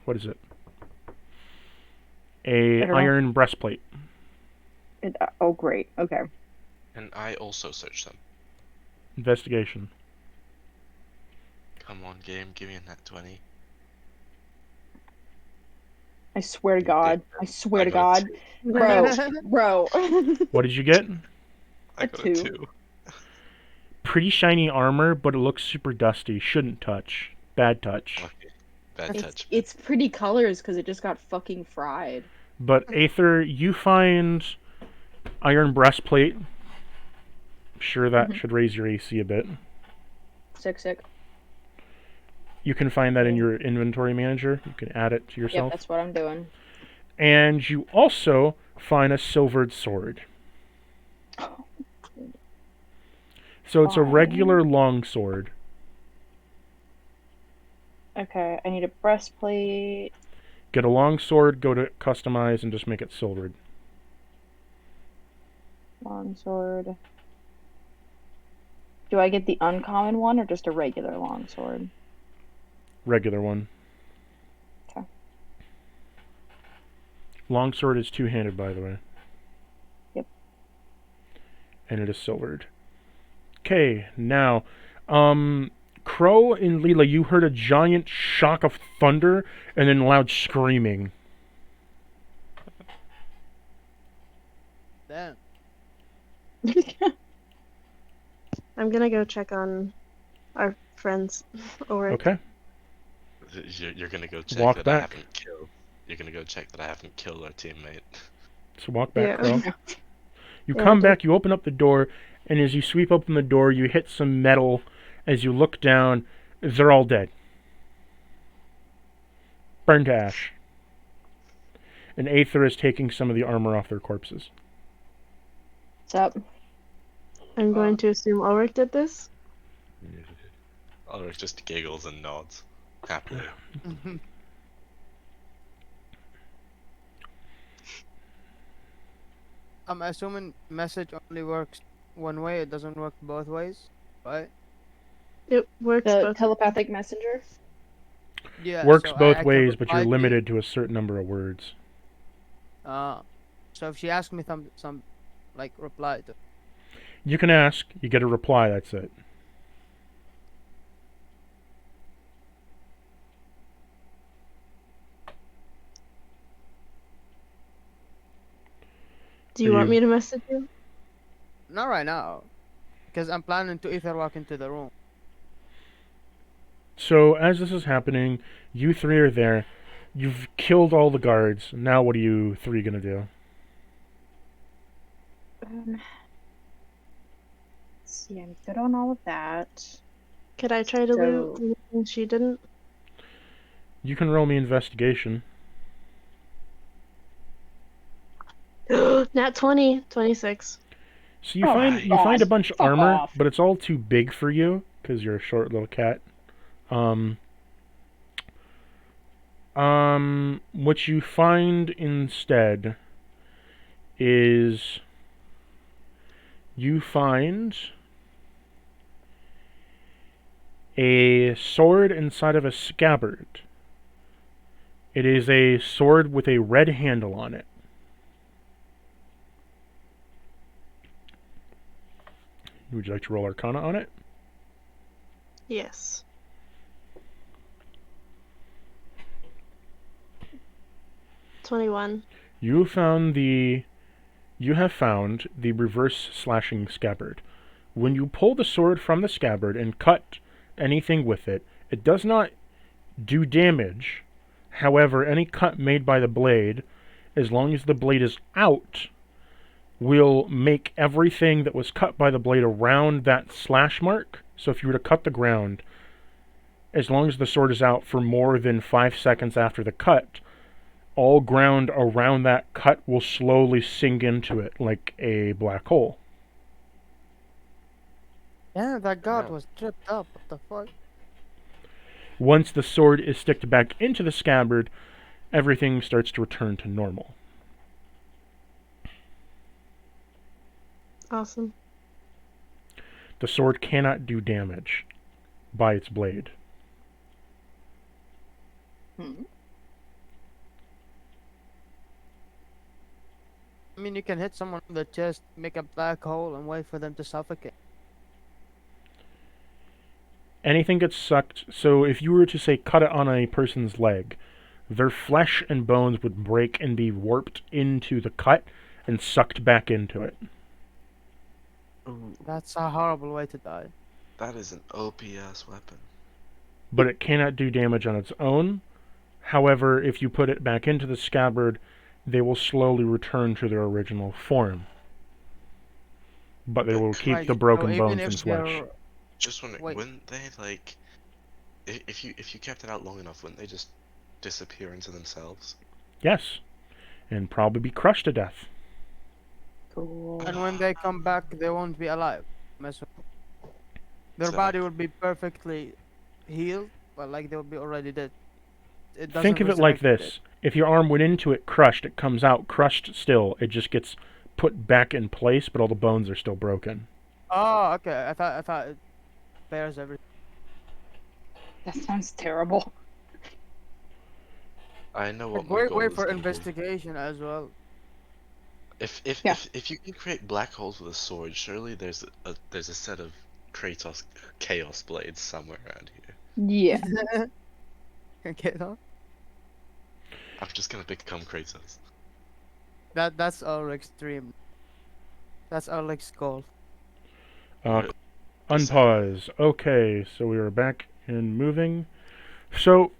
Speaker 1: what is it?
Speaker 2: I
Speaker 1: A
Speaker 2: don't know.
Speaker 1: iron breastplate.
Speaker 2: Oh, great. Okay.
Speaker 3: And I also search them.
Speaker 1: Investigation.
Speaker 3: Come on, game, give me a nat 20.
Speaker 2: I swear to
Speaker 3: You
Speaker 2: God.
Speaker 3: did.
Speaker 2: I swear
Speaker 3: I
Speaker 2: to
Speaker 3: got
Speaker 2: God. Bro.
Speaker 1: What did you get?
Speaker 3: I
Speaker 2: A
Speaker 3: got
Speaker 2: 2.
Speaker 3: a 2.
Speaker 1: Pretty shiny armor, but it looks super dusty. Shouldn't touch. Bad touch.
Speaker 3: Okay. Bad touch.
Speaker 2: It's pretty colors because it just got fucking fried.
Speaker 1: But Aether, you find iron breastplate. Sure, that
Speaker 2: Mhm.
Speaker 1: should raise your AC a bit.
Speaker 2: Sick.
Speaker 1: You can find that in your inventory manager. You can add it to
Speaker 2: Yep,
Speaker 1: yourself.
Speaker 2: that's what I'm doing.
Speaker 1: And you also find a silvered sword. So it's a
Speaker 2: Aw.
Speaker 1: regular long sword,
Speaker 2: Okay, I need a breastplate.
Speaker 1: Get a long sword, go to customize, and just make it silvered.
Speaker 2: Longsword. Do I get the uncommon one or just a regular longsword?
Speaker 1: Regular one.
Speaker 2: Okay.
Speaker 1: Longsword is two-handed, by the way.
Speaker 2: Yep.
Speaker 1: And it is silvered. Okay, now, Crow and Leela, you heard a giant shock of thunder and then loud screaming.
Speaker 5: Damn.
Speaker 6: I'm gonna go check on our friends. Or
Speaker 1: Okay.
Speaker 3: You're gonna go check
Speaker 1: Walk
Speaker 3: that
Speaker 1: back.
Speaker 3: I haven't killed. You're gonna go check that I haven't killed our teammate.
Speaker 1: So walk back,
Speaker 6: Yeah.
Speaker 1: Crow. You
Speaker 6: Yeah,
Speaker 1: come
Speaker 6: I
Speaker 1: back, you open up the door, and as you sweep open the door, you hit some metal. As you look down, they're all dead. Burned to ash. And Aether is taking some of the armor off their corpses.
Speaker 2: What's up?
Speaker 6: I'm going to assume Ulrich did this.
Speaker 3: Ulrich just giggles and nods happily.
Speaker 5: I'm assuming message only works one way. It doesn't work both ways, right?
Speaker 6: It works
Speaker 2: The
Speaker 6: both.
Speaker 2: telepathic messenger?
Speaker 5: Yeah.
Speaker 1: Works
Speaker 5: so
Speaker 1: both
Speaker 5: I can
Speaker 1: ways, but you're
Speaker 5: reply to-
Speaker 1: limited to a certain number of words.
Speaker 5: So if she asks me some like reply to.
Speaker 1: You can ask, you get a reply, that's it.
Speaker 6: Do you want me to message you?
Speaker 5: Not right now, because I'm planning to either walk into the room.
Speaker 1: So, as this is happening, you three are there. You've killed all the guards. Now what are you three gonna do?
Speaker 2: Let's see, I'm good on all of that.
Speaker 6: Could I try to loot
Speaker 2: So-
Speaker 6: anything she didn't?
Speaker 1: You can roll me investigation.
Speaker 6: Nat 20, 26.
Speaker 1: So you
Speaker 2: Oh
Speaker 1: find
Speaker 2: my
Speaker 1: you find a
Speaker 2: God,
Speaker 1: bunch of
Speaker 2: fuck
Speaker 1: armor,
Speaker 2: off.
Speaker 1: but it's all too big for you because you're a short little cat. What you find instead is you find a sword inside of a scabbard. It is a sword with a red handle on it. Would you like to roll Arcana on it?
Speaker 6: Yes. $21.
Speaker 1: You have found the reverse slashing scabbard. When you pull the sword from the scabbard and cut anything with it, it does not do damage. However, any cut made by the blade, as long as the blade is out, will make everything that was cut by the blade around that slash mark. So if you were to cut the ground, as long as the sword is out for more than 5 seconds after the cut, all ground around that cut will slowly sink into it like a black hole.
Speaker 5: Yeah, that guard
Speaker 3: Wow.
Speaker 5: was tripped up. What the fuck?
Speaker 1: Once the sword is sticked back into the scabbard, everything starts to return to normal.
Speaker 6: Awesome.
Speaker 1: The sword cannot do damage by its blade.
Speaker 5: I mean, you can hit someone in the chest, make a black hole, and wait for them to suffocate.
Speaker 1: Anything gets sucked, so if you were to say cut it on a person's leg, their flesh and bones would break and be warped into the cut and sucked back into it.
Speaker 3: Ooh,
Speaker 5: That's a horrible way to die.
Speaker 3: that is an OP-ass weapon.
Speaker 1: But it cannot do damage on its own. However, if you put it back into the scabbard, they will slowly return to their original form. But they will keep
Speaker 5: Right,
Speaker 1: the broken
Speaker 5: so
Speaker 1: bones
Speaker 5: even
Speaker 1: and
Speaker 5: if
Speaker 1: flesh.
Speaker 5: they're-
Speaker 3: Just wondering,
Speaker 5: Wait.
Speaker 3: wouldn't they like, if you kept it out long enough, wouldn't they just disappear into themselves?
Speaker 1: Yes. And probably be crushed to death.
Speaker 2: Cool.
Speaker 5: And when they come back, they won't be alive. I'm assuming. Their
Speaker 3: So-
Speaker 5: body will be perfectly healed, Well, like they would be already dead. It doesn't
Speaker 1: Think of it like
Speaker 5: resurrect
Speaker 1: this. If your arm went into it crushed, it comes out crushed still. It just gets put back in place, but all the bones are still broken.
Speaker 5: Oh, okay. I thought it bears everything.
Speaker 2: That sounds terrible.
Speaker 3: I know what
Speaker 5: Like,
Speaker 3: my
Speaker 5: wait,
Speaker 3: goal
Speaker 5: wait
Speaker 3: is
Speaker 5: for
Speaker 3: gonna be.
Speaker 5: investigation as well.
Speaker 2: Yeah.
Speaker 3: If you can create black holes with a sword, surely there's a set of Kratos Chaos blades somewhere around here.
Speaker 2: Yeah.
Speaker 5: Okay, no?
Speaker 3: I'm just gonna become Kratos.
Speaker 5: That's our extreme. That's our like goal.
Speaker 1: Uh, unpause. Okay, so we are back in moving. So,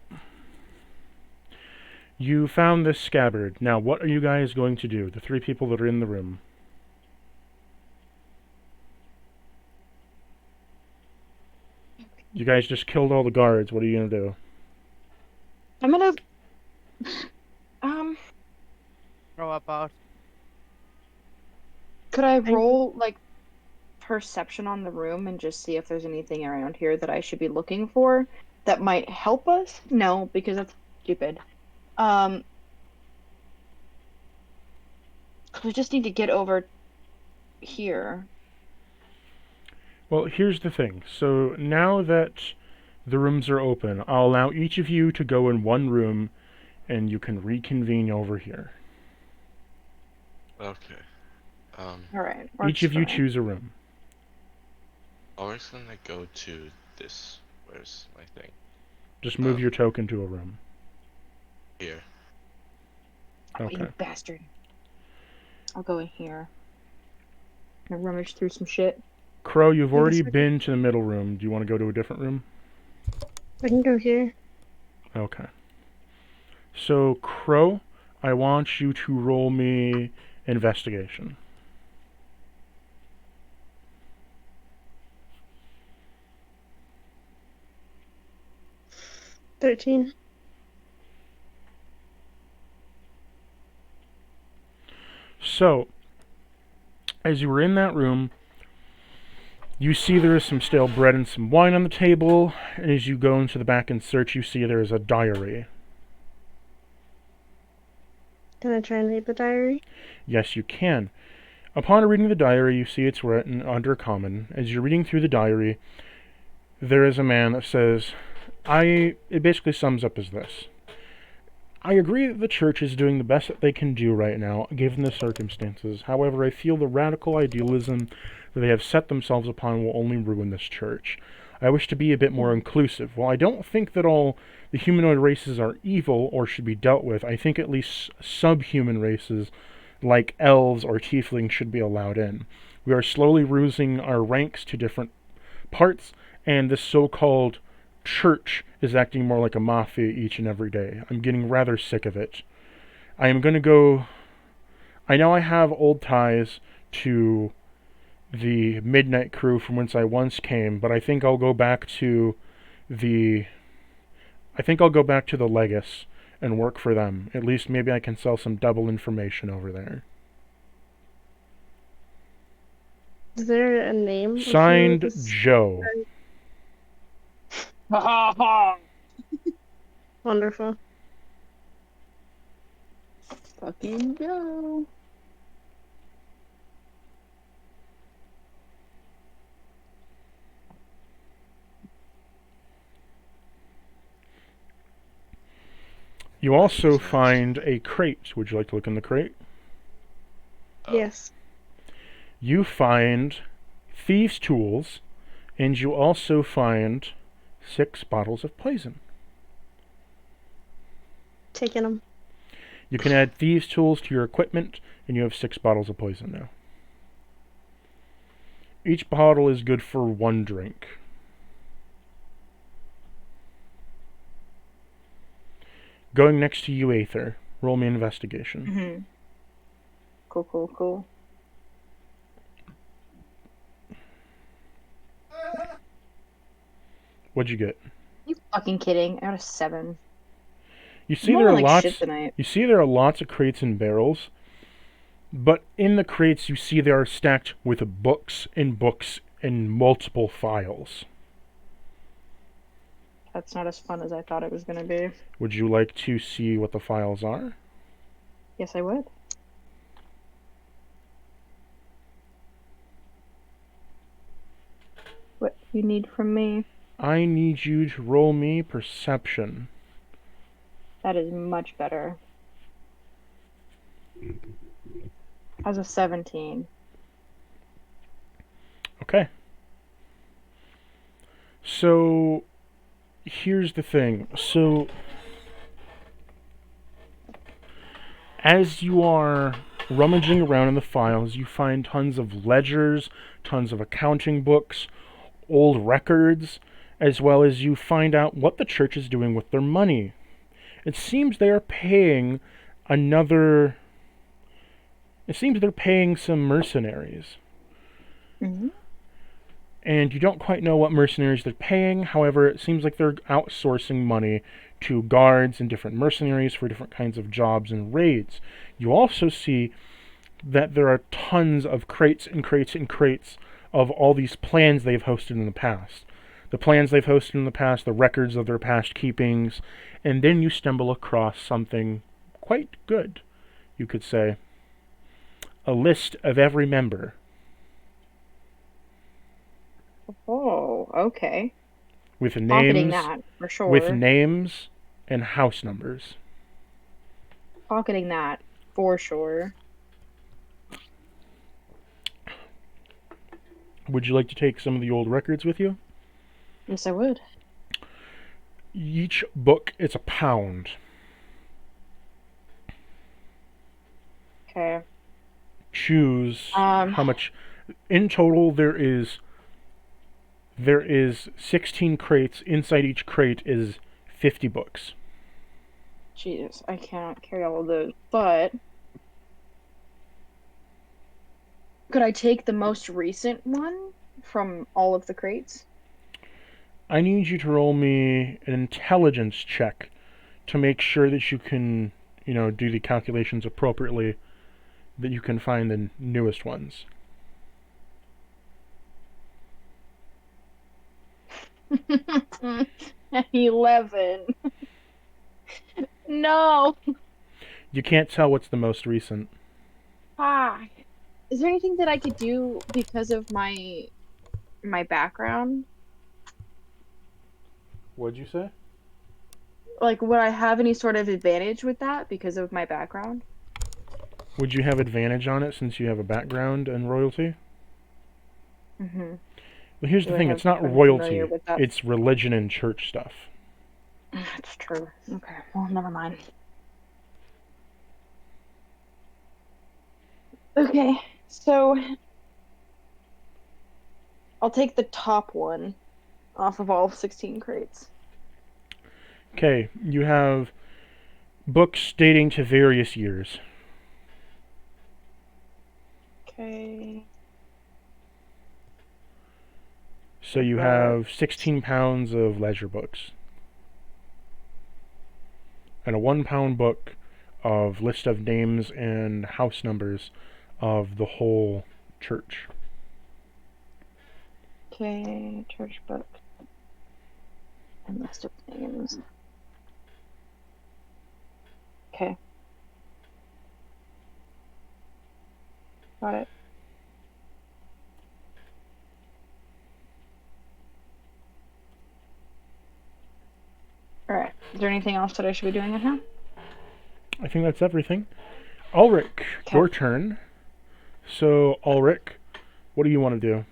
Speaker 1: you found this scabbard. Now, what are you guys going to do? The 3 people that are in the room. You guys just killed all the guards. What are you going to do?
Speaker 2: I'm gonna.
Speaker 5: Throw up out.
Speaker 2: Could I roll like perception on the room and just see if there's anything around here that I should be looking for that might help us? No, because that's stupid. 'Cause we just need to get over here.
Speaker 1: Well, here's the thing. So, now that the rooms are open, I'll allow each of you to go in one room, and you can reconvene over here.
Speaker 3: Okay.
Speaker 2: All right.
Speaker 1: Each of you
Speaker 2: works fine.
Speaker 1: choose a room.
Speaker 3: Always gonna go to this. Where's my thing?
Speaker 1: Just move your token to a room.
Speaker 3: Here.
Speaker 2: Oh,
Speaker 1: Okay.
Speaker 2: you bastard. I'll go in here. And rummage through some shit.
Speaker 1: Crow, you've
Speaker 6: Wait a
Speaker 1: already
Speaker 6: second.
Speaker 1: been to the middle room. Do you want to go to a different room?
Speaker 6: I can go here.
Speaker 1: Okay. So, Crow, I want you to roll me investigation.
Speaker 6: 13.
Speaker 1: So, as you were in that room, you see there is some stale bread and some wine on the table, and as you go into the back and search, you see there is a diary.
Speaker 6: Can I try and read the diary?
Speaker 1: Yes, you can. Upon reading the diary, you see it's written under common. As you're reading through the diary, there is a man that says, it basically sums up as this. I agree that the church is doing the best that they can do right now, given the circumstances. However, I feel the radical idealism that they have set themselves upon will only ruin this church. I wish to be a bit more inclusive. While I don't think that all the humanoid races are evil or should be dealt with, I think at least subhuman races like elves or tieflings should be allowed in. We are slowly losing our ranks to different parts, and this so-called church is acting more like a mafia each and every day. I'm getting rather sick of it. I am going to go... I know I have old ties to the Midnight Crew from whence I once came, but I think I'll go back to the... Legis and work for them. At least maybe I can sell some double information over there.
Speaker 6: Is there a name? of who
Speaker 1: Signed,
Speaker 6: this-
Speaker 1: Joe.
Speaker 6: Wonderful.
Speaker 2: Fucking go.
Speaker 1: You also find a crate. Would you like to look in the crate?
Speaker 3: Oh.
Speaker 6: Yes.
Speaker 1: You find thieves' tools, and you also find 6 bottles of poison.
Speaker 6: Taking them.
Speaker 1: You can add thieves' tools to your equipment, and you have 6 bottles of poison now. Each bottle is good for 1 drink. Going next to you, Aether. Roll me investigation.
Speaker 2: Mm-hmm. Cool.
Speaker 1: What'd you get?
Speaker 2: You fucking kidding? I got a 7.
Speaker 1: You see
Speaker 2: I'm
Speaker 1: there are
Speaker 2: rolling like
Speaker 1: lots.
Speaker 2: shit tonight.
Speaker 1: You see there are lots of crates and barrels, but in the crates you see they are stacked with books and books in multiple files.
Speaker 2: That's not as fun as I thought it was gonna be.
Speaker 1: Would you like to see what the files are?
Speaker 2: Yes, I would. What do you need from me?
Speaker 1: I need you to roll me perception.
Speaker 2: That is much better. As a 17.
Speaker 1: Okay. So, here's the thing. So, as you are rummaging around in the files, you find tons of ledgers, tons of accounting books, old records, as well as you find out what the church is doing with their money. It seems they are paying another... It seems they're paying some mercenaries.
Speaker 2: Mm-hmm.
Speaker 1: And you don't quite know what mercenaries they're paying. However, it seems like they're outsourcing money to guards and different mercenaries for different kinds of jobs and raids. You also see that there are tons of crates and crates and crates of all these plans they've hosted in the past. The plans they've hosted in the past, the records of their past keepings, and then you stumble across something quite good, you could say. A list of every member.
Speaker 2: Oh, okay.
Speaker 1: With
Speaker 2: Pocketing
Speaker 1: names,
Speaker 2: that, for sure.
Speaker 1: with names and house numbers.
Speaker 2: Pocketing that, for sure.
Speaker 1: Would you like to take some of the old records with you?
Speaker 2: Yes, I would.
Speaker 1: Each book is £1.
Speaker 2: Okay.
Speaker 1: Choose
Speaker 2: Um.
Speaker 1: how much. In total, there is 16 crates. Inside each crate is 50 books.
Speaker 2: Jesus, I cannot carry all of those. But could I take the most recent one from all of the crates?
Speaker 1: I need you to roll me an intelligence check to make sure that you can, do the calculations appropriately, that you can find the newest ones.
Speaker 2: 11. No.
Speaker 1: You can't tell what's the most recent.
Speaker 2: Ah. Is there anything that I could do because of my background?
Speaker 1: What'd you say?
Speaker 2: Like, would I have any sort of advantage with that because of my background?
Speaker 1: Would you have advantage on it since you have a background in royalty?
Speaker 2: Mm-hmm.
Speaker 1: Well, here's the
Speaker 2: Do I
Speaker 1: thing.
Speaker 2: have-
Speaker 1: It's not
Speaker 2: I'm
Speaker 1: royalty.
Speaker 2: familiar with that.
Speaker 1: It's religion and church stuff.
Speaker 2: That's true. Okay, well, never mind. Okay, so I'll take the top one off of all 16 crates.
Speaker 1: Okay, you have books dating to various years.
Speaker 2: Okay.
Speaker 1: So you have 16 pounds of ledger books. And a £1 book of list of names and house numbers of the whole church.
Speaker 2: Okay, church book. And list of names. Okay. Got it. Alright. Is there anything else that I should be doing right now?
Speaker 1: I think that's everything. Ulrich,
Speaker 2: Okay.
Speaker 1: your turn. So, Ulrich, what do you want to do?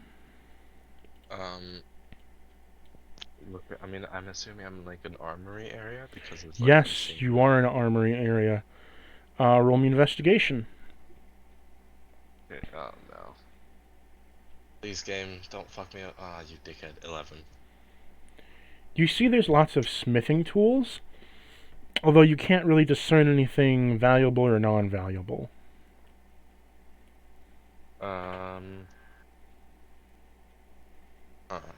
Speaker 3: Look, I mean, I'm assuming I'm in, like, an armory area because it's like
Speaker 1: Yes,
Speaker 3: insane.
Speaker 1: you are in an armory area. Roll me investigation.
Speaker 3: Okay, oh no. Please, game, don't fuck me up. Ah, you dickhead. 11.
Speaker 1: You see there's lots of smithing tools, although you can't really discern anything valuable or non-valuable.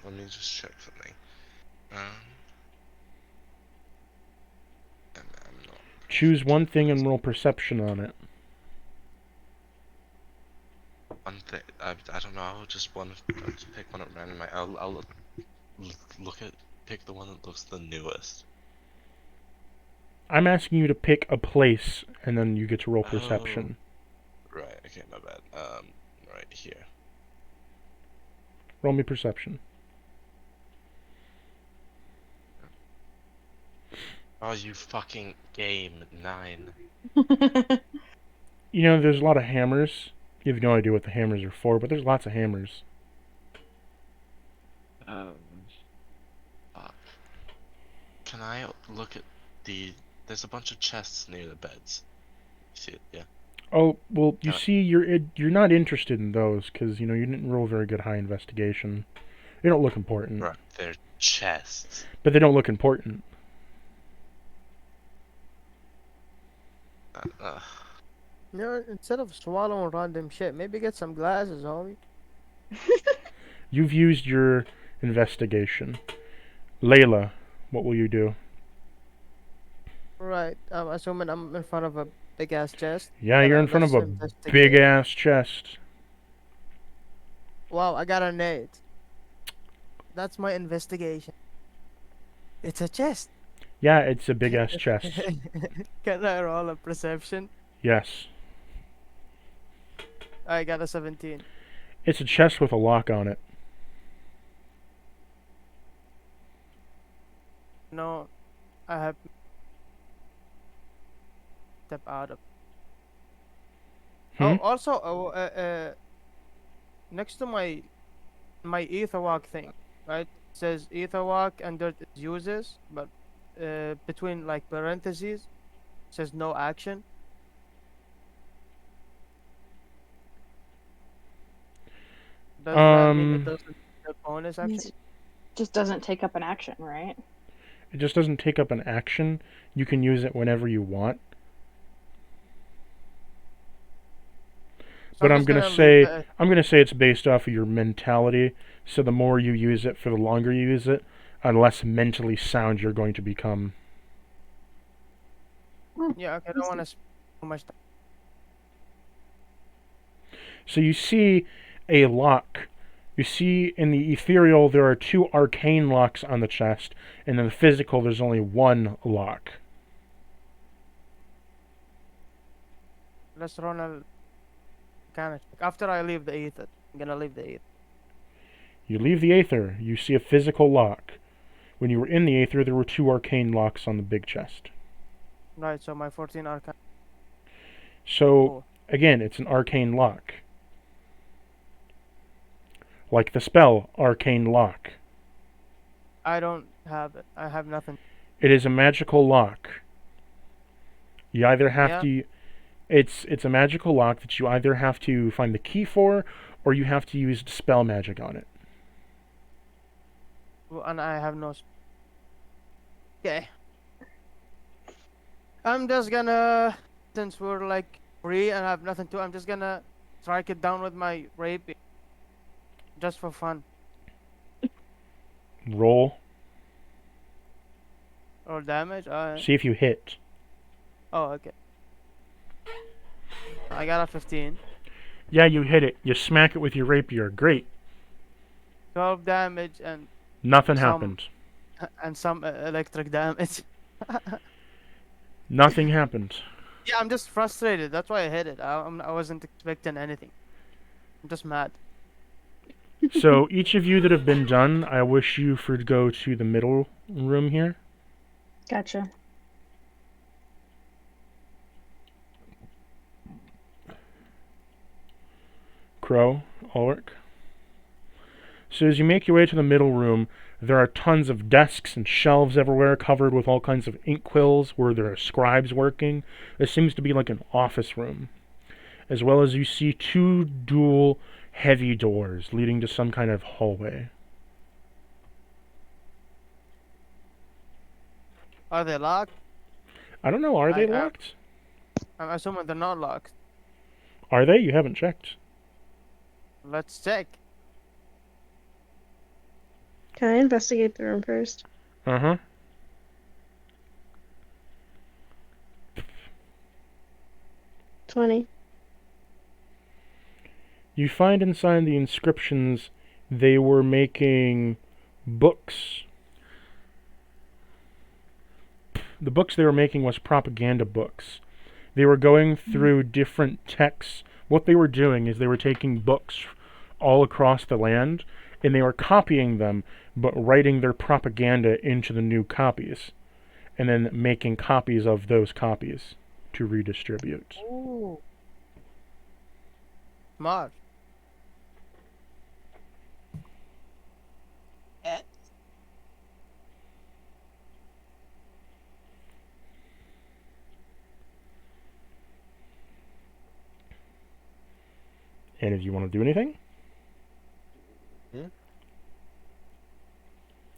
Speaker 3: Let me just check something. I'm not.
Speaker 1: Choose one thing and roll perception on it.
Speaker 3: One thing. I don't know. I'll just pick one at random. I'll look at pick the one that looks the newest.
Speaker 1: I'm asking you to pick a place, and then you get to roll
Speaker 3: Oh.
Speaker 1: perception.
Speaker 3: Right. Okay, my bad. Right here.
Speaker 1: Roll me perception.
Speaker 3: Oh, you fucking game 9.
Speaker 1: You know, there's a lot of hammers. You have no idea what the hammers are for, but there's lots of hammers.
Speaker 3: Fuck. Can I look at the? There's a bunch of chests near the beds. You see it? Yeah.
Speaker 1: Oh, well, you
Speaker 3: Uh,
Speaker 1: see, you're not interested in those, because, you know, you didn't roll very good high investigation. They don't look important.
Speaker 3: Right. They're chests.
Speaker 1: But they don't look important.
Speaker 5: You know, instead of swallowing random shit, maybe get some glasses, homie.
Speaker 1: You've used your investigation. Layla, what will you do?
Speaker 5: Right. I'm assuming I'm in front of a big ass chest.
Speaker 1: Yeah, you're in front of
Speaker 5: Let's
Speaker 1: a
Speaker 5: investigate.
Speaker 1: big ass chest.
Speaker 5: Wow, I got an 8. That's my investigation. It's a chest.
Speaker 1: Yeah, it's a big ass chest.
Speaker 5: Can I roll a perception?
Speaker 1: Yes.
Speaker 5: I got a 17.
Speaker 1: It's a chest with a lock on it.
Speaker 5: No, I have step out of.
Speaker 1: Hmm?
Speaker 5: Oh, also, next to my ether walk thing, right? Says ether walk under its uses, but between like parentheses, says no action. Does that mean it doesn't take a bonus action?
Speaker 2: Means it just doesn't take up an action, right?
Speaker 1: It just doesn't take up an action. You can use it whenever you want.
Speaker 5: So
Speaker 1: But I'm
Speaker 5: just
Speaker 1: gonna
Speaker 5: leave
Speaker 1: say
Speaker 5: the-
Speaker 1: I'm gonna say it's based off of your mentality. So the more you use it, for the longer you use it, the less mentally sound you're going to become.
Speaker 5: Yeah, okay, I don't want to spend too much time.
Speaker 1: So you see a lock. You see in the ethereal there are 2 arcane locks on the chest, and in the physical there's only 1 lock.
Speaker 5: Let's run a kind of after I leave the ether. I'm gonna leave the ether.
Speaker 1: You leave the aether, you see a physical lock. When you were in the aether, there were 2 arcane locks on the big chest.
Speaker 5: Right, so my 14 arcane.
Speaker 1: So,
Speaker 5: Cool.
Speaker 1: again, it's an arcane lock. Like the spell, Arcane Lock.
Speaker 5: I don't have it. I have nothing.
Speaker 1: It is a magical lock. You either have
Speaker 5: Yeah.
Speaker 1: to... It's a magical lock that you either have to find the key for, or you have to use spell magic on it.
Speaker 5: And I have no. Okay. I'm just gonna, since we're like free and I have nothing to, I'm just gonna strike it down with my rapier, just for fun.
Speaker 1: Roll.
Speaker 5: Or damage.
Speaker 1: See if you hit.
Speaker 5: Oh, okay. I got a 15.
Speaker 1: Yeah, you hit it. You smack it with your rapier. Great.
Speaker 5: 12 damage and
Speaker 1: Nothing
Speaker 5: Some-
Speaker 1: happened.
Speaker 5: some electric damage.
Speaker 1: Nothing happened.
Speaker 5: Yeah, I'm just frustrated. That's why I hit it. I wasn't expecting anything. I'm just mad.
Speaker 1: So, each of you that have been done, I wish you for to go to the middle room here.
Speaker 2: Gotcha.
Speaker 1: Crow, Ulrich. So as you make your way to the middle room, there are tons of desks and shelves everywhere covered with all kinds of ink quills where there are scribes working. It seems to be like an office room. As well as you see 2 dual heavy doors leading to some kind of hallway.
Speaker 5: Are they locked?
Speaker 1: I don't know, are they
Speaker 5: I-
Speaker 1: locked?
Speaker 5: I'm assuming they're not locked.
Speaker 1: Are they? You haven't checked.
Speaker 5: Let's check.
Speaker 6: Can I investigate the room first?
Speaker 1: Uh-huh.
Speaker 6: $20.
Speaker 1: You find inside the inscriptions they were making books the books they were making was propaganda books. They were going through different texts. What they were doing is they were taking books all across the land, and they were copying them, but writing their propaganda into the new copies, and then making copies of those copies to redistribute.
Speaker 5: Ooh. Smart.
Speaker 1: And if you want to do anything?
Speaker 3: Hmm?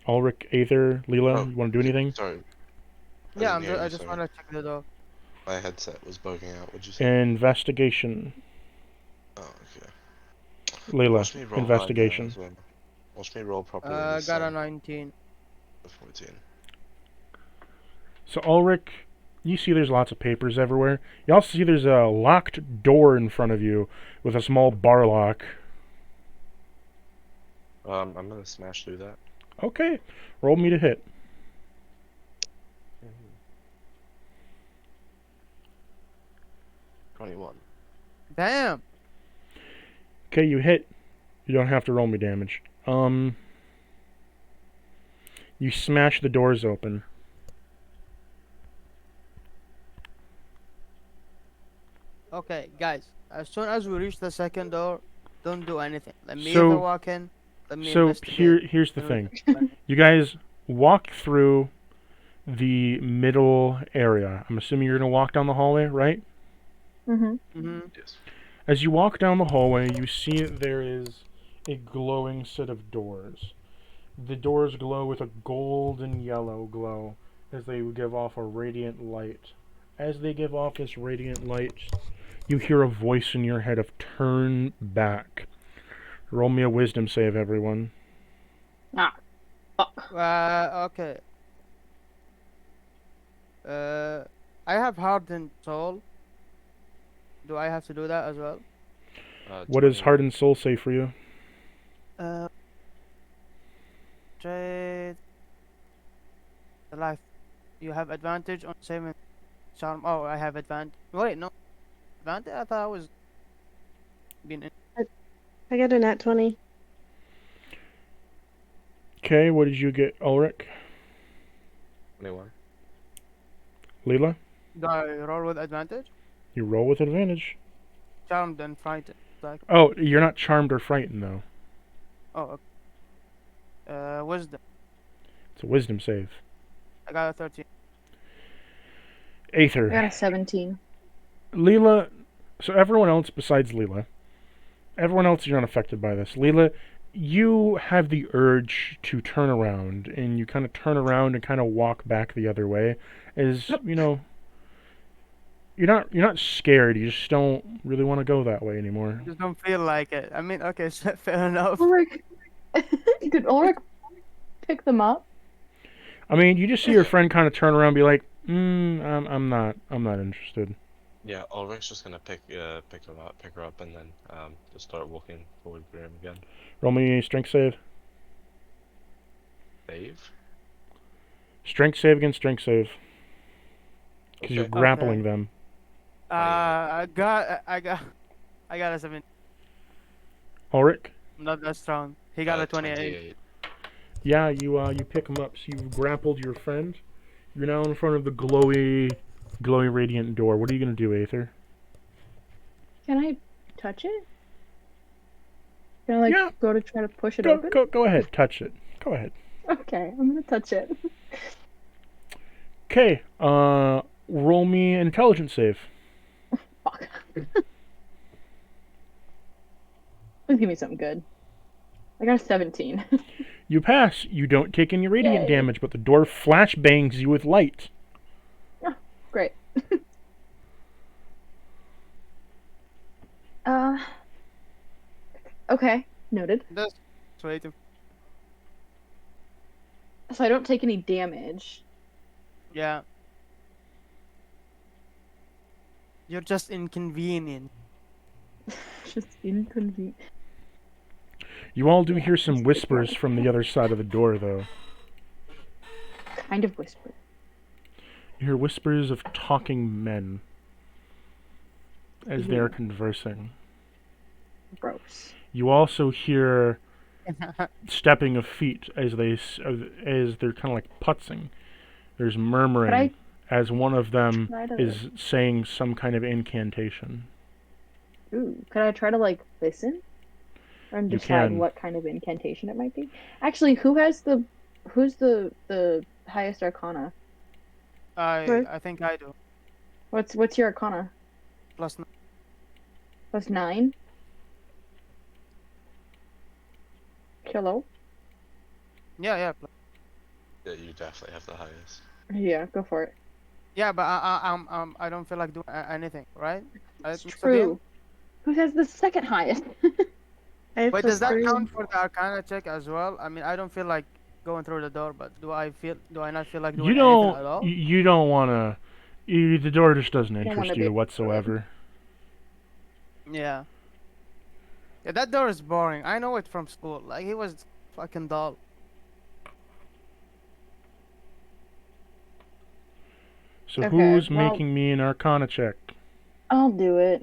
Speaker 1: Ulrich, Aether, Leela,
Speaker 3: Oh,
Speaker 1: you want to do anything?
Speaker 3: Sorry.
Speaker 5: Yeah,
Speaker 3: didn't hear
Speaker 5: I
Speaker 3: you,
Speaker 5: just
Speaker 3: sorry.
Speaker 5: want to check the door.
Speaker 3: My headset was bugging out. What'd you say?
Speaker 1: Investigation.
Speaker 3: Oh, okay.
Speaker 1: Leela,
Speaker 3: Watch me roll
Speaker 1: investigation.
Speaker 3: as well. Watch me roll properly.
Speaker 5: Got a 19.
Speaker 3: 14.
Speaker 1: So Ulrich, you see there's lots of papers everywhere. You also see there's a locked door in front of you with a small bar lock.
Speaker 3: I'm gonna smash through that.
Speaker 1: Okay, roll me to hit.
Speaker 3: 21.
Speaker 5: Damn.
Speaker 1: Okay, you hit. You don't have to roll me damage. You smash the doors open.
Speaker 5: Okay, guys. As soon as we reach the second door, don't do anything. Let me
Speaker 1: So-
Speaker 5: either walk in. Let me
Speaker 1: So
Speaker 5: investigate.
Speaker 1: here's the
Speaker 5: then we
Speaker 1: thing.
Speaker 5: can-
Speaker 1: You guys walk through the middle area. I'm assuming you're gonna walk down the hallway, right?
Speaker 2: Mm-hmm.
Speaker 5: Mhm.
Speaker 3: Yes.
Speaker 1: As you walk down the hallway, you see there is a glowing set of doors. The doors glow with a golden yellow glow as they give off a radiant light. As they give off this radiant light, you hear a voice in your head of turn back. Roll me a wisdom save, everyone.
Speaker 2: Fuck.
Speaker 5: Okay. I have hardened soul. Do I have to do that as well?
Speaker 1: What does
Speaker 3: 21.
Speaker 1: Heart and Soul say for you?
Speaker 5: Trade. The life. You have advantage on saving charm. Oh, I have advantage. Wait, no. Advantage? I thought I was being in.
Speaker 6: I got a nat 20.
Speaker 1: Okay, what did you get, Ulrich?
Speaker 3: 21.
Speaker 1: Leela?
Speaker 5: Do I roll with advantage?
Speaker 1: You roll with advantage.
Speaker 5: Charmed and frightened. Like,
Speaker 1: Oh, you're not charmed or frightened, though.
Speaker 5: oh, okay. Wisdom.
Speaker 1: It's a wisdom save.
Speaker 5: I got a 13.
Speaker 2: I
Speaker 1: Aether.
Speaker 2: got a 17.
Speaker 1: Leela, so everyone else besides Leela, everyone else you're not affected by this. Leela, you have the urge to turn around, and you kind of turn around and kind of walk back the other way, as you know. You're not scared. You just don't really want to go that way anymore.
Speaker 5: Just don't feel like it. I mean, okay, so fair enough.
Speaker 2: Ulrich, did Ulrich pick them up?
Speaker 1: I mean, you just see your friend kind of turn around, and be like, I'm not interested."
Speaker 3: Yeah, Ulrich's just gonna pick her up, and then just start walking forward for him again.
Speaker 1: Roll me a strength save.
Speaker 3: Save.
Speaker 1: Strength save against strength save, because you're
Speaker 3: Okay.
Speaker 1: grappling them.
Speaker 5: I got a 7.
Speaker 1: Ulrich.
Speaker 5: I'm not that strong. He got a 28.
Speaker 3: 28.
Speaker 1: Yeah, you pick him up. So you've grappled your friend. You're now in front of the glowy radiant door. What are you gonna do, Aether?
Speaker 2: Can I touch it? Can I
Speaker 1: Yeah.
Speaker 2: go to try to push it open?
Speaker 1: Go ahead, touch it. Go ahead.
Speaker 2: Okay, I'm gonna touch it.
Speaker 1: Okay. Roll me an intelligence save.
Speaker 2: Fuck. Please give me something good. I got a 17.
Speaker 1: You pass. You don't take any radiant
Speaker 2: Yay.
Speaker 1: damage, but the door flashbangs you with light.
Speaker 2: Great. Okay, noted.
Speaker 5: That's sweet.
Speaker 2: So I don't take any damage.
Speaker 5: Yeah. You're just inconvenient.
Speaker 2: Just inconvenient.
Speaker 1: You all do hear some whispers from the other side of the door, though.
Speaker 2: Kind of whisper.
Speaker 1: You hear whispers of talking men as they are
Speaker 2: Ew.
Speaker 1: conversing.
Speaker 2: Gross.
Speaker 1: You also hear stepping of feet as they're kind of like putzing. There's murmuring
Speaker 2: I
Speaker 1: as one of them
Speaker 2: try to
Speaker 1: is saying some kind of incantation.
Speaker 2: could I try to like listen and
Speaker 1: You
Speaker 2: decide
Speaker 1: can.
Speaker 2: what kind of incantation it might be? Actually, who's the highest arcana?
Speaker 5: I think I do.
Speaker 2: What's your arcana?
Speaker 5: Plus
Speaker 2: Plus 9. Hello?
Speaker 5: yeah.
Speaker 3: Yeah, you definitely have the highest.
Speaker 2: Yeah, go for it.
Speaker 5: Yeah, but I don't feel like doing anything, right?
Speaker 2: It's
Speaker 5: Mr. Dean?
Speaker 2: true. Who has the second highest?
Speaker 6: I have
Speaker 5: Wait,
Speaker 6: plus
Speaker 5: does that
Speaker 6: 3.
Speaker 5: count for the Arcana check as well? I mean, I don't feel like going through the door, but do I not feel like doing anything at all?
Speaker 1: You don't want to. The door just doesn't
Speaker 2: don't wanna
Speaker 1: interest
Speaker 2: be
Speaker 1: you whatsoever.
Speaker 5: Yeah. Yeah, that door is boring. I know it from school. Like, he was fucking dull.
Speaker 1: So
Speaker 2: Okay,
Speaker 1: who's
Speaker 2: well-
Speaker 1: making me an Arcana check?
Speaker 2: I'll do it.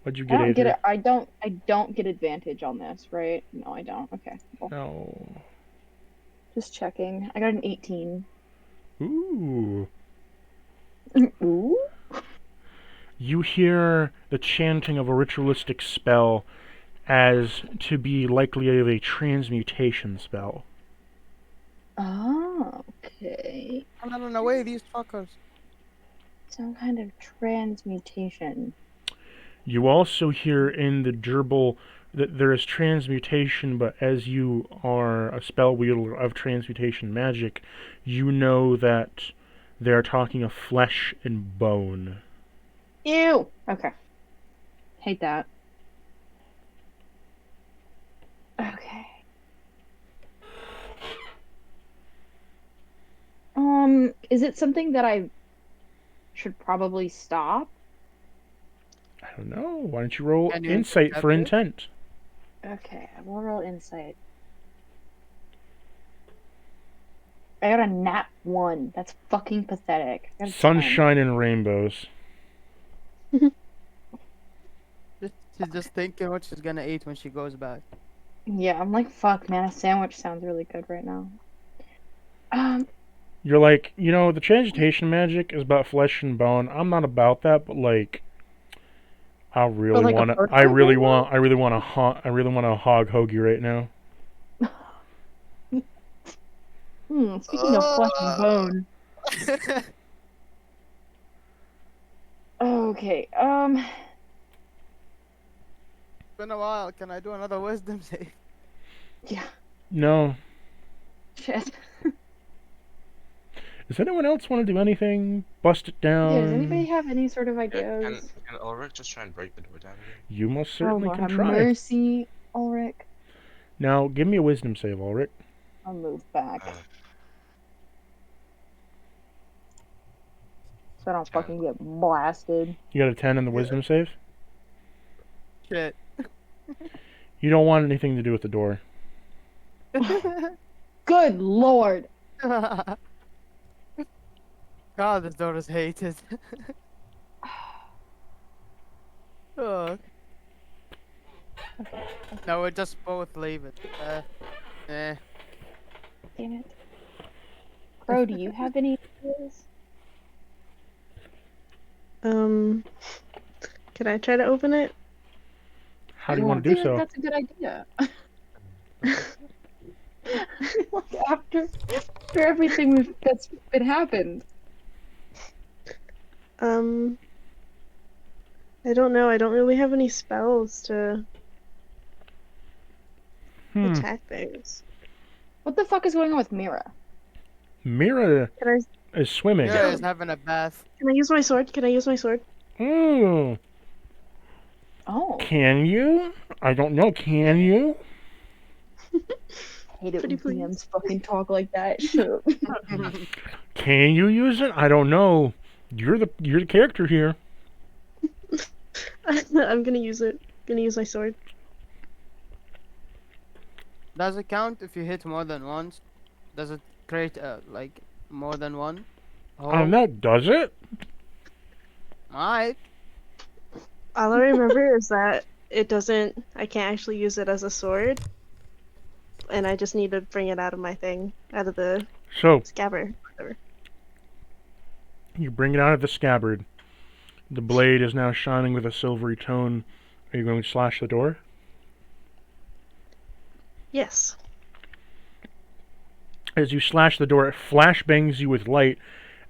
Speaker 1: What'd you
Speaker 2: I
Speaker 1: get,
Speaker 2: don't get
Speaker 1: Adri?
Speaker 2: it. I don't get advantage on this, right? No, I don't. Okay. Cool.
Speaker 1: No.
Speaker 2: Just checking. I got an 18.
Speaker 1: Ooh.
Speaker 2: Ooh.
Speaker 1: You hear the chanting of a ritualistic spell as to be likely of a transmutation spell.
Speaker 2: Oh, okay.
Speaker 5: I'm running away, these fuckers.
Speaker 2: Some kind of transmutation.
Speaker 1: You also hear in the gerbil that there is transmutation, but as you are a spell wielder of transmutation magic, you know that they're talking of flesh and bone.
Speaker 2: Ew. Okay. Hate that. Okay. Is it something that I should probably stop?
Speaker 1: I don't know. Why don't you roll
Speaker 5: Can you
Speaker 1: insight for
Speaker 5: intercept
Speaker 1: intent?
Speaker 2: Okay, I will roll insight. I got a nat 1. That's fucking pathetic. I got a 10.
Speaker 1: Sunshine and rainbows.
Speaker 5: She's just thinking what she's gonna eat when she goes back.
Speaker 2: Yeah, I'm like, fuck, man. A sandwich sounds really good right now.
Speaker 1: You're like, the transmutation magic is about flesh and bone. I'm not about that, but like, I really
Speaker 2: like a
Speaker 1: want to.
Speaker 2: birthday
Speaker 1: I really
Speaker 2: boy?
Speaker 1: want. I really want to. I really want to hog hoagie right now.
Speaker 2: Speaking of flesh and bone. Okay,
Speaker 5: It's been a while. Can I do another wisdom save?
Speaker 2: yeah,
Speaker 1: No.
Speaker 2: shit.
Speaker 1: Does anyone else want to do anything? Bust it down.
Speaker 2: Yeah, does anybody have any sort of
Speaker 3: Yeah,
Speaker 2: ideas?
Speaker 3: can Ulrich just try and break the door down again?
Speaker 1: You most
Speaker 2: Oh,
Speaker 1: certainly
Speaker 2: Lord,
Speaker 1: can
Speaker 2: have
Speaker 1: try.
Speaker 2: mercy, Ulrich.
Speaker 1: Now, give me a wisdom save, Ulrich.
Speaker 2: I'll move back
Speaker 3: Uh,
Speaker 2: so I don't fucking get blasted.
Speaker 1: You got a 10 in the wisdom save?
Speaker 5: Shit.
Speaker 1: You don't want anything to do with the door.
Speaker 2: Good lord.
Speaker 5: God, this door is hated. Oh. No, we just both leave it. Eh.
Speaker 2: Damn it. Crow, do you have any ideas?
Speaker 6: Can I try to open it?
Speaker 1: How do you
Speaker 2: I
Speaker 1: want
Speaker 2: don't
Speaker 1: to do
Speaker 2: feel
Speaker 1: so?
Speaker 2: like that's a good idea. Like after everything that's been happened.
Speaker 6: I don't know. I don't really have any spells to attack things.
Speaker 2: What the fuck is going on with Mira?
Speaker 1: Mira
Speaker 6: Can I
Speaker 1: is swimming.
Speaker 5: Yeah, is having a bath.
Speaker 6: use my sword? Can I use my sword?
Speaker 1: Mm,
Speaker 2: Oh,
Speaker 1: can you? I don't know. Can you?
Speaker 2: I hate it
Speaker 6: Pretty
Speaker 2: when
Speaker 6: please.
Speaker 2: DMs fucking talk like that. Shut up.
Speaker 1: Can you use it? I don't know. You're the character here.
Speaker 6: I'm gonna use it. Gonna use my sword.
Speaker 5: Does it count if you hit more than once? Does it create like more than one?
Speaker 1: Oh, no, does it?
Speaker 5: Might.
Speaker 6: All I remember is that it doesn't. I can't actually use it as a sword, and I just need to bring it out of my thing, out of the
Speaker 1: So,
Speaker 6: scabbard. Whatever.
Speaker 1: you bring it out of the scabbard. The blade is now shining with a silvery tone. Are you going to slash the door?
Speaker 6: Yes.
Speaker 1: As you slash the door, it flashbangs you with light.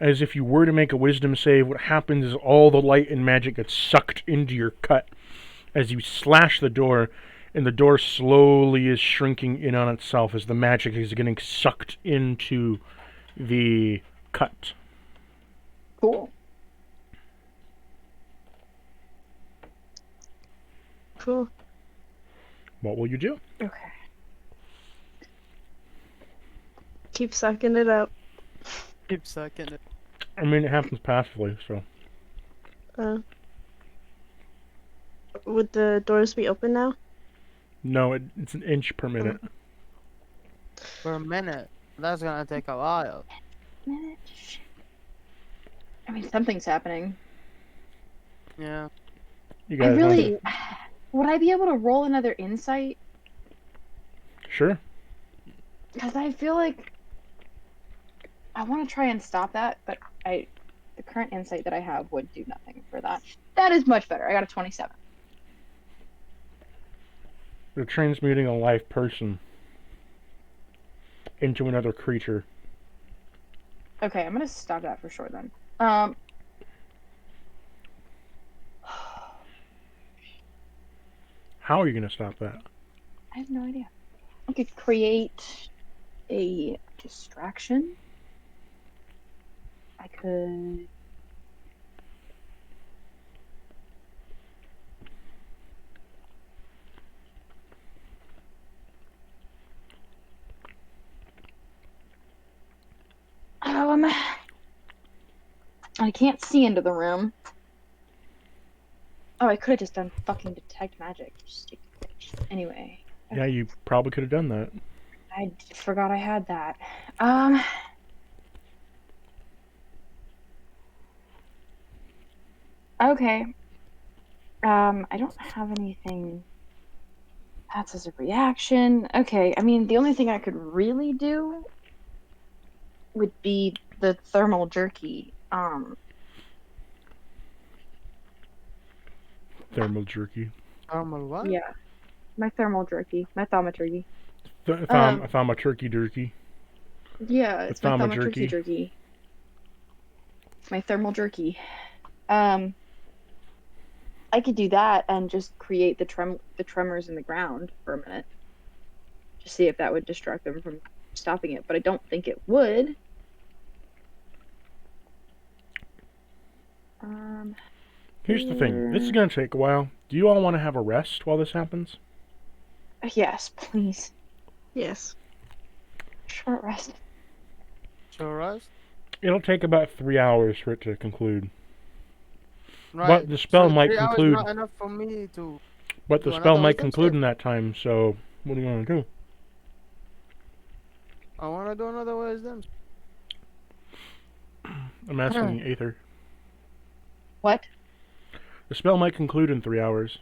Speaker 1: As if you were to make a wisdom save, what happens is all the light and magic gets sucked into your cut. As you slash the door, and the door slowly is shrinking in on itself as the magic is getting sucked into the cut.
Speaker 2: Cool.
Speaker 6: Cool.
Speaker 1: What will you do?
Speaker 2: Okay.
Speaker 6: Keep sucking it up.
Speaker 5: Keep sucking it.
Speaker 1: I mean, it happens passively, so.
Speaker 6: Would the doors be open now?
Speaker 1: No, it's an inch per minute.
Speaker 5: For a minute. That's gonna take a while.
Speaker 2: I mean, something's happening.
Speaker 5: Yeah.
Speaker 1: You
Speaker 2: I
Speaker 1: guys
Speaker 2: really. Would I be able to roll another insight?
Speaker 1: Sure.
Speaker 2: Because I feel like I want to try and stop that, but the current insight that I have would do nothing for that. That is much better. I got a 27.
Speaker 1: You're transmuting a live person into another creature.
Speaker 2: Okay, I'm gonna stop that for sure then.
Speaker 1: How are you going to stop that?
Speaker 2: I have no idea. I could create a distraction. I could. I can't see into the room. Oh, I could have just done fucking detect magic. You stupid bitch. Anyway,
Speaker 1: Yeah, you probably could have done that.
Speaker 2: I forgot I had that. Okay. I don't have anything that's as a reaction. Okay, I mean, the only thing I could really do would be the thermal jerky.
Speaker 1: Thermal jerky.
Speaker 5: Normal what?
Speaker 2: Yeah. My thermal jerky. My thaumaturgy.
Speaker 1: I found my turkey jerky.
Speaker 2: Yeah, it's my
Speaker 1: thaumaturgy.
Speaker 2: thaumaturgy jerky. My thermal jerky. I could do that and just create the tremors in the ground for a minute. Just see if that would distract them from stopping it, but I don't think it would.
Speaker 1: Here's the thing. This is going to take a while. Do you all want to have a rest while this happens?
Speaker 2: Yes, please.
Speaker 6: Yes.
Speaker 2: Short rest.
Speaker 5: Sure, Russ?
Speaker 1: It'll take about 3 hours for it to conclude.
Speaker 5: Right.
Speaker 1: But the spell
Speaker 5: so
Speaker 1: might
Speaker 5: 3 hours
Speaker 1: conclude.
Speaker 5: not enough for me to.
Speaker 1: But the
Speaker 5: do
Speaker 1: spell
Speaker 5: another
Speaker 1: might
Speaker 5: wisdom
Speaker 1: conclude
Speaker 5: save.
Speaker 1: in that time, so what do you want to do?
Speaker 5: I wanna do another wisdom.
Speaker 1: I'm asking Aether.
Speaker 2: What?
Speaker 1: The spell might conclude in 3 hours.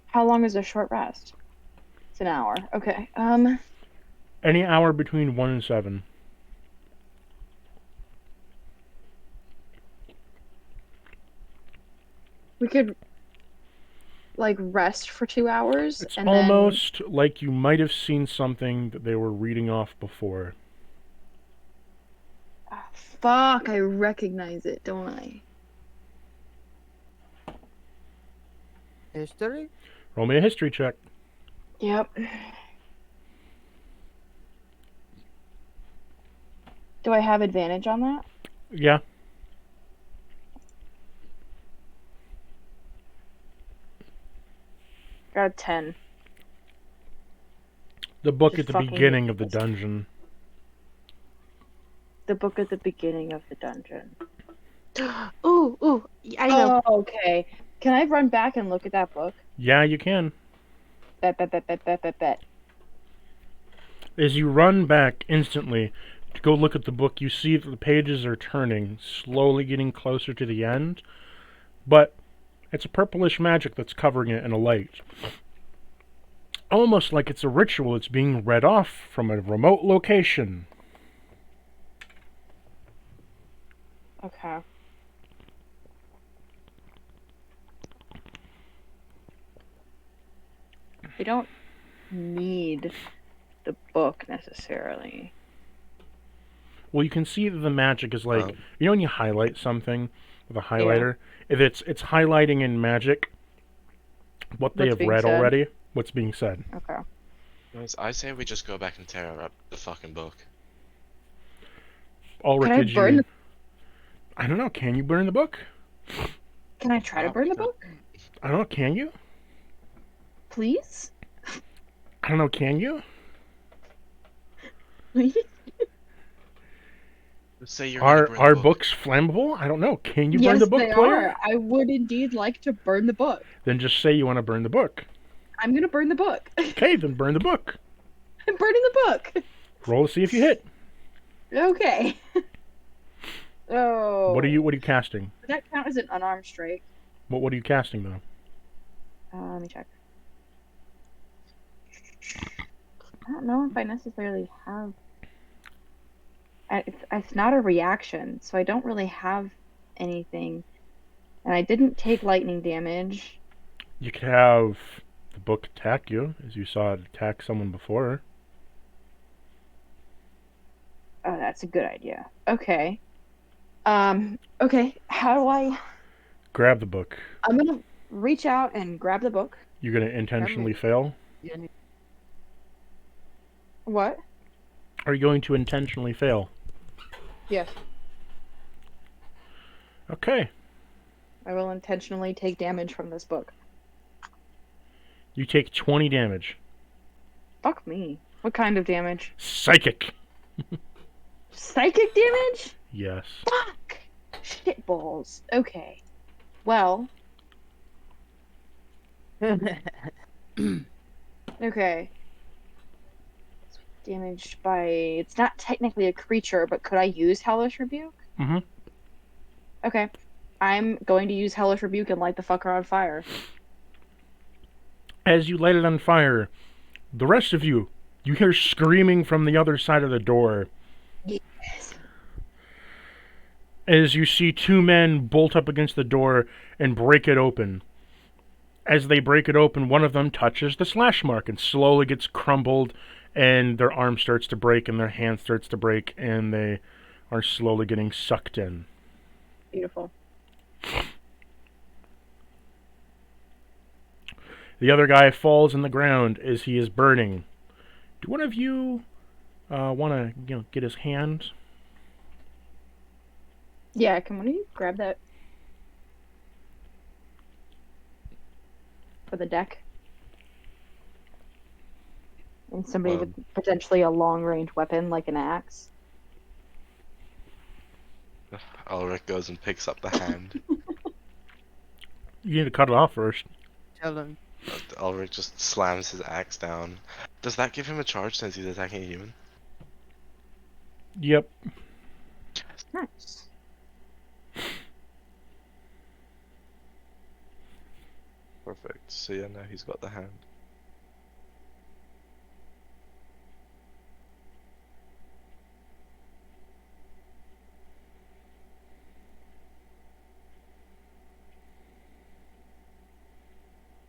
Speaker 2: How long is a short rest? It's an hour. Okay.
Speaker 1: Any hour between 1 and 7.
Speaker 2: We could like rest for 2 hours.
Speaker 1: It's
Speaker 2: and
Speaker 1: almost like you might have seen something that they were reading off before.
Speaker 2: Then... fuck! I recognize it, don't I?
Speaker 5: History?
Speaker 1: Roll me a history check.
Speaker 2: Yep. Do I have advantage on that?
Speaker 1: Yeah.
Speaker 2: Got a 10.
Speaker 1: The book
Speaker 2: Just
Speaker 1: at the
Speaker 2: fucking
Speaker 1: beginning of the
Speaker 2: ridiculous.
Speaker 1: dungeon.
Speaker 2: The book at the beginning of the dungeon.
Speaker 6: Ooh, I know.
Speaker 2: Oh, okay. Can I run back and look at that book?
Speaker 1: Yeah, you can.
Speaker 2: Bet.
Speaker 1: As you run back instantly to go look at the book, you see that the pages are turning, slowly getting closer to the end, but it's a purplish magic that's covering it in a light. Almost like it's a ritual that's being read off from a remote location.
Speaker 2: Okay. We don't need the book necessarily.
Speaker 1: Well, you can see that the magic is like, you know when you highlight something with a highlighter? If it's highlighting in magic what they
Speaker 2: What's
Speaker 1: have
Speaker 2: being
Speaker 1: read
Speaker 2: said.
Speaker 1: already, what's being said.
Speaker 2: Okay.
Speaker 3: Guys, I say we just go back and tear up the fucking book.
Speaker 1: Ulrich,
Speaker 2: Can I
Speaker 1: did
Speaker 2: burn
Speaker 1: you...
Speaker 2: the?
Speaker 1: I don't know, can you burn the book?
Speaker 2: Can I try to burn the book?
Speaker 1: I don't know, can you?
Speaker 2: Please?
Speaker 1: I don't know, can you?
Speaker 2: Please?
Speaker 3: Let's say you're gonna burn
Speaker 1: Are
Speaker 3: the book.
Speaker 1: books flammable? I don't know. Can you burn
Speaker 2: Yes,
Speaker 1: the book,
Speaker 2: they
Speaker 1: player?
Speaker 2: are. I would indeed like to burn the book.
Speaker 1: Then just say you want to burn the book.
Speaker 2: I'm gonna burn the book.
Speaker 1: Okay, then burn the book.
Speaker 2: I'm burning the book.
Speaker 1: Roll to see if you hit.
Speaker 2: Okay. Oh.
Speaker 1: What are you casting?
Speaker 2: Does that count as an unarmed strike?
Speaker 1: What are you casting though?
Speaker 2: Let me check. I don't know if I necessarily have. It's not a reaction, so I don't really have anything. And I didn't take lightning damage.
Speaker 1: You could have the book attack you, as you saw it attack someone before.
Speaker 2: Oh, that's a good idea. Okay. Okay. How do I?
Speaker 1: Grab the book.
Speaker 2: I'm gonna reach out and grab the book.
Speaker 1: You're gonna intentionally fail?
Speaker 5: You need-
Speaker 2: What?
Speaker 1: Are you going to intentionally fail?
Speaker 2: Yes.
Speaker 1: Okay.
Speaker 2: I will intentionally take damage from this book.
Speaker 1: You take 20 damage.
Speaker 2: Fuck me. What kind of damage?
Speaker 1: Psychic.
Speaker 2: Psychic damage?
Speaker 1: Yes.
Speaker 2: Fuck! Shitballs. Okay. Well, okay. It's damaged by... It's not technically a creature, but could I use Hellish Rebuke?
Speaker 1: Mm-hmm.
Speaker 2: Okay. I'm going to use Hellish Rebuke and light the fucker on fire.
Speaker 1: As you light it on fire, the rest of you hear screaming from the other side of the door.
Speaker 2: Yes.
Speaker 1: As you see two men bolt up against the door and break it open. As they break it open, one of them touches the slash mark and slowly gets crumbled, and their arm starts to break and their hand starts to break, and they are slowly getting sucked in.
Speaker 2: Beautiful.
Speaker 1: The other guy falls in the ground as he is burning. Do one of you want to get his hand?
Speaker 2: Yeah, can one of you grab that for the deck? And somebody with potentially a long-range weapon like an axe.
Speaker 3: Ulrich goes and picks up the hand.
Speaker 1: You need to cut it off first.
Speaker 5: Tell him.
Speaker 3: Ulrich just slams his axe down. Does that give him a charge since he's attacking a human?
Speaker 1: Yep.
Speaker 2: Nice.
Speaker 3: Perfect. So yeah, now he's got the hand.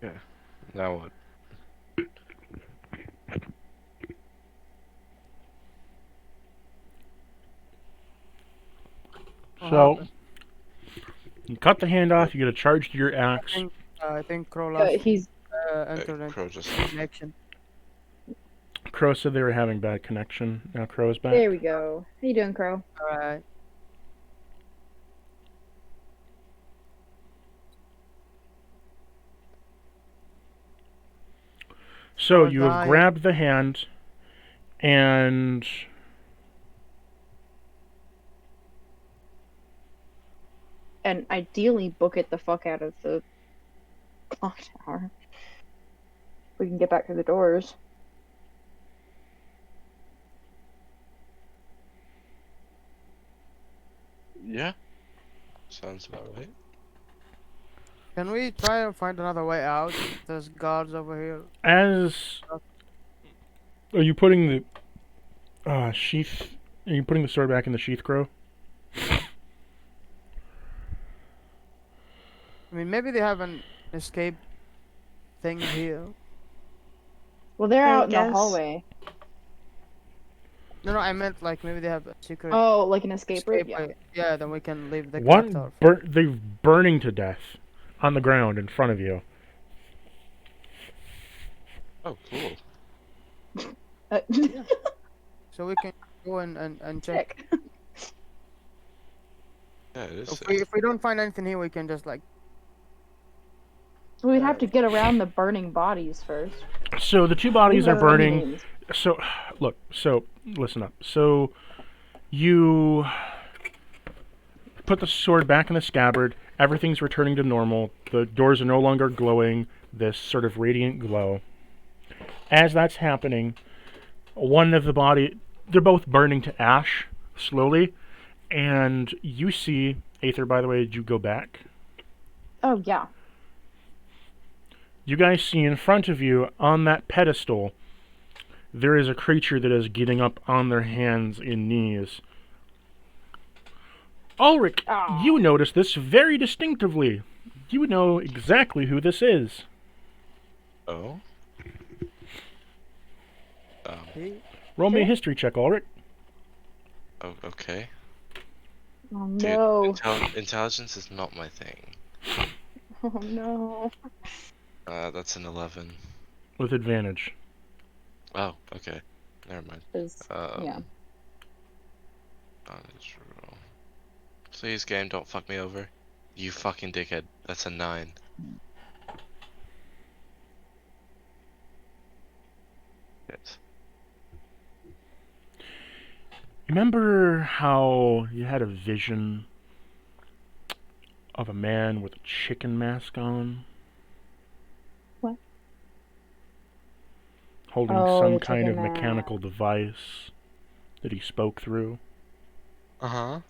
Speaker 3: Yeah. Now what?
Speaker 1: So, you cut the hand off, you get a charge to your axe.
Speaker 5: I think Crow lost
Speaker 2: He's
Speaker 5: internet
Speaker 3: Crow just
Speaker 5: connection.
Speaker 1: Crow said they were having bad connection. Now Crow's back.
Speaker 2: there. We go. How you doing, Crow?
Speaker 5: Alright.
Speaker 1: So
Speaker 5: Oh,
Speaker 1: you have
Speaker 5: nice.
Speaker 1: grabbed the hand, and
Speaker 2: And ideally, book it the fuck out of the clock tower. We can get back through the doors.
Speaker 3: Yeah. Sounds about right.
Speaker 5: Can we try to find another way out? There's guards over here.
Speaker 1: As are you putting the sheath? Are you putting the sword back in the sheath, Crow?
Speaker 5: I mean, maybe they have an escape thing here.
Speaker 2: Well, they're
Speaker 6: I
Speaker 2: out in the
Speaker 6: guess.
Speaker 2: hallway.
Speaker 5: No, I meant like maybe they have a secret
Speaker 2: Oh, like an escape route? Yeah.
Speaker 5: way. Yeah, then we can leave the
Speaker 1: One,
Speaker 5: clock tower.
Speaker 1: they're burning to death on the ground in front of you.
Speaker 3: Oh, cool.
Speaker 5: So we can go and check.
Speaker 2: Check.
Speaker 3: Yeah, it is.
Speaker 5: If we don't find anything here, we can just like.
Speaker 2: So we'd have to get around the burning bodies first.
Speaker 1: So the two bodies are
Speaker 2: These funny
Speaker 1: burning.
Speaker 2: names.
Speaker 1: So, look. So listen up. So you put the sword back in the scabbard. Everything's returning to normal. The doors are no longer glowing this sort of radiant glow. As that's happening, one of the body, they're both burning to ash slowly, and you see, Aether, by the way, did you go back?
Speaker 2: Oh, yeah.
Speaker 1: You guys see in front of you, on that pedestal, there is a creature that is getting up on their hands and knees. Ulrich,
Speaker 2: Aw.
Speaker 1: you notice this very distinctively. You know exactly who this is.
Speaker 3: Oh.
Speaker 5: See?
Speaker 1: Roll me a
Speaker 2: Okay.
Speaker 1: history check, Ulrich.
Speaker 3: Oh, okay.
Speaker 2: Oh,
Speaker 3: Dude,
Speaker 2: no.
Speaker 3: intelligence is not my thing.
Speaker 2: Oh, no.
Speaker 3: That's an 11.
Speaker 1: With advantage.
Speaker 3: Oh, okay. Never mind.
Speaker 2: Yeah.
Speaker 3: Knowledge roll. Please, game, don't fuck me over. You fucking dickhead. That's a 9. Yes.
Speaker 1: Remember how you had a vision of a man with a chicken mask on?
Speaker 2: What?
Speaker 1: Holding
Speaker 2: Oh,
Speaker 1: some
Speaker 2: the
Speaker 1: kind of
Speaker 2: chicken
Speaker 1: mechanical device that he spoke through.
Speaker 3: Uh-huh.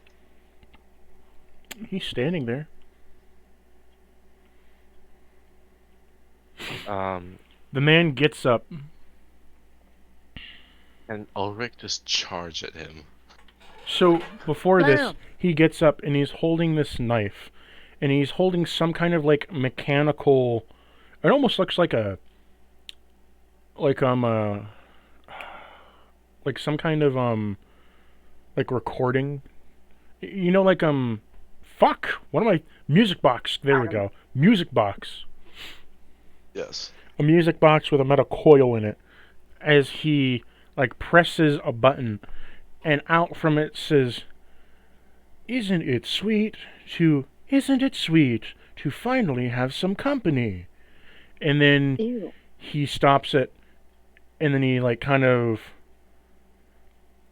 Speaker 1: He's standing there. The man gets up.
Speaker 3: And Ulrich just charge at him.
Speaker 1: So, before this,
Speaker 5: Bam!
Speaker 1: he gets up and he's holding this knife. And he's holding some kind of, like, mechanical... It almost looks like a... Like some kind of, like, recording. You know, like, fuck! What am I... Music box. There we go. Music box.
Speaker 3: Yes.
Speaker 1: A music box with a metal coil in it. As he, like, presses a button. And out from it says, Isn't it sweet to finally have some company? And then
Speaker 2: Ew.
Speaker 1: he stops it, and then he, like, kind of,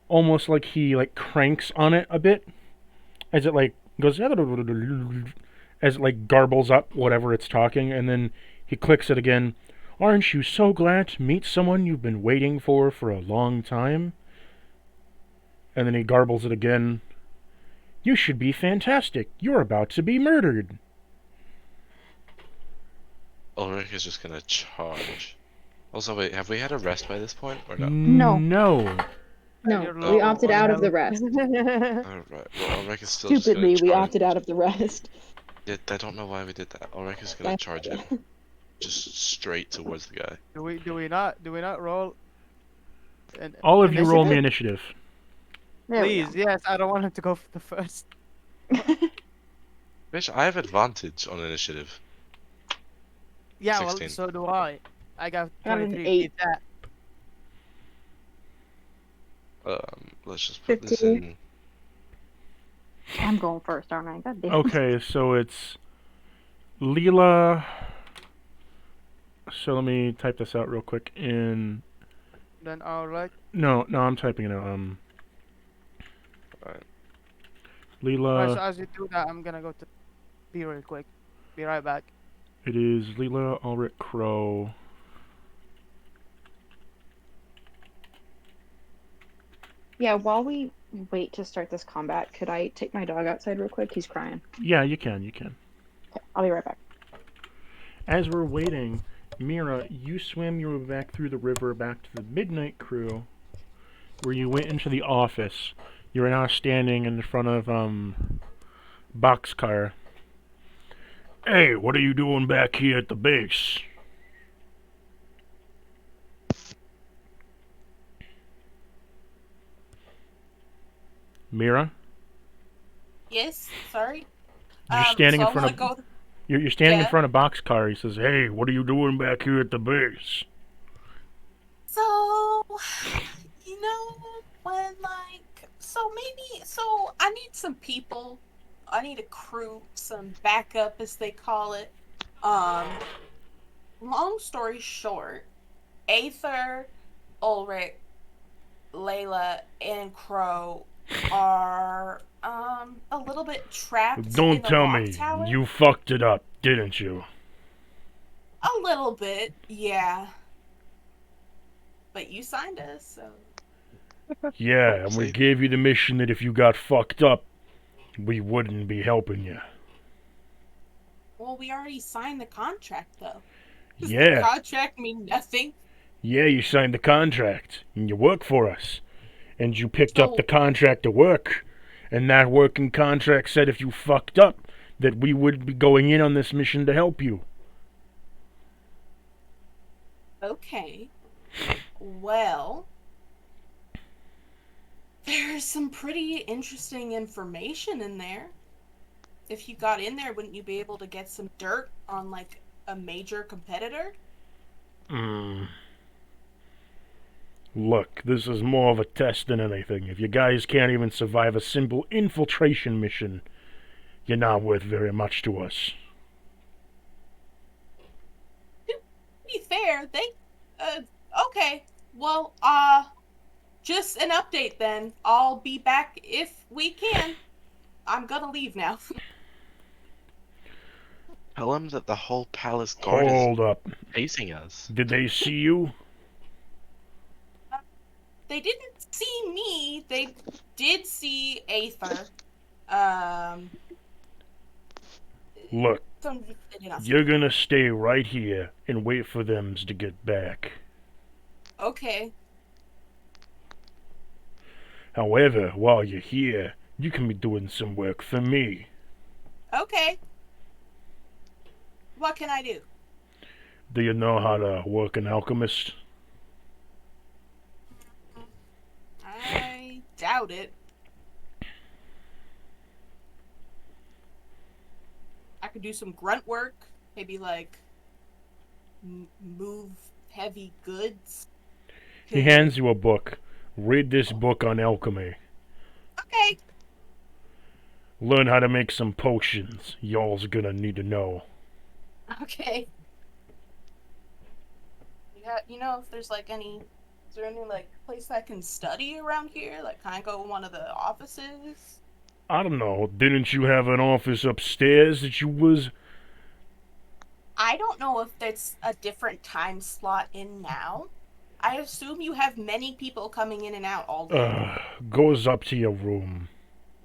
Speaker 1: almost like he, like, cranks on it a bit, as it, like, goes, as it, like, garbles up whatever it's talking, and then he clicks it again. Aren't you so glad to meet someone you've been waiting for a long time? And then he garbles it again. You should be fantastic. You're about to be murdered.
Speaker 3: Ulrich is just gonna charge. Also, wait, have we had a rest by this point, or no?
Speaker 2: No.
Speaker 1: No.
Speaker 2: No,
Speaker 5: You're
Speaker 2: we
Speaker 5: low
Speaker 2: opted
Speaker 5: on
Speaker 2: out of the
Speaker 5: health.
Speaker 2: rest.
Speaker 3: Alright, well, Ulrich is still just
Speaker 2: Stupidly,
Speaker 3: gonna
Speaker 2: we
Speaker 3: charge.
Speaker 2: opted out of the rest.
Speaker 3: Yeah, I don't know why we did that. Ulrich is gonna charge it just straight towards the guy.
Speaker 5: Do we not roll?
Speaker 1: All of you roll me initiative.
Speaker 2: There we
Speaker 5: Please, yes. I don't want him to go for the first.
Speaker 3: Bitch, I have advantage on initiative.
Speaker 5: Yeah,
Speaker 3: 16.
Speaker 5: well, so do I. I got
Speaker 2: Got an
Speaker 5: 23.
Speaker 2: 8.
Speaker 5: Beat that.
Speaker 3: Let's just put this
Speaker 6: 15.
Speaker 3: in.
Speaker 2: I'm going first, aren't I? God damn.
Speaker 1: Okay, so it's Leela. So let me type this out real quick in...
Speaker 5: Then I'll like.
Speaker 1: No, I'm typing it out.
Speaker 3: Alright.
Speaker 5: Alright,
Speaker 1: Leela...
Speaker 5: so as you do that, I'm gonna go to. Be real quick. Be right back.
Speaker 1: It is Leela, Ulrich, Crow,
Speaker 2: Yeah, while we wait to start this combat, could I take my dog outside real quick? He's crying.
Speaker 1: Yeah, you can. You can.
Speaker 2: Okay, I'll be right back.
Speaker 1: As we're waiting, Mira, you swim your way back through the river back to the Midnight Crew, where you went into the office. You're now standing in front of Boxcar. Hey, what are you doing back here at the base? Mira,
Speaker 4: Yes, sorry.
Speaker 1: you're standing
Speaker 4: so
Speaker 1: in
Speaker 4: I'm
Speaker 1: front
Speaker 4: gonna
Speaker 1: of
Speaker 4: go.
Speaker 1: you're standing in
Speaker 4: Yeah.
Speaker 1: front of Boxcar. He says, "Hey, what are you doing back here at the base?"
Speaker 4: So, when so I need some people. I need a crew, some backup as they call it. Um, long story short, Aether, Ulrich, Layla, and Crow are a little bit trapped in
Speaker 1: Don't
Speaker 4: the
Speaker 1: tell
Speaker 4: lock
Speaker 1: me
Speaker 4: tower.
Speaker 1: you fucked it up, didn't you?
Speaker 4: A little bit, yeah. But you signed us, so.
Speaker 1: Yeah, and we
Speaker 3: See?
Speaker 1: gave you the mission that if you got fucked up, we wouldn't be helping you.
Speaker 4: Well, we already signed the contract, though. Does the
Speaker 1: Yeah,
Speaker 4: contract mean nothing?
Speaker 1: yeah, you signed the contract, and you work for us. And you picked up the
Speaker 4: So,
Speaker 1: contract to work. And that working contract said if you fucked up, that we would be going in on this mission to help you.
Speaker 4: okay. Well, there's some pretty interesting information in there. If you got in there, wouldn't you be able to get some dirt on, like, a major competitor?
Speaker 1: Look, this is more of a test than anything. If you guys can't even survive a simple infiltration mission, you're not worth very much to us.
Speaker 4: To be fair, okay. Well, just an update then. I'll be back if we can. I'm gonna leave now.
Speaker 3: Tell him that the whole palace guard
Speaker 1: Hold up.
Speaker 3: is facing us.
Speaker 1: Did they see you?
Speaker 4: They didn't see me. They did see Aether. Um.
Speaker 1: Look,
Speaker 4: They did not see
Speaker 1: you're gonna stay right here and wait for them to get back.
Speaker 4: Okay.
Speaker 1: However, while you're here, you can be doing some work for me.
Speaker 4: Okay. What can I do?
Speaker 1: Do you know how to work an alchemist?
Speaker 4: I doubt it. I could do some grunt work. Maybe like move heavy goods.
Speaker 1: He hands you a book. Read this book on alchemy.
Speaker 4: Okay.
Speaker 1: Learn how to make some potions. Y'all's gonna need to know.
Speaker 4: Okay. Yeah, if there's like is there any like place I can study around here? Like, can I go to one of the offices?
Speaker 1: I don't know. Didn't you have an office upstairs that you was...
Speaker 4: I don't know if there's a different time slot in now. I assume you have many people coming in and out all day.
Speaker 1: Goes up to your room.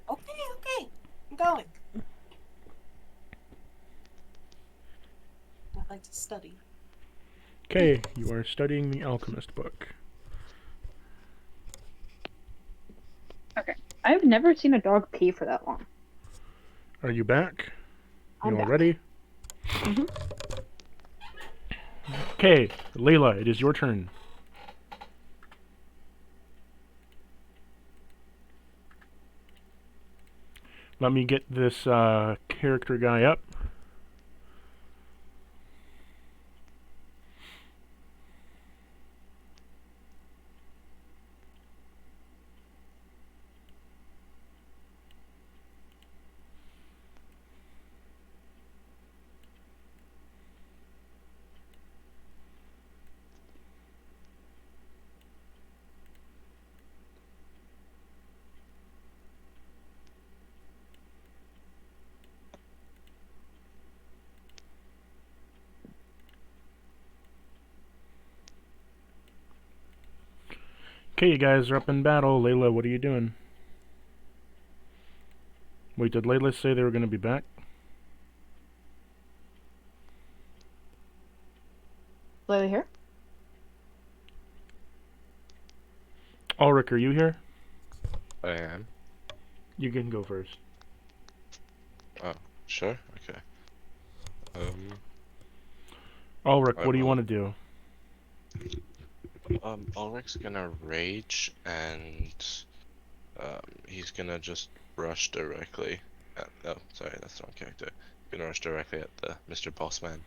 Speaker 4: Okay. I'm going. I'd like to study.
Speaker 1: Okay, you are studying the alchemist book.
Speaker 2: Okay. I've never seen a dog pee for that long.
Speaker 1: Are you back?
Speaker 2: I'm
Speaker 1: You all
Speaker 2: back.
Speaker 1: ready?
Speaker 2: Mhm.
Speaker 1: Okay, Layla, it is your turn. Let me get this character guy up. Okay, you guys are up in battle. Layla, what are you doing? Wait, did Layla say they were going to be back?
Speaker 2: Layla here?
Speaker 1: Ulrich, are you here?
Speaker 3: I am.
Speaker 1: You can go first.
Speaker 3: Sure. Okay.
Speaker 1: Ulrich,
Speaker 3: I
Speaker 1: what do you
Speaker 3: will.
Speaker 1: want to do?
Speaker 3: Ulrich's gonna rage and he's gonna just rush directly at. Oh, sorry, that's the wrong character. Gonna rush directly at the Mr. Bossman.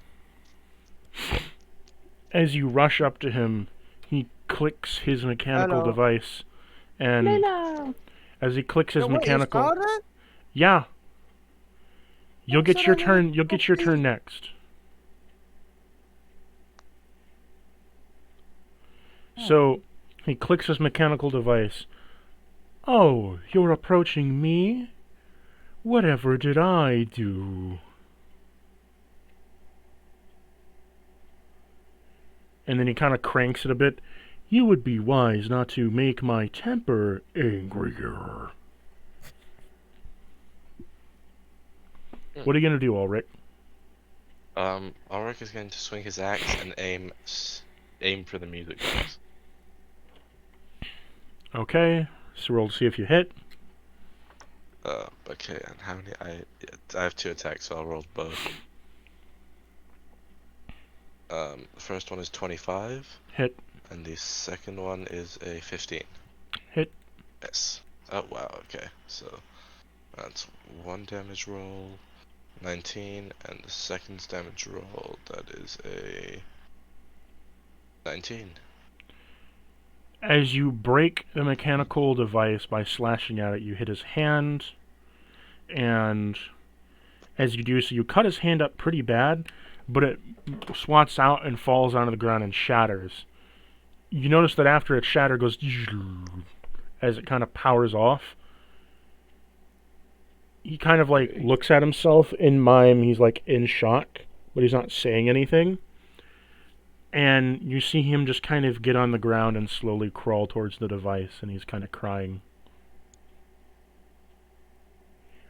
Speaker 1: As you rush up to him, he clicks his mechanical
Speaker 5: Hello.
Speaker 1: device, and
Speaker 2: Layla!
Speaker 1: as he clicks his
Speaker 5: So wait, you
Speaker 1: mechanical,
Speaker 5: started?
Speaker 1: yeah, you'll get your
Speaker 5: Sorry,
Speaker 1: turn. You'll get your turn next. So he clicks his mechanical device. Oh, you're approaching me? Whatever did I do? And then he kind of cranks it a bit. You would be wise not to make my temper angrier. What are you gonna do, Ulrich?
Speaker 3: Ulrich is going to swing his axe and aim for the music box.
Speaker 1: Okay, so roll to see if you hit.
Speaker 3: Okay, and how many? I have 2 attacks, so I'll roll both. The first one is 25.
Speaker 1: Hit.
Speaker 3: And the second one is a 15.
Speaker 1: Hit.
Speaker 3: Yes. Oh wow. Okay, so that's 1 damage roll, 19, and the second damage roll, that is a 19.
Speaker 1: As you break the mechanical device by slashing at it, you hit his hand, and as you do so, you cut his hand up pretty bad, but it swats out and falls onto the ground and shatters. You notice that after it shattered, goes as it kind of powers off. He kind of like looks at himself in mime. He's like in shock, but he's not saying anything. And you see him just kind of get on the ground and slowly crawl towards the device, and he's kind of crying.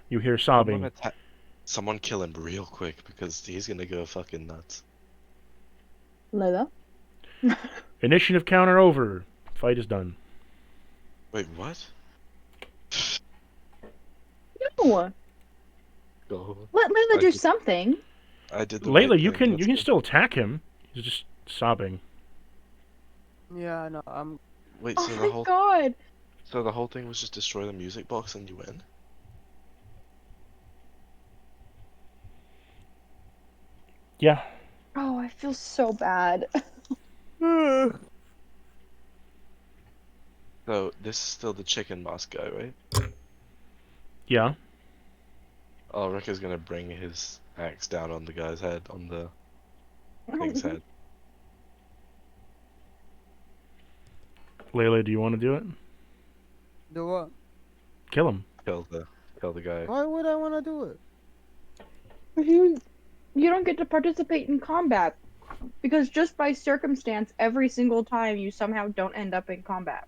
Speaker 1: You hear sobbing.
Speaker 3: Someone kill him real quick because he's gonna go fucking nuts.
Speaker 2: Layla?
Speaker 1: Initiative counter over. Fight is done.
Speaker 3: Wait, what?
Speaker 2: No!
Speaker 3: Go.
Speaker 2: Let Layla
Speaker 3: I
Speaker 2: do
Speaker 3: did-
Speaker 2: something.
Speaker 3: I did the
Speaker 1: Layla,
Speaker 3: right
Speaker 1: you
Speaker 3: thing,
Speaker 1: can
Speaker 3: let's go.
Speaker 1: still attack him. He's just sobbing.
Speaker 5: Yeah, no, I'm.
Speaker 3: Wait,
Speaker 2: Oh
Speaker 3: so
Speaker 2: my
Speaker 3: the whole
Speaker 2: god!
Speaker 3: thing was just destroy the music box and you win?
Speaker 1: Yeah.
Speaker 2: Oh, I feel so bad.
Speaker 3: So this is still the chicken mask guy, right?
Speaker 1: Yeah.
Speaker 3: Oh, Rick is gonna bring his axe down on the guy's head, on the thing's head.
Speaker 1: Layla, do you want to do it?
Speaker 5: Do what?
Speaker 1: Kill him.
Speaker 3: Kill the guy.
Speaker 5: Why would I want to do it?
Speaker 2: You don't get to participate in combat. Because just by circumstance, every single time you somehow don't end up in combat.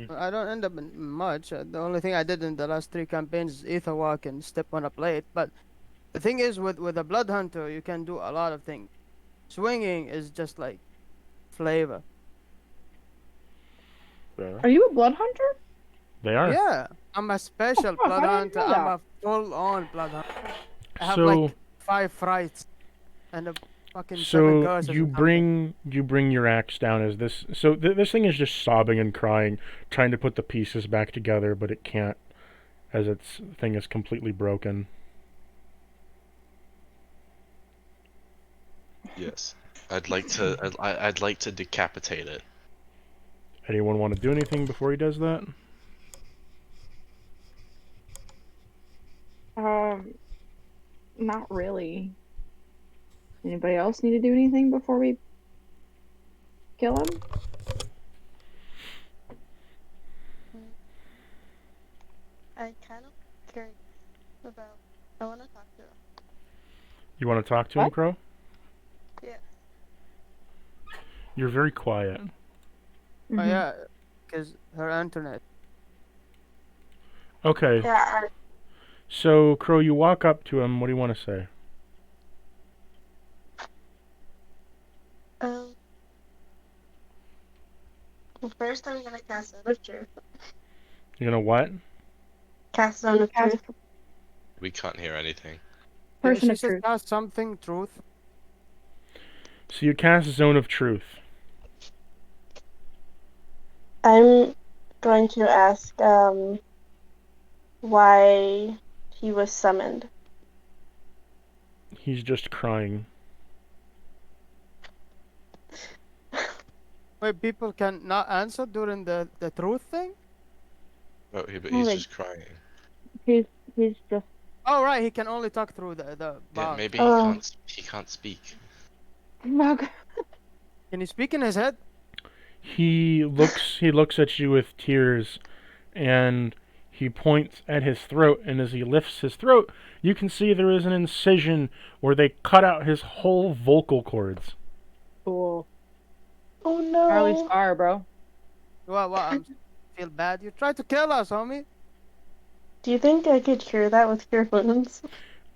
Speaker 5: I don't end up in much. The only thing I did in the last 3 campaigns is ether walk and step on a plate. But the thing is, with a blood hunter, you can do a lot of things. Swinging is just like flavor.
Speaker 2: Are you a blood hunter?
Speaker 1: They are.
Speaker 5: Yeah, I'm a special
Speaker 2: fuck,
Speaker 5: blood
Speaker 2: I
Speaker 5: hunter.
Speaker 2: didn't know
Speaker 5: I'm
Speaker 2: that.
Speaker 5: a full-on blood hunter. I have
Speaker 1: So,
Speaker 5: like 5 frights and a fucking 7
Speaker 1: so
Speaker 5: curses.
Speaker 1: you
Speaker 5: or something.
Speaker 1: bring your axe down as this. So this thing is just sobbing and crying, trying to put the pieces back together, but it can't, as its thing is completely broken.
Speaker 3: Yes. I'd like to. I'd like to decapitate it.
Speaker 1: Anyone want to do anything before he does that?
Speaker 2: Not really. Anybody else need to do anything before we kill him?
Speaker 7: I kind of curious about. I want to talk to him.
Speaker 1: You want to talk to him,
Speaker 2: What?
Speaker 1: Crow?
Speaker 7: Yeah.
Speaker 1: You're very quiet.
Speaker 5: Oh yeah. his her internet.
Speaker 1: Okay,
Speaker 6: Yeah.
Speaker 1: so Crow, you walk up to him. What do you want to say?
Speaker 6: Well, first I'm gonna cast Zone of Truth.
Speaker 1: You're gonna what?
Speaker 6: Cast Zone of
Speaker 2: Cast
Speaker 6: Truth.
Speaker 3: We can't hear anything.
Speaker 2: Person
Speaker 5: She
Speaker 2: of
Speaker 5: said
Speaker 2: truth.
Speaker 5: "Cast something truth."
Speaker 1: So you cast Zone of Truth.
Speaker 6: I'm going to ask why he was summoned.
Speaker 1: He's just crying.
Speaker 5: Wait, people can not answer during the truth thing?
Speaker 3: Oh, but
Speaker 2: Oh,
Speaker 3: he's
Speaker 2: they-
Speaker 3: just crying.
Speaker 2: He's just
Speaker 5: Oh right, he can only talk through the
Speaker 3: Yeah,
Speaker 5: bar.
Speaker 3: maybe
Speaker 6: Oh.
Speaker 3: he can't speak.
Speaker 2: Mug.
Speaker 5: Can he speak in his head?
Speaker 1: He looks at you with tears, and he points at his throat, and as he lifts his throat, you can see there is an incision where they cut out his whole vocal cords.
Speaker 2: Cool.
Speaker 6: Oh no.
Speaker 2: Charlie Scar, bro.
Speaker 5: What? I'm feel bad. You tried to kill us, homie.
Speaker 6: Do you think I could cure that with Cure Wounds?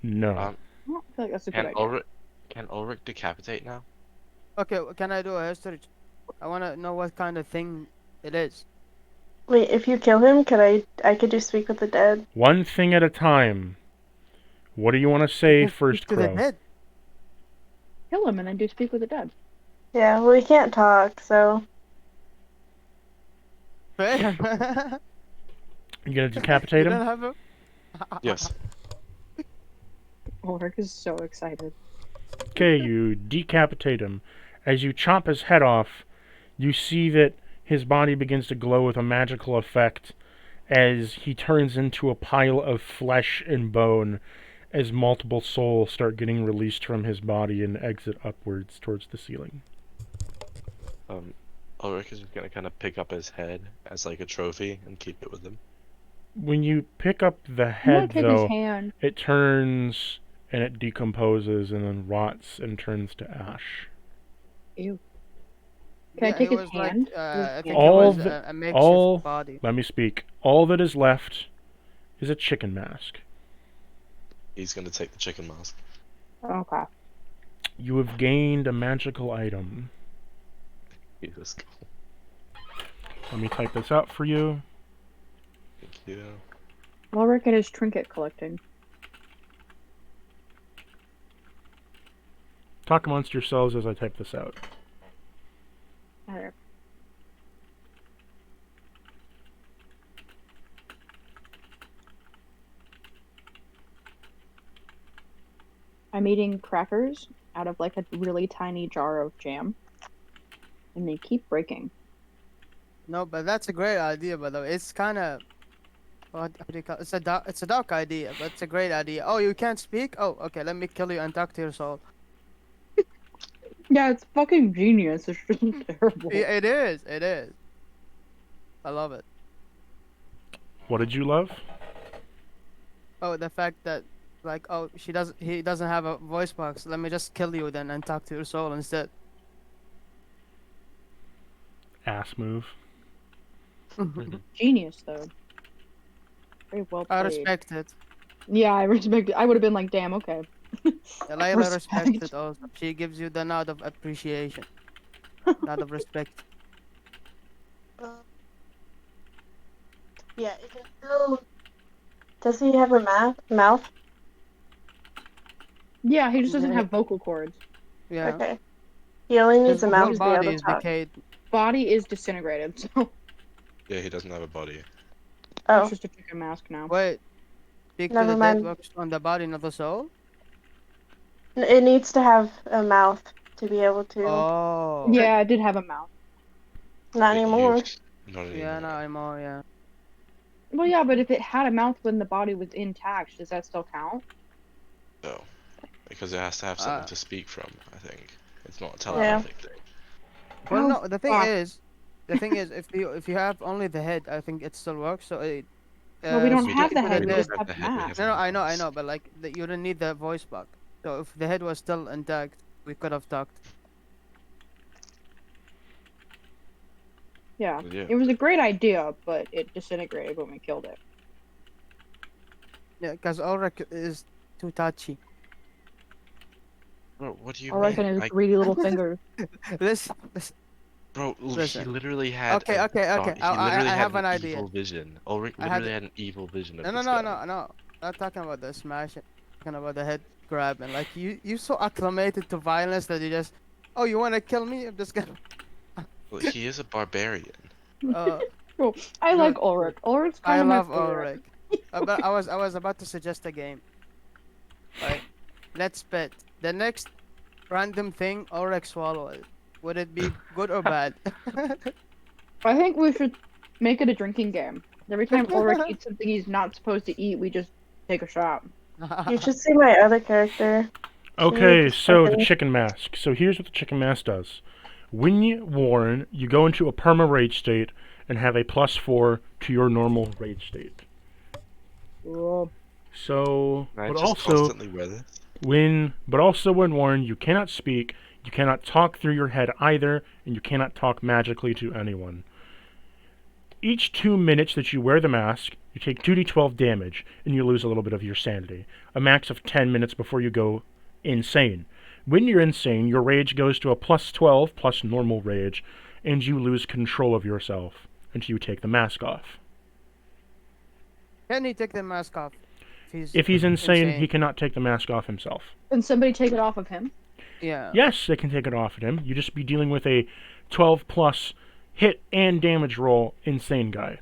Speaker 1: No.
Speaker 3: Um,
Speaker 2: I don't feel like that's a good idea.
Speaker 3: Can Ulrich decapitate now?
Speaker 5: Okay, can I do a history? I wanna know what kind of thing it is.
Speaker 6: Wait, if you kill him, I could do Speak with the Dead?
Speaker 1: One thing at a time. What do you want to say
Speaker 5: Can
Speaker 1: first,
Speaker 5: speak to the
Speaker 1: Crow?
Speaker 5: dead.
Speaker 2: Kill him and then do speak with the dead.
Speaker 6: Yeah, well, we can't talk, so
Speaker 5: Fair.
Speaker 1: You gonna decapitate
Speaker 5: You
Speaker 1: him?
Speaker 5: don't have a...
Speaker 3: Yes.
Speaker 2: Ulrich is so excited.
Speaker 1: Okay, you decapitate him. As you chop his head off, you see that his body begins to glow with a magical effect as he turns into a pile of flesh and bone as multiple souls start getting released from his body and exit upwards towards the ceiling.
Speaker 3: Ulrich is gonna kind of pick up his head as like a trophy and keep it with him.
Speaker 1: When you pick up the
Speaker 2: I'm gonna
Speaker 1: head,
Speaker 2: take
Speaker 1: though,
Speaker 2: his hand.
Speaker 1: it turns and it decomposes and then rots and turns to ash.
Speaker 2: Ew. Can I
Speaker 5: Yeah,
Speaker 2: take
Speaker 5: he
Speaker 2: his
Speaker 5: was like,
Speaker 2: hand?
Speaker 5: I think
Speaker 1: All
Speaker 5: it was
Speaker 1: the-
Speaker 5: a makeshift
Speaker 1: all-
Speaker 5: body.
Speaker 1: Let me speak. All that is left is a chicken mask.
Speaker 3: He's gonna take the chicken mask.
Speaker 2: Okay.
Speaker 1: You have gained a magical item.
Speaker 3: Jesus.
Speaker 1: Let me type this out for you.
Speaker 3: Thank you.
Speaker 2: Ulrich and his trinket collecting.
Speaker 1: Talk amongst yourselves as I type this out.
Speaker 2: Alright. I'm eating crackers out of like a really tiny jar of jam. And they keep breaking.
Speaker 5: No, but that's a great idea, by the way. It's kind of... What do you call it? It's a dark idea, but it's a great idea. Oh, you can't speak? Oh, okay, let me kill you and talk to your soul.
Speaker 2: Yeah, it's fucking genius. It's just terrible.
Speaker 5: Yeah, it is, it is. I love it.
Speaker 1: What did you love?
Speaker 5: Oh, the fact that, like, oh, he doesn't have a voice box. Let me just kill you then and talk to your soul instead.
Speaker 1: Ass move.
Speaker 2: Genius, though. Very well played.
Speaker 5: I respect it.
Speaker 2: Yeah, I respect it. I would have been like, damn, okay.
Speaker 5: Layla respects
Speaker 2: Respect.
Speaker 5: it also. She gives you the nod of appreciation. Nod of respect.
Speaker 6: yeah, it can still. Does he have a mouth?
Speaker 2: Yeah, he just doesn't
Speaker 5: Yeah.
Speaker 2: have vocal cords.
Speaker 5: Yeah.
Speaker 6: Okay. He only needs
Speaker 5: His
Speaker 6: a
Speaker 5: whole
Speaker 6: mouth to be able
Speaker 5: body
Speaker 6: to
Speaker 5: is
Speaker 6: talk.
Speaker 5: decayed.
Speaker 2: Body is disintegrated, so
Speaker 3: Yeah, he doesn't have a body.
Speaker 6: Oh,
Speaker 2: it's just a chicken mask now.
Speaker 5: Wait. Speak to
Speaker 6: Never
Speaker 5: the dead
Speaker 6: mind.
Speaker 5: works on the body, not the soul?
Speaker 6: it needs to have a mouth to be able to.
Speaker 5: Oh.
Speaker 2: Yeah, I did have a mouth.
Speaker 6: Not
Speaker 3: You-
Speaker 6: anymore.
Speaker 3: Not anymore.
Speaker 5: Yeah, not anymore, yeah.
Speaker 2: Well, yeah, but if it had a mouth when the body was intact, does that still count?
Speaker 3: No. Because it has to have something
Speaker 5: Ah.
Speaker 3: to speak from, I think. It's not a telepathic thing.
Speaker 5: Well,
Speaker 2: Oh,
Speaker 5: no, the thing
Speaker 2: fuck.
Speaker 5: is, if you have only the head, I think it still works. So it.
Speaker 2: Well, we don't
Speaker 3: we
Speaker 2: have
Speaker 3: don't-
Speaker 2: the head,
Speaker 3: we
Speaker 2: we
Speaker 3: don't
Speaker 2: just
Speaker 3: have
Speaker 2: have
Speaker 3: the
Speaker 2: the
Speaker 3: head, we
Speaker 2: mask.
Speaker 3: have
Speaker 5: No, no, I
Speaker 3: mask.
Speaker 5: know, but like you don't need the voice box. So if the head was still intact, we could have talked.
Speaker 2: Yeah.
Speaker 3: Yeah.
Speaker 2: It was a great idea, but it disintegrated when we killed it.
Speaker 5: Yeah, because Ulrich is too touchy.
Speaker 3: Bro, what do you
Speaker 2: I reckon
Speaker 3: mean?
Speaker 2: his greedy little fingers.
Speaker 5: Listen.
Speaker 3: Bro, he
Speaker 5: Listen.
Speaker 3: literally had
Speaker 5: Okay,
Speaker 3: a
Speaker 5: okay.
Speaker 3: he literally
Speaker 5: I
Speaker 3: had
Speaker 5: have an idea.
Speaker 3: evil vision. Ulrich
Speaker 5: I had
Speaker 3: literally had an evil vision of
Speaker 5: No, no,
Speaker 3: this
Speaker 5: no,
Speaker 3: guy.
Speaker 5: no. Not talking about the smash. Talking about the head grab and like you so acclimated to violence that you just, oh, you want to kill me? I'm just gonna.
Speaker 3: Well, he is a barbarian.
Speaker 5: Uh,
Speaker 2: Cool. I
Speaker 5: Good,
Speaker 2: like
Speaker 5: good.
Speaker 2: Ulrich. Ulrich's kind
Speaker 5: I
Speaker 2: of my
Speaker 5: love
Speaker 2: favorite.
Speaker 5: Ulrich. But I was about to suggest a game. Right? Let's bet the next random thing Ulrich swallowed. Would it be good or bad?
Speaker 2: I think we should make it a drinking game. Every time Ulrich eats something he's not supposed to eat, we just take a shot.
Speaker 6: You should see my other character.
Speaker 1: Okay,
Speaker 6: Just
Speaker 1: so the
Speaker 6: fucking-
Speaker 1: chicken mask. So here's what the chicken mask does. When you warn, you go into a perma rage state and have a +4 to your normal rage state.
Speaker 2: Cool.
Speaker 1: So,
Speaker 3: Can I
Speaker 1: but
Speaker 3: just
Speaker 1: also
Speaker 3: constantly wear this?
Speaker 1: when warned, you cannot speak, you cannot talk through your head either, and you cannot talk magically to anyone. Each 2 minutes that you wear the mask, you take 2d12 damage, and you lose a little bit of your sanity. A max of 10 minutes before you go insane. When you're insane, your rage goes to a +12 plus normal rage, and you lose control of yourself until you take the mask off.
Speaker 5: Can he take the mask off?
Speaker 1: If he's insane, he cannot take the mask off himself.
Speaker 2: Can somebody take it off of him?
Speaker 5: Yeah.
Speaker 1: Yes, they can take it off of him. You just be dealing with a 12 plus hit and damage roll insane guy.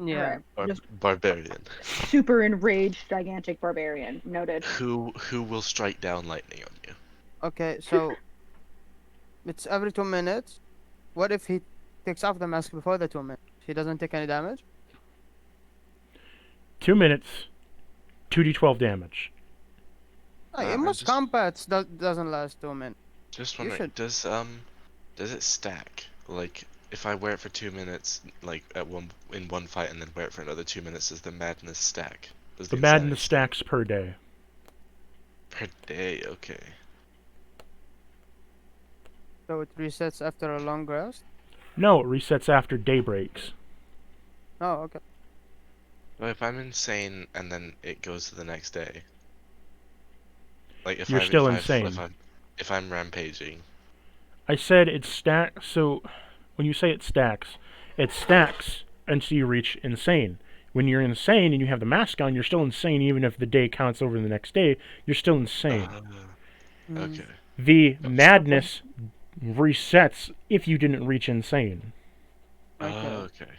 Speaker 5: Yeah.
Speaker 2: Alright. Just
Speaker 3: Barbarian.
Speaker 2: super enraged, gigantic barbarian. Noted.
Speaker 3: Who will strike down lightning on you?
Speaker 5: Okay, so it's every 2 minutes. What if he takes off the mask before the 2 minutes? He doesn't take any damage?
Speaker 1: 2 minutes, 2d12 damage.
Speaker 5: Oh,
Speaker 3: I'm
Speaker 5: most
Speaker 3: just-
Speaker 5: combats doesn't last 2 minutes.
Speaker 3: Just
Speaker 5: You
Speaker 3: wondering,
Speaker 5: should-
Speaker 3: does it stack? Like, if I wear it for 2 minutes, like in one fight, and then wear it for another 2 minutes, does the madness stack? Does
Speaker 1: The
Speaker 3: insanity
Speaker 1: madness stacks per day.
Speaker 3: per day? Okay.
Speaker 5: So it resets after a long rest?
Speaker 1: No, it resets after day breaks.
Speaker 5: Oh, okay.
Speaker 3: Well, if I'm insane and then it goes to the next day, like if
Speaker 1: You're
Speaker 3: I,
Speaker 1: still
Speaker 3: if
Speaker 1: insane.
Speaker 3: if I'm rampaging,
Speaker 1: I said it stacks, so when you say it stacks until you reach insane. When you're insane and you have the mask on, you're still insane even if the day counts over the next day, you're still insane.
Speaker 3: okay.
Speaker 1: The madness resets if you didn't reach insane.
Speaker 5: Okay.
Speaker 3: Okay.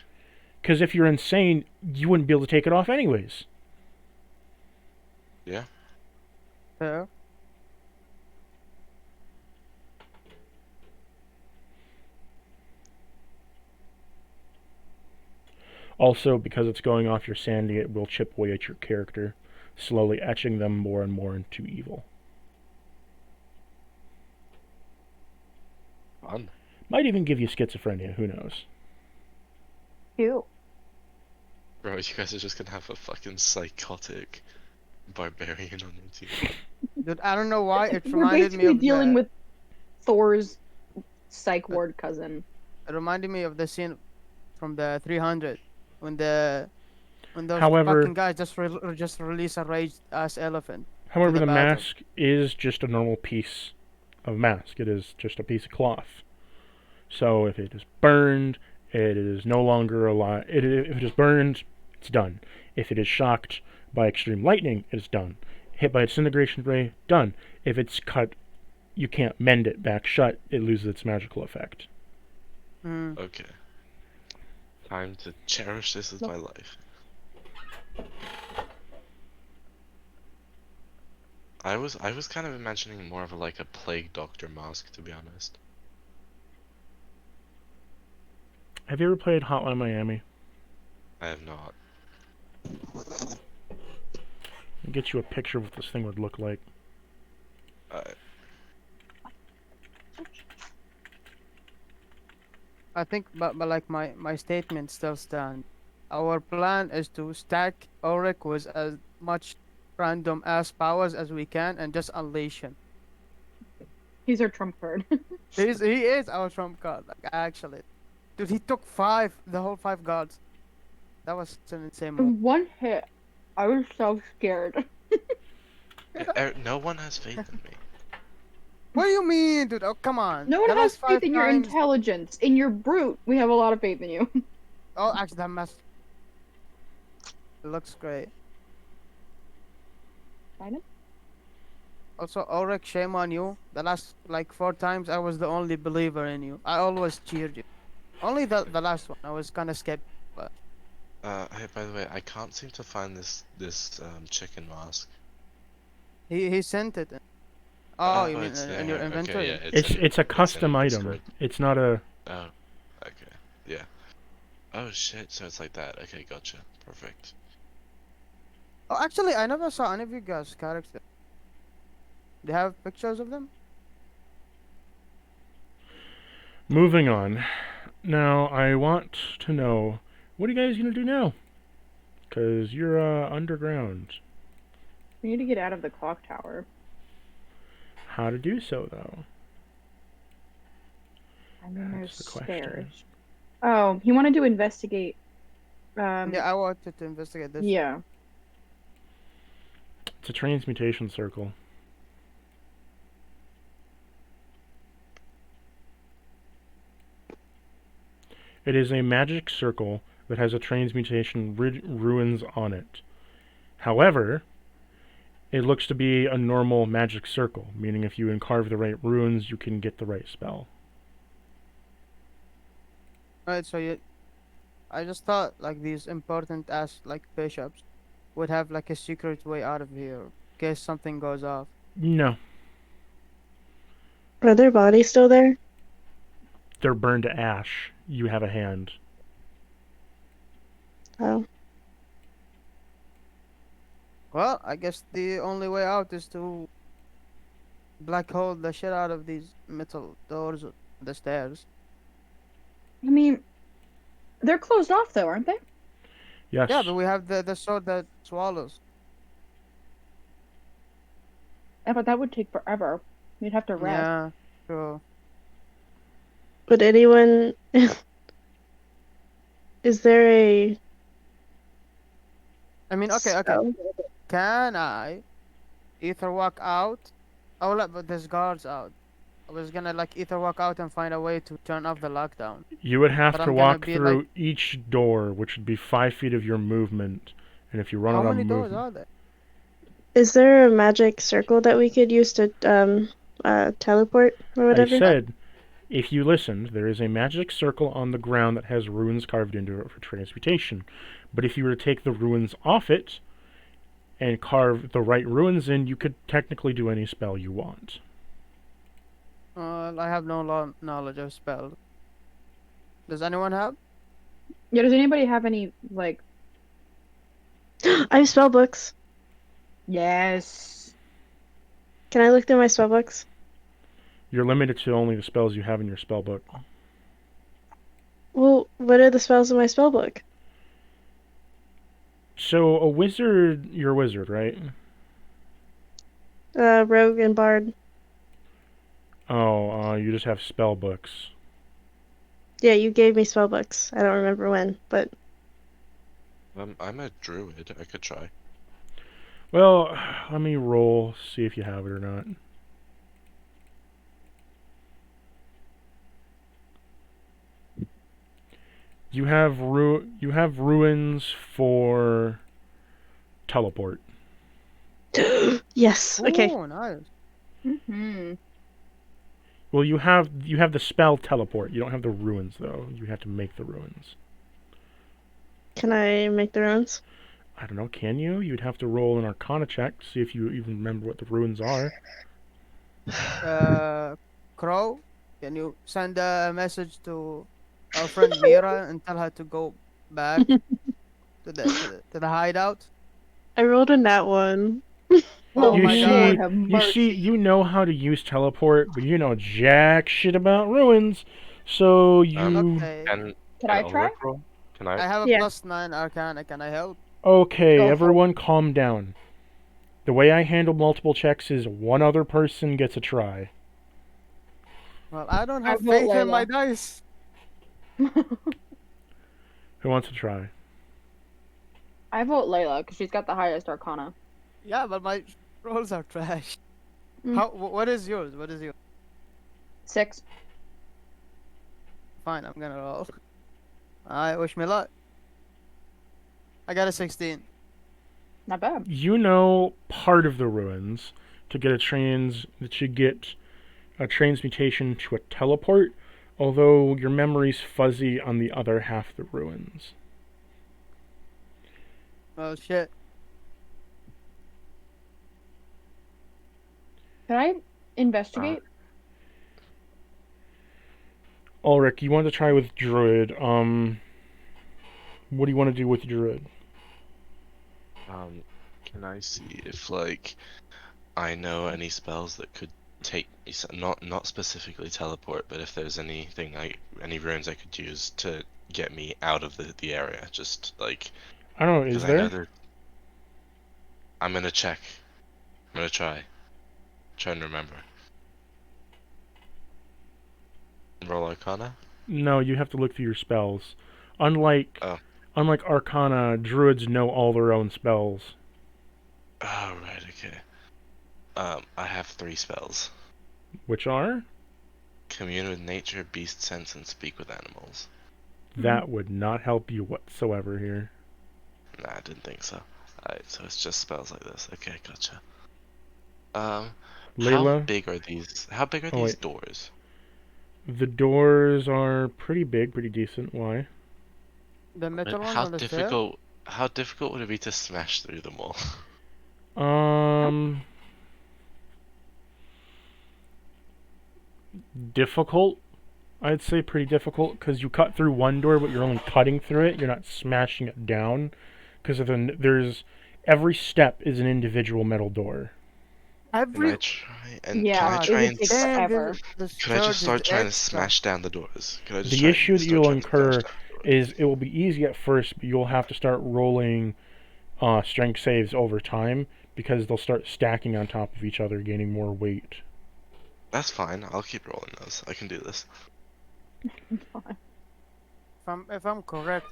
Speaker 1: Because if you're insane, you wouldn't be able to take it off anyways.
Speaker 3: Yeah.
Speaker 5: Fair.
Speaker 1: Also, because it's going off your sanity, it will chip away at your character, slowly etching them more and more into evil.
Speaker 3: Fun.
Speaker 1: Might even give you schizophrenia, who knows?
Speaker 2: Cute.
Speaker 3: Bro, you guys are just gonna have a fucking psychotic barbarian on your team.
Speaker 5: Dude, I don't know why it
Speaker 2: We're
Speaker 5: reminded me
Speaker 2: basically
Speaker 5: of
Speaker 2: dealing
Speaker 5: the,
Speaker 2: with Thor's psych ward cousin.
Speaker 5: It reminded me of the scene from the 300 when those
Speaker 1: However-
Speaker 5: fucking guys just release a raged ass elephant.
Speaker 1: However,
Speaker 5: the
Speaker 1: the
Speaker 5: battle.
Speaker 1: mask is just a normal piece of mask. It is just a piece of cloth. So if it is burned, it is no longer alive. If it is burned, it's done. If it is shocked by extreme lightning, it is done. Hit by a disintegration ray, done. If it's cut, you can't mend it back shut. It loses its magical effect.
Speaker 5: Mm.
Speaker 3: Okay. Time to cherish this as my life. I was kind of imagining more of like a plague doctor mask, to be honest.
Speaker 1: Have you ever played Hotline Miami?
Speaker 3: I have not.
Speaker 1: I'll get you a picture of what this thing would look like.
Speaker 5: I think, but like my statement still stands. Our plan is to stack Ulrich with as much random ass powers as we can and just unleash him.
Speaker 2: He's our trump card.
Speaker 5: He is our trump card, like, actually. Dude, he took the whole 5 guards. That was an insane move.
Speaker 2: In one hit, I was so scared.
Speaker 3: No one has faith in me.
Speaker 5: What do you mean, dude? Oh, come on.
Speaker 2: No one
Speaker 5: The
Speaker 2: has
Speaker 5: last
Speaker 2: faith
Speaker 5: 5
Speaker 2: in your
Speaker 5: times-
Speaker 2: intelligence. In your brute, we have a lot of faith in you.
Speaker 5: Oh, actually, that mess. It looks great.
Speaker 2: Kind of.
Speaker 5: Also, Ulrich, shame on you. The last, like, 4 times, I was the only believer in you. I always cheered you. Only the last one, I was kind of skeptical.
Speaker 3: Hey, by the way, I can't seem to find this chicken mask.
Speaker 5: He sent it. Oh, you mean
Speaker 3: it's
Speaker 5: in your
Speaker 3: there.
Speaker 5: inventory?
Speaker 3: Okay, yeah,
Speaker 1: It's a custom item.
Speaker 3: Discord.
Speaker 1: It's not a.
Speaker 3: Oh, okay, yeah. Oh shit, so it's like that. Okay, gotcha. Perfect.
Speaker 5: Oh, actually, I never saw any of you guys' characters. Do you have pictures of them?
Speaker 1: Moving on. Now, I want to know, what are you guys gonna do now? Because you're underground.
Speaker 2: We need to get out of the clock tower.
Speaker 1: How to do so, though?
Speaker 2: I mean,
Speaker 1: That's
Speaker 2: there's
Speaker 1: the question.
Speaker 2: stairs. Oh, he wanted to investigate.
Speaker 5: Yeah, I wanted to investigate this.
Speaker 2: Yeah.
Speaker 1: It's a transmutation circle. It is a magic circle that has a transmutation ruins on it. However, it looks to be a normal magic circle, meaning if you carve the right runes, you can get the right spell.
Speaker 5: Alright, so I just thought like these important ass like bishops would have like a secret way out of here in case something goes off.
Speaker 1: No,
Speaker 6: Are their bodies still there?
Speaker 1: they're burned to ash. You have a hand.
Speaker 6: Oh.
Speaker 5: Well, I guess the only way out is to black hole the shit out of these metal doors, the stairs.
Speaker 2: I mean, they're closed off though, aren't they?
Speaker 1: Yes.
Speaker 5: Yeah, but we have the sword that swallows.
Speaker 2: Yeah, but that would take forever. You'd have to rest.
Speaker 5: Yeah, true.
Speaker 6: Would anyone... Is there a...
Speaker 5: I mean, okay.
Speaker 6: spell?
Speaker 5: Can I either walk out? Oh, look, but there's guards out. I was gonna like either walk out and find a way to turn off the lockdown.
Speaker 1: You would have
Speaker 5: But
Speaker 1: to
Speaker 5: I'm gonna
Speaker 1: walk
Speaker 5: be,
Speaker 1: through
Speaker 5: like-
Speaker 1: each door, which would be 5 feet of your movement. And if you run
Speaker 5: How
Speaker 1: out of
Speaker 5: many doors
Speaker 1: movement,
Speaker 5: are there?
Speaker 6: Is there a magic circle that we could use to teleport or
Speaker 1: I
Speaker 6: whatever?
Speaker 1: said, if you listened, there is a magic circle on the ground that has runes carved into it for transmutation. But if you were to take the runes off it and carve the right runes in, you could technically do any spell you want.
Speaker 5: I have no knowledge of spells. Does anyone have?
Speaker 2: Yeah, does anybody have any, like...
Speaker 6: I have spell books.
Speaker 2: Yes.
Speaker 6: Can I look through my spell books?
Speaker 1: You're limited to only the spells you have in your spell book.
Speaker 6: Well, what are the spells in my spell book?
Speaker 1: So, a wizard, you're a wizard, right?
Speaker 6: Rogue and bard.
Speaker 1: Oh, you just have spell books.
Speaker 6: Yeah, you gave me spell books. I don't remember when, but
Speaker 3: I'm a druid. I could try.
Speaker 1: Well, let me roll, see if you have it or not. You have ruins for teleport.
Speaker 6: yes. Okay.
Speaker 5: Oh, nice.
Speaker 2: Mm-hmm.
Speaker 1: Well, you have the spell teleport. You don't have the ruins though. You have to make the ruins.
Speaker 6: Can I make the runes?
Speaker 1: I don't know. Can you? You'd have to roll an Arcana check to see if you even remember what the ruins are.
Speaker 5: Crow, can you send a message to our friend Mira and tell her to go back to the hideout?
Speaker 6: I rolled a nat one.
Speaker 5: Oh
Speaker 1: you
Speaker 5: my
Speaker 1: see,
Speaker 5: God.
Speaker 2: have
Speaker 1: you
Speaker 2: mercy.
Speaker 1: see, you know how to use teleport, but you know jack shit about ruins. So you
Speaker 5: Okay.
Speaker 2: Can I try?
Speaker 3: Ulrich roll? Can
Speaker 5: I
Speaker 3: I?
Speaker 5: have a
Speaker 6: Yeah.
Speaker 5: +9 Arcana. Can I help?
Speaker 1: okay?
Speaker 2: Go for it.
Speaker 1: Everyone, calm down. The way I handle multiple checks is one other person gets a try.
Speaker 5: Well, I don't
Speaker 2: I
Speaker 5: have
Speaker 2: vote
Speaker 5: faith in my
Speaker 2: Layla.
Speaker 5: dice.
Speaker 1: Who wants to try?
Speaker 2: I vote Layla because she's got the highest Arcana.
Speaker 5: Yeah, but my rolls are trash.
Speaker 2: Mm.
Speaker 5: What is yours? What is yours?
Speaker 2: 6.
Speaker 5: Fine, I'm gonna roll. Alright, wish me luck. I got a 16.
Speaker 2: Not bad.
Speaker 1: You know part of the ruins. To get a transmutation to a teleport, although your memory's fuzzy on the other half of the ruins.
Speaker 5: Oh shit.
Speaker 2: Can I investigate?
Speaker 1: Ulrich, you want to try with Druid. What do you want to do with Druid?
Speaker 3: Can I see if like I know any spells that could take me, not specifically teleport, but if there's anything any runes I could use to get me out of the area, just like
Speaker 1: I don't know, is
Speaker 3: because I know
Speaker 1: there?
Speaker 3: I'm gonna check. I'm gonna try. Trying to remember. Roll Arcana.
Speaker 1: No, you have to look through your spells. Unlike
Speaker 3: Oh.
Speaker 1: unlike Arcana, Druids know all their own spells.
Speaker 3: Oh right, okay. I have 3 spells.
Speaker 1: Which are?
Speaker 3: Commune with nature, beast sense, and speak with animals.
Speaker 1: That would not help you whatsoever here.
Speaker 3: Nah, I didn't think so. Alright, so it's just spells like this. Okay, gotcha. How
Speaker 1: Layla,
Speaker 3: big are these? How big are
Speaker 1: Oh,
Speaker 3: these
Speaker 1: wait.
Speaker 3: doors?
Speaker 1: the doors are pretty big, pretty decent. Why?
Speaker 5: The metal ones
Speaker 3: How
Speaker 5: on the stair?
Speaker 3: difficult? How difficult would it be to smash through them all?
Speaker 1: Difficult. I'd say pretty difficult because you cut through one door, but you're only cutting through it. You're not smashing it down because there's every step is an individual metal door.
Speaker 3: Can
Speaker 5: Every
Speaker 3: I try and
Speaker 2: Yeah,
Speaker 3: can I
Speaker 2: it
Speaker 3: try
Speaker 2: would
Speaker 3: and
Speaker 2: take
Speaker 5: damn,
Speaker 2: forever.
Speaker 3: could I just start trying to smash down the doors? Could I just
Speaker 1: The
Speaker 3: try
Speaker 1: issue that
Speaker 3: start
Speaker 1: you'll
Speaker 3: trying to smash
Speaker 1: incur
Speaker 3: down the doors?
Speaker 1: is it will be easy at first, but you'll have to start rolling strength saves over time because they'll start stacking on top of each other, gaining more weight.
Speaker 3: That's fine. I'll keep rolling those. I can do this.
Speaker 5: If I'm correct,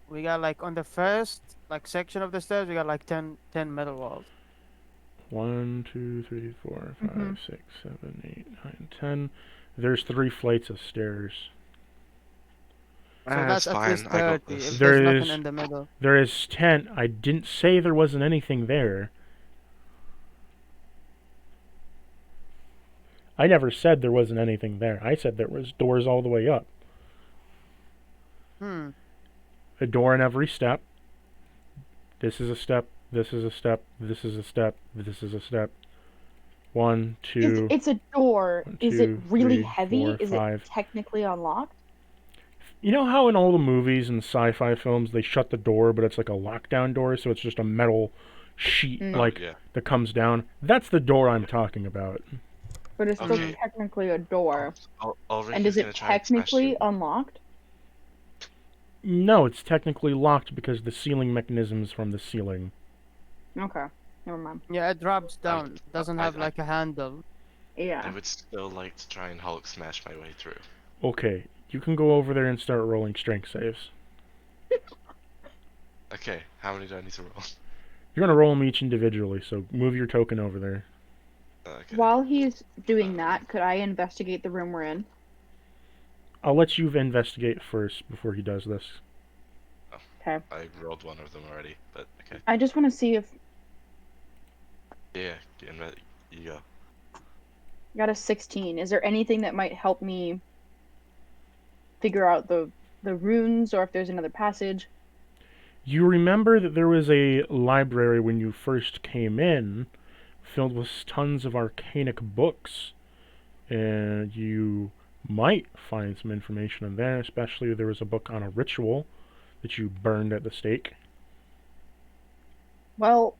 Speaker 5: we got like on the first like section of the stairs, we got like 10 metal walls.
Speaker 1: 1, 2, 3, 4, 5,
Speaker 2: Mhm.
Speaker 1: 6, 7, 8, 9, 10. There's 3 flights of stairs.
Speaker 5: So
Speaker 3: Ah,
Speaker 5: that's
Speaker 3: it's
Speaker 5: at least
Speaker 3: fine. I got
Speaker 5: 30.
Speaker 3: this.
Speaker 5: If
Speaker 1: There
Speaker 5: there's
Speaker 1: is-
Speaker 5: nothing in the middle.
Speaker 1: There is 10. I didn't say there wasn't anything there. I never said there wasn't anything there. I said there was doors all the way up. A door in every step. This is a step. This is a step. This is a step. This is a step. 1, 2.
Speaker 2: It's a door.
Speaker 1: 1,
Speaker 2: Is it
Speaker 1: 2,
Speaker 2: really
Speaker 1: 3,
Speaker 2: heavy?
Speaker 1: 4,
Speaker 2: Is
Speaker 1: 5.
Speaker 2: it technically unlocked?
Speaker 1: You know how in all the movies and sci-fi films they shut the door, but it's like a lockdown door, so it's just a metal sheet
Speaker 2: Mm.
Speaker 1: like
Speaker 3: yeah.
Speaker 1: that comes down. That's the door I'm talking about.
Speaker 2: But it's still
Speaker 3: Okay.
Speaker 2: technically a door.
Speaker 3: Ulrich
Speaker 2: And
Speaker 3: is
Speaker 2: is
Speaker 3: gonna
Speaker 2: it
Speaker 3: try and smash
Speaker 2: technically
Speaker 3: through.
Speaker 2: unlocked?
Speaker 1: No, it's technically locked because the sealing mechanism is from the ceiling.
Speaker 2: Okay. Never mind.
Speaker 5: Yeah, it drops down. It doesn't have
Speaker 3: I-
Speaker 5: like a handle.
Speaker 3: I
Speaker 2: Yeah.
Speaker 3: would still like to try and Hulk smash my way through.
Speaker 1: Okay, you can go over there and start rolling strength saves.
Speaker 3: Okay, how many do I need to roll?
Speaker 1: You're gonna roll them each individually, so move your token over there.
Speaker 3: Okay.
Speaker 2: While he's doing that, could I investigate the room we're in?
Speaker 1: I'll let you investigate first before he does this.
Speaker 2: Okay.
Speaker 3: I rolled one of them already, but okay.
Speaker 2: I just want to see if
Speaker 3: Yeah, you go.
Speaker 2: I got a 16. Is there anything that might help me figure out the runes or if there's another passage?
Speaker 1: You remember that there was a library when you first came in, filled with tons of arcanic books, and you might find some information in there, especially there was a book on a ritual that you burned at the stake.
Speaker 2: Well,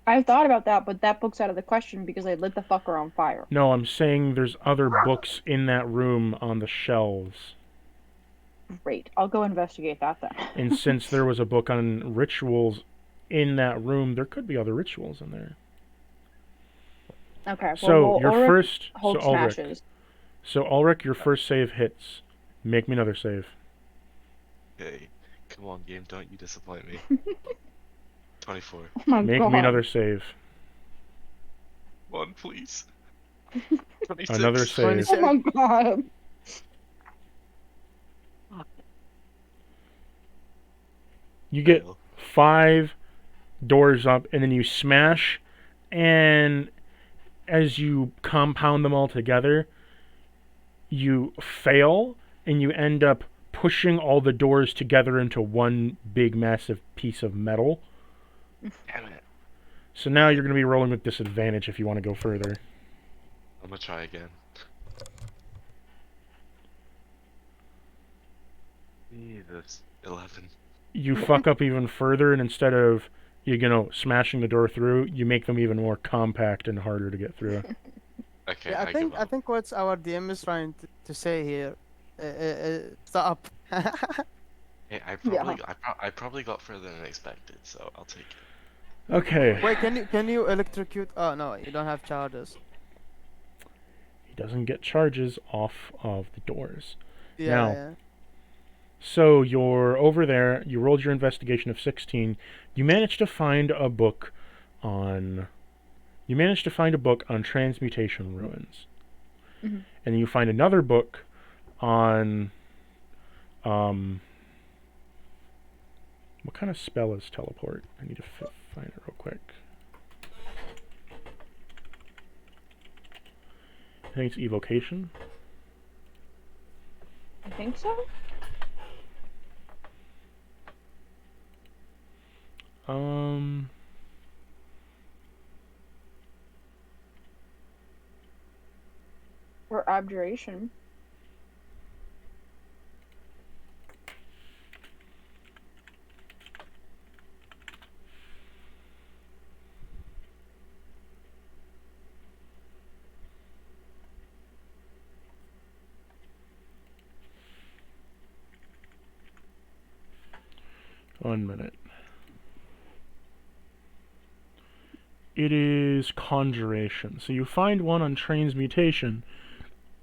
Speaker 2: I thought about that, but that book's out of the question because I lit the fucker on fire.
Speaker 1: No, I'm saying there's other books in that room on the shelves.
Speaker 2: Great. I'll go investigate that then.
Speaker 1: And since there was a book on rituals in that room, there could be other rituals in there.
Speaker 2: Okay. Well,
Speaker 1: So your
Speaker 2: Ulrich
Speaker 1: first, so
Speaker 2: hold
Speaker 1: Ulrich,
Speaker 2: smashes.
Speaker 1: so Ulrich, your first save hits. Make me another save.
Speaker 3: Okay. Come on, game, don't you disappoint me. 24.
Speaker 2: Oh my
Speaker 1: Make
Speaker 2: god.
Speaker 1: me another save.
Speaker 3: One, please. 26.
Speaker 1: Another save.
Speaker 5: 26.
Speaker 2: Oh my god.
Speaker 1: You get
Speaker 3: Fail.
Speaker 1: 5 doors up, and then you smash, and as you compound them all together, you fail, and you end up pushing all the doors together into one big massive piece of metal.
Speaker 3: Damn it.
Speaker 1: So now you're going to be rolling with disadvantage if you want to go further.
Speaker 3: I'm gonna try again. Jesus. 11.
Speaker 1: You fuck up even further, and instead of smashing the door through, you make them even more compact and harder to get through.
Speaker 3: Okay,
Speaker 5: Yeah,
Speaker 3: I give
Speaker 5: I
Speaker 3: up.
Speaker 5: think what our DM is trying to say here. Stop.
Speaker 3: Hey, I probably got further than expected, so I'll take it.
Speaker 1: Okay.
Speaker 5: Wait, can you electrocute? Oh no, you don't have charges.
Speaker 1: He doesn't get charges off of the doors.
Speaker 5: Yeah,
Speaker 1: Now,
Speaker 5: yeah.
Speaker 1: So you're over there, you rolled your investigation of 16. You managed to find a book on transmutation ruins.
Speaker 2: Mhm.
Speaker 1: And you find another book on what kind of spell is teleport? I need to find it real quick. I think it's evocation.
Speaker 2: I think so. Or abjuration.
Speaker 1: One minute. It is conjuration. So you find one on transmutation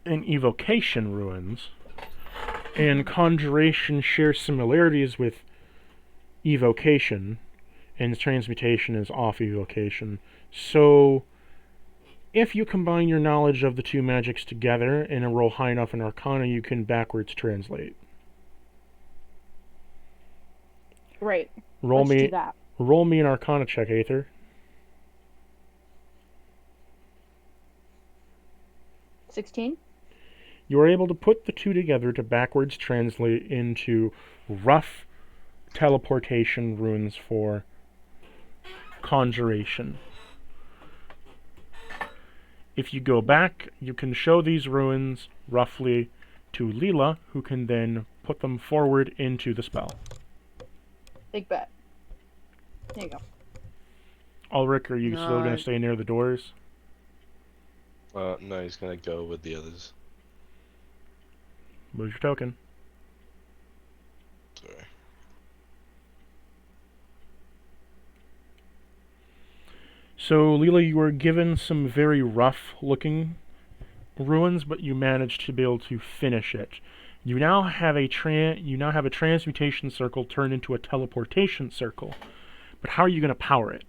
Speaker 1: and evocation ruins, and conjuration shares similarities with evocation, and transmutation is off evocation. So if you combine your knowledge of the two magics together and roll high enough in Arcana, you can backwards translate.
Speaker 2: Great.
Speaker 1: Roll
Speaker 2: Let's do
Speaker 1: me
Speaker 2: that.
Speaker 1: roll me an Arcana check, Aether.
Speaker 2: 16.
Speaker 1: You are able to put the two together to backwards translate into rough teleportation runes for conjuration. If you go back, you can show these ruins roughly to Leela, who can then put them forward into the spell.
Speaker 2: Big bet. There you go.
Speaker 1: Ulrich, are you still going to stay near the doors?
Speaker 3: No, he's gonna go with the others.
Speaker 1: Lose your token.
Speaker 3: Sorry.
Speaker 1: So, Leela, you were given some very rough-looking ruins, but you managed to be able to finish it. You now have a transmutation circle turned into a teleportation circle. But how are you going to power it?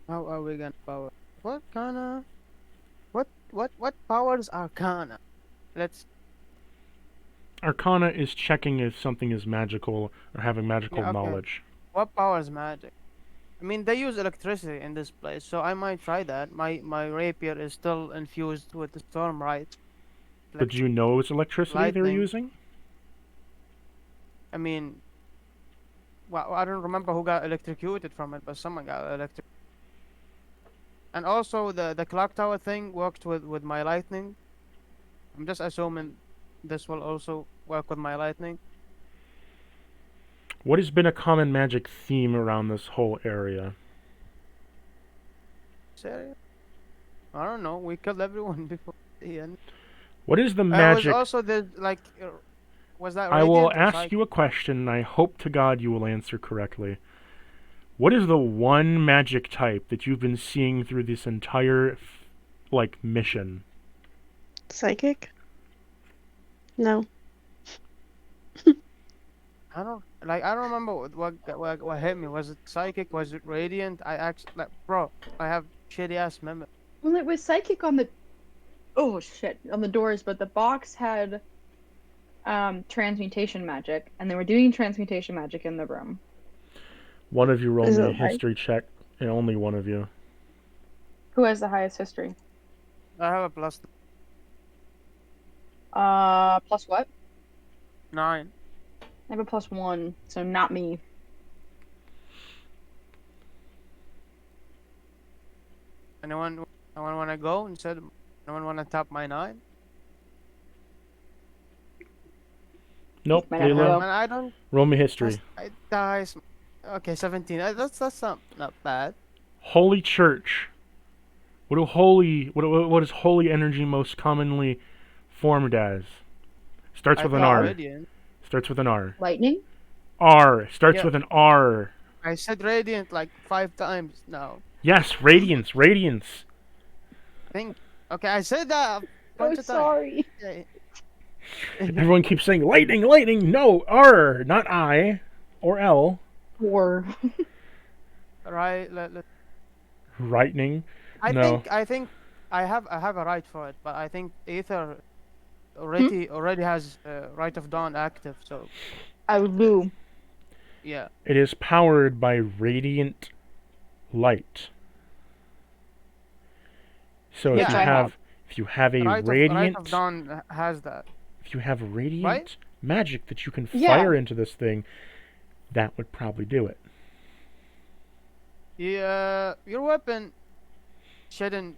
Speaker 5: How are we gonna power? What kind of? What powers Arcana? Let's.
Speaker 1: Arcana is checking if something is magical or having magical
Speaker 5: Yeah, okay.
Speaker 1: knowledge.
Speaker 5: What powers magic? I mean, they use electricity in this place, so I might try that. My rapier is still infused with the storm, right?
Speaker 1: But do you know it's electricity they're
Speaker 5: lightning.
Speaker 1: using?
Speaker 5: I mean, well, I don't remember who got electrocuted from it, but someone got electrocuted. And also, the clock tower thing worked with my lightning. I'm just assuming this will also work with my lightning.
Speaker 1: What has been a common magic theme around this whole area?
Speaker 5: Serious? I don't know. We killed everyone before the end.
Speaker 1: What is the
Speaker 5: Was
Speaker 1: magic?
Speaker 5: also the like. Was that?
Speaker 1: I will
Speaker 5: radiant or
Speaker 1: ask
Speaker 5: psychic?
Speaker 1: you a question, and I hope to God you will answer correctly. What is the one magic type that you've been seeing through this entire, mission?
Speaker 6: Psychic? No.
Speaker 5: I don't remember what hit me. Was it psychic? Was it radiant? I actually bro, I have shitty ass memory.
Speaker 2: Well, it was psychic on the. Oh shit! On the doors, but the box had transmutation magic, and they were doing transmutation magic in the room.
Speaker 1: One of you roll
Speaker 6: Is
Speaker 1: me
Speaker 6: it
Speaker 1: a
Speaker 6: right?
Speaker 1: history check, and only one of you.
Speaker 2: Who has the highest history?
Speaker 5: I have a plus
Speaker 2: Plus what?
Speaker 5: 9.
Speaker 2: I have a +1, so not me.
Speaker 5: Anyone want to go instead? Anyone want to top my 9?
Speaker 1: Nope,
Speaker 2: Might have to
Speaker 1: Leela,
Speaker 2: go.
Speaker 5: Man, I don't.
Speaker 1: roll me history.
Speaker 5: Guys. Okay, 17. That's not bad.
Speaker 1: Holy Church. What is holy energy most commonly formed as? Starts with an R.
Speaker 5: Radiant.
Speaker 1: Starts with an R.
Speaker 2: Lightning?
Speaker 1: R. Starts
Speaker 5: Yeah.
Speaker 1: with an R.
Speaker 5: I said radiant like 5 times now.
Speaker 1: Yes, radiance, radiance.
Speaker 5: Okay, I said that a bunch of times.
Speaker 2: sorry.
Speaker 5: Okay.
Speaker 1: Everyone keeps saying lightning, lightning. No, R, not I or L.
Speaker 2: Or
Speaker 5: Right.
Speaker 1: Lightning.
Speaker 5: I
Speaker 1: No.
Speaker 5: think I have a right for it, but I think Aether already has Right of Dawn active, so
Speaker 2: Aulu.
Speaker 5: yeah.
Speaker 1: It is powered by radiant light. So
Speaker 5: Yeah.
Speaker 1: if
Speaker 5: Which
Speaker 1: you
Speaker 2: I
Speaker 1: have, if you have a
Speaker 5: Right
Speaker 1: radiant,
Speaker 5: of Dawn has that.
Speaker 1: if you have radiant
Speaker 5: Right?
Speaker 1: magic that you can
Speaker 2: Yeah.
Speaker 1: fire into this thing, that would probably do it.
Speaker 5: Yeah, your weapon shedding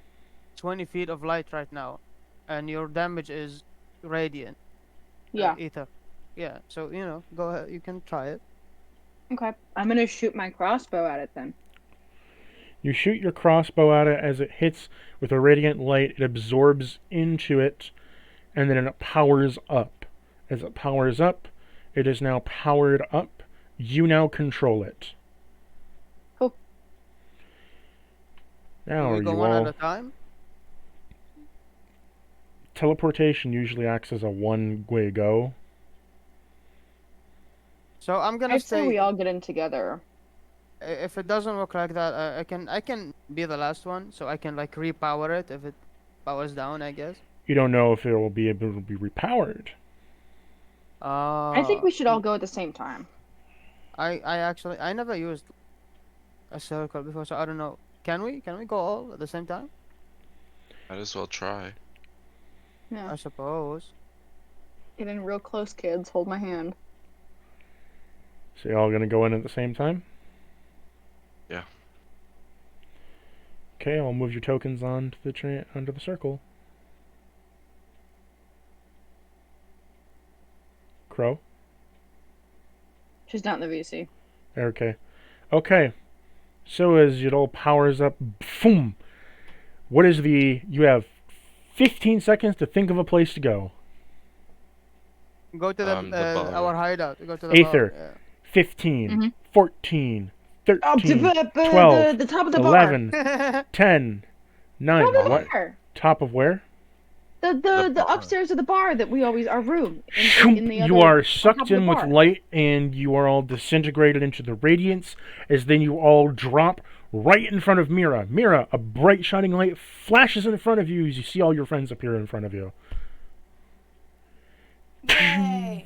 Speaker 5: 20 feet of light right now, and your damage is radiant.
Speaker 2: Yeah.
Speaker 5: Ether. Yeah, so go ahead, you can try it.
Speaker 2: Okay. I'm gonna shoot my crossbow at it then.
Speaker 1: You shoot your crossbow at it. As it hits with a radiant light, it absorbs into it, and then it powers up. As it powers up, it is now powered up. You now control it.
Speaker 2: Cool.
Speaker 1: Now
Speaker 5: we
Speaker 1: are
Speaker 5: go
Speaker 1: you
Speaker 5: one
Speaker 1: all...
Speaker 5: at a time.
Speaker 1: Teleportation usually acts as a one-way go.
Speaker 5: So I'm gonna
Speaker 2: I'd say
Speaker 5: say
Speaker 2: we all get in together.
Speaker 5: if it doesn't work like that, I can be the last one, so I can repower it if it powers down, I guess.
Speaker 1: You don't know if it will be able to be repowered.
Speaker 2: I think we should all go at the same time.
Speaker 5: I actually never used a circle before, so I don't know. Can we go all at the same time?
Speaker 3: Might as well try.
Speaker 2: Yeah.
Speaker 5: I suppose.
Speaker 2: Get in real close, kids. Hold my hand.
Speaker 1: So you're all going to go in at the same time?
Speaker 3: Yeah.
Speaker 1: Okay, I'll move your tokens onto the circle. Crow?
Speaker 2: She's not in the VC.
Speaker 1: Okay. Okay. So as it all powers up, boom! You have 15 seconds to think of a place to go.
Speaker 5: Go to
Speaker 3: The bar.
Speaker 5: our hideout. Go to the
Speaker 1: Aether.
Speaker 5: bar.
Speaker 1: 15,
Speaker 2: Mhm.
Speaker 1: 14, 13,
Speaker 2: Oh, the
Speaker 1: 12,
Speaker 2: the top of the
Speaker 1: 11,
Speaker 5: Yeah.
Speaker 1: 10, 9.
Speaker 2: bar.
Speaker 1: What?
Speaker 2: Bar.
Speaker 1: Top of where?
Speaker 2: The
Speaker 3: bar.
Speaker 2: upstairs of the bar that we always our room. In the
Speaker 1: You
Speaker 2: other,
Speaker 1: are
Speaker 2: on top
Speaker 1: sucked
Speaker 2: of the
Speaker 1: in with
Speaker 2: bar.
Speaker 1: light, and you are all disintegrated into the radiance, as then you all drop right in front of Mira. Mira, a bright shining light flashes in front of you as you see all your friends appear in front of you.
Speaker 4: Yay!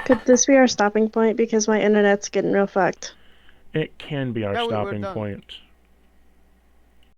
Speaker 6: Could this be our stopping point? Because my internet's getting real fucked.
Speaker 1: It can be our
Speaker 5: Yeah, we're
Speaker 1: stopping
Speaker 5: done.
Speaker 1: point.